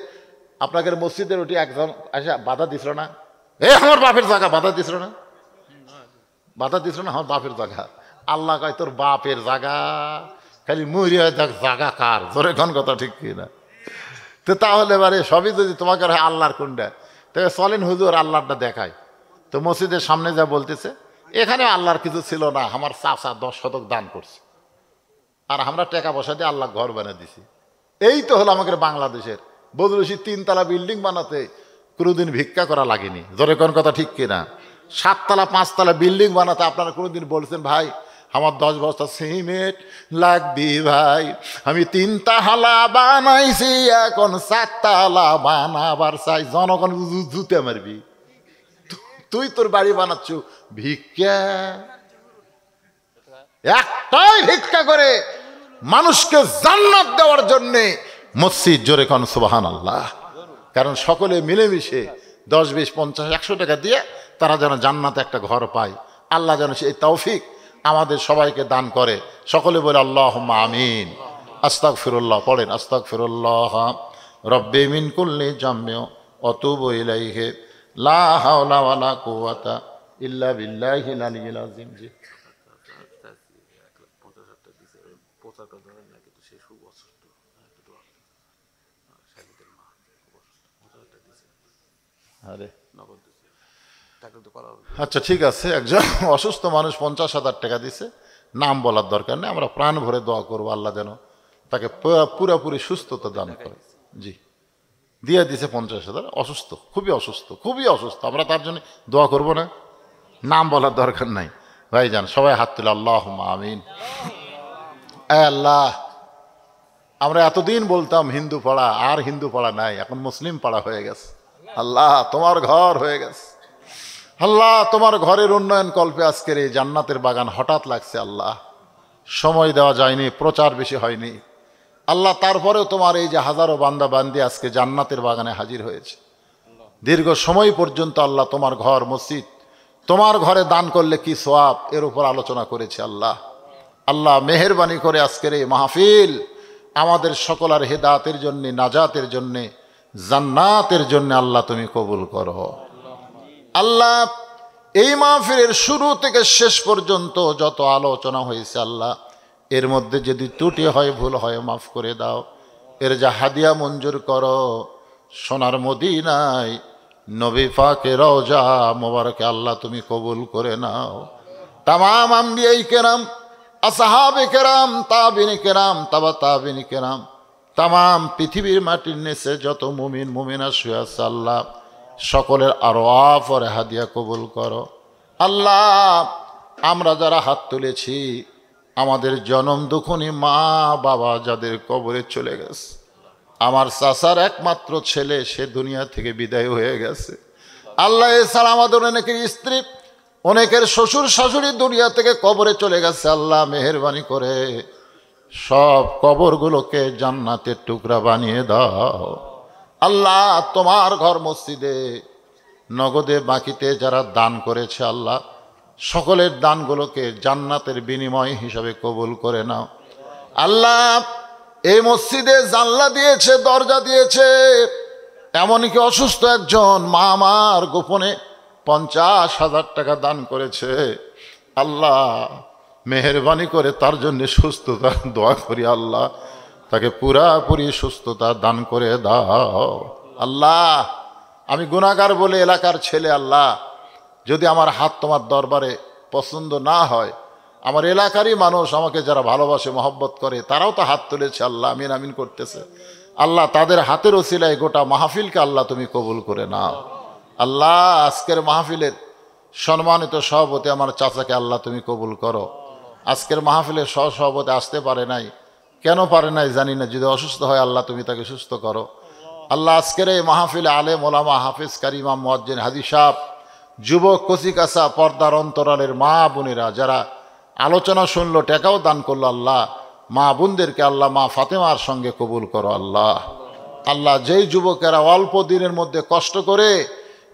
আপনাকে মসজিদের ওটি একজন আসে বাধা দিছিল না, আমার বাপের জায়গা, বাধা দিছিল না, আমার বাপের জায়গা। আল্লাহ কয় তোর বাপের জায়গা, খালি মরিয়া যাক জায়গা কার? জোরে কোন কথা, ঠিক কিনা? তো তাহলে এবারে সবই যদি তোমাকে হয় আল্লাহর কোনটা, তবে চলেন হুজুর আল্লাহটা দেখায়। তো মসজিদের সামনে যা বলতেছে, এখানে আল্লাহর কিছু ছিল না, আমার চাচা 10 শতক দান করছে, আর আমরা টাকা পয়সা দিয়ে আল্লাহ ঘর বানিয়ে দিছি। এই তো হলো আমাদের বাংলাদেশের। বদরুশি 3 তলা বিল্ডিং বানাতে কোনোদিন ভিক্ষা করা লাগেনি। জোরে কোন কথা, ঠিক কিনা? 7 তলা 5 তলা বিল্ডিং বানাতে আপনারা কোনোদিন বলছেন ভাই আমার 10 বস্তা সিমেন্ট লাগবি ভাই, আমি 3 তালা বানাইছি, এখন 7 তালা বানাবার চাই, জনগণ জুতে মারবি, তুই তোর বাড়ি বানাচ্ছ ভিক্ষা। একটাই ভিক্ষা করে মানুষকে জান্নাত দেওয়ার জন্যে মসজিদ। জোরে কোন সুবহানাল্লাহ। কারণ সকলে মিলেমিশে 10, 20, 50, 100 টাকা দিয়ে তারা যেন জান্নাতে একটা ঘর পায়। আল্লাহ যেন সেই তৌফিক আমাদের সবাইকে দান করে। সকলে বলে আল্লাহুম্মা আমিন। আস্তাগফিরুল্লাহ পড়েন, আস্তাগফিরুল্লাহ রব্বি মিন কুল্লি জামমি ওয়া তুবু ইলাইহি লা হাওলা ওয়ালা কুওয়াতা ইল্লা বিল্লাহিল আলিয়্যিল আযীম। জি আরে আচ্ছা ঠিক আছে, একজন অসুস্থ মানুষ 50,000 টাকা দিছে, নাম বলার দরকার নেই, আমরা প্রাণ ভরে দোয়া করবো আল্লাহ যেন তাকে পুরোপুরি সুস্থতা দান করে। জি দিয়ে দিছে 50,000, অসুস্থ, খুবই অসুস্থ, আমরা তার জন্য দোয়া করবো না? নাম বলার দরকার নাই ভাইজান, সবাই হাত তুলে আল্লাহুম্মা আমিন। আল্লাহ আমরা এতদিন বলতাম হিন্দু পাড়া, আর হিন্দু পাড়া নাই, এখন মুসলিম পাড়া হয়ে গেছে। আল্লাহ তোমার ঘর হয়ে গেছে। আল্লাহ তোমার ঘরের উন্নয়ন কল্পে আজকের এই জান্নাতের বাগান হঠাৎ লাগছে। আল্লাহ সময় দেওয়া যায়নি, প্রচার বেশি হয়নি। আল্লাহ তারপরেও তোমার এই যে হাজারো বান্দা বান্দি আজকে জান্নাতের বাগানে হাজির হয়েছে। দীর্ঘ সময় পর্যন্ত আল্লাহ তোমার ঘর মসজিদ, তোমার ঘরে দান করলে কি সওয়াব, এর উপর আলোচনা করেছে। আল্লাহ আল্লাহ মেহেরবানি করে আজকের এই মাহফিল আমাদের সকলের হেদায়েতের জন্য, নাজাতের জন্য, জান্নাতের জন্য আল্লাহ তুমি কবুল করো। আল্লাহ এই মাহফিলের শুরু থেকে শেষ পর্যন্ত যত আলোচনা হয়েছে আল্লাহ, এর মধ্যে যদি ত্রুটি হয়, ভুল হয়, মাফ করে দাও। এর যা হাদিয়া মঞ্জুর করো সোনার মদিনায় নবী পাকের রওজা মোবারকে আল্লাহ তুমি কবুল করে নাও। তামাম আম্বিয়ায়ে কেরাম, আসহাবে কেরাম, তাবিঈন কেরাম, তাবা তাবিঈন কেরাম, তামাম পৃথিবীর মাটির নিচে যত মুমিন মুমিনা শুয়ে আছে আল্লাহ সকলের আরওয়াহ আর হাদিয়া কবুল করো। আল্লাহ আমরা যারা হাত তুলেছি, আমাদের জনম দুঃখনী মা বাবা যাদের কবরে চলে গেছে, আমার চাচার একমাত্র ছেলে সে দুনিয়া থেকে বিদায় হয়ে গেছে। আল্লাহ এছাড়া আমাদের অনেকের স্ত্রী, অনেকের শ্বশুর শাশুড়ি দুনিয়া থেকে কবরে চলে গেছে। আল্লাহ মেহেরবানি করে সব কবরগুলোকে জান্নাতের টুকরা বানিয়ে দাও। আল্লাহ তোমার ঘর মসজিদে নগদে বাকিতে যারা দান করেছে আল্লাহ সকলের দানগুলোকে জান্নাতের বিনিময় হিসাবে কবুল করে নাও। আল্লাহ এই মসজিদে জানলা দিয়েছে, দরজা দিয়েছে, এমনকি অসুস্থ একজন মা আমার গোপনে 50,000 টাকা দান করেছে। আল্লাহ মেহেরবানি করে তার জন্য সুস্থতা দোয়া করি। আল্লাহ তাকে পুরাপুরি সুস্থতা দান করে দাও। আল্লাহ আমি গুনাহগার বলে এলাকার ছেলে, আল্লাহ যদি আমার হাত তোমার দরবারে পছন্দ না হয়, আমার এলাকারই মানুষ আমাকে যারা ভালোবাসে মহব্বত করে তারাও তো হাত তুলেছে। আল্লাহ আমিন আমিন করতেছে। আল্লাহ তাদের হাতের ওসিলায় গোটা মাহফিলকে আল্লাহ তুমি কবুল করে নাও। আল্লাহ আজকের মাহফিলের সম্মানিত সভাপতি আমার চাচাকে আল্লাহ তুমি কবুল করো। আজকের মাহফিলের সহসভাপতি আসতে পারে নাই, কেন পারে নাই জানি না, যদি অসুস্থ হয় আল্লাহ তুমি তাকে সুস্থ করো। আল্লাহ আজকের এই মাহফিলে আলেম ওলামা, হাফিজ, কারি, ইমাম, মুয়াজ্জিন, হাজি সাহেব, যুবক, কচিকাঁচা, পর্দার অন্তরালের মা বোনেরা যারা আলোচনা শুনলো, টাকাও দান করলো, আল্লাহ মা বোনদেরকে আল্লাহ মা ফাতেমার সঙ্গে কবুল করো। আল্লাহ আল্লাহ যেই যুবকেরা অল্প দিনের মধ্যে কষ্ট করে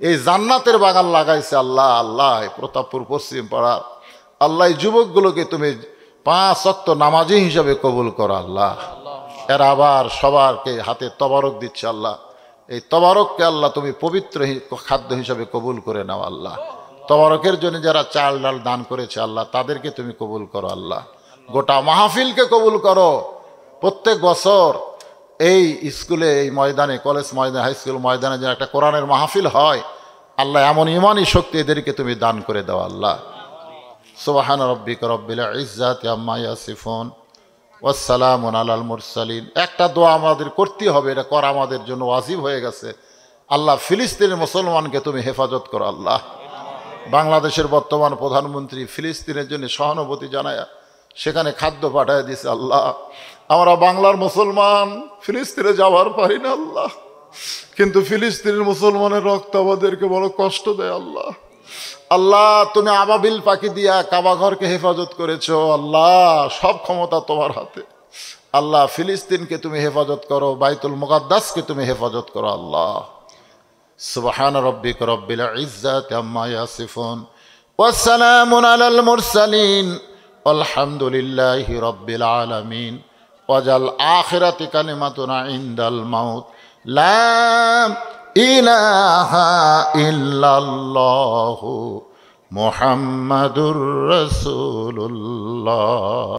এই জান্নাতের বাগান লাগাইছে আল্লাহ, আল্লাহ প্রতাপপুর পশ্চিম পাড়ার আল্লাহ এই যুবকগুলোকে তুমি 5 ওয়াক্ত নামাজি হিসাবে কবুল করো। আল্লাহ এরা আবার সবারকে হাতে তবারক দিচ্ছে। আল্লাহ এই তবারককে আল্লাহ তুমি পবিত্র খাদ্য হিসাবে কবুল করে নাও। আল্লাহ তবারকের জন্য যারা চাল ডাল দান করেছে আল্লাহ তাদেরকে তুমি কবুল করো। আল্লাহ গোটা মাহফিলকে কবুল করো। প্রত্যেক বছর এই স্কুলে, এই ময়দানে, কলেজ ময়দানে, হাই স্কুল ময়দানে যেন একটা কোরআনের মাহফিল হয় আল্লাহ, এমন ইমানি শক্তি এদেরকে তুমি দান করে দাও। আল্লাহ সুবহান রাব্বিকা রব্বিল ইজ্জাতি আম্মা ইয়াসিফুন ওয়াস সালামুন আলাল মুরসালিন। একটা দোয়া আমাদের করতে হবে, এটা করা আমাদের জন্য ওয়াজিব হয়ে গেছে। আল্লাহ ফিলিস্তিনের মুসলমানকে তুমি হেফাজত করো। আল্লাহ বাংলাদেশের বর্তমান প্রধানমন্ত্রী ফিলিস্তিনের জন্য সহানুভূতি জানায় সেখানে খাদ্য পাঠায় দিছে। আল্লাহ আমরা বাংলার মুসলমান ফিলিস্তিনে যাওয়ার পারি না আল্লাহ, কিন্তু ফিলিস্তিনের মুসলমানের রক্ত আমাদেরকে বড় কষ্ট দেয়। আল্লাহ আল্লাহ তুমি আবাবিল পাখি দিয়া কাবাঘরকে হেফাজত করেছো। আল্লাহ সব ক্ষমতা তোমার হাতে। আল্লাহ ফিলিস্তিনকে তুমি হেফাজত করো, বাইতুল মুকাদ্দাসকে তুমি হেফাজত করো। আল্লাহ সুবহান রাব্বিকা রব্বিল ইজ্জাতি আম্মা ইয়াসিফুন ওয়াস সালামুন আলাল মুরসালিন আলহামদুলিল্লাহি রাব্বিল আলামিন ওয়াজাল আখিরাতি কালিমাতুনা ইনদাল মাউত লা ইলাহা ইল্লাল্লাহু মুহাম্মাদুর রাসূলুল্লাহ।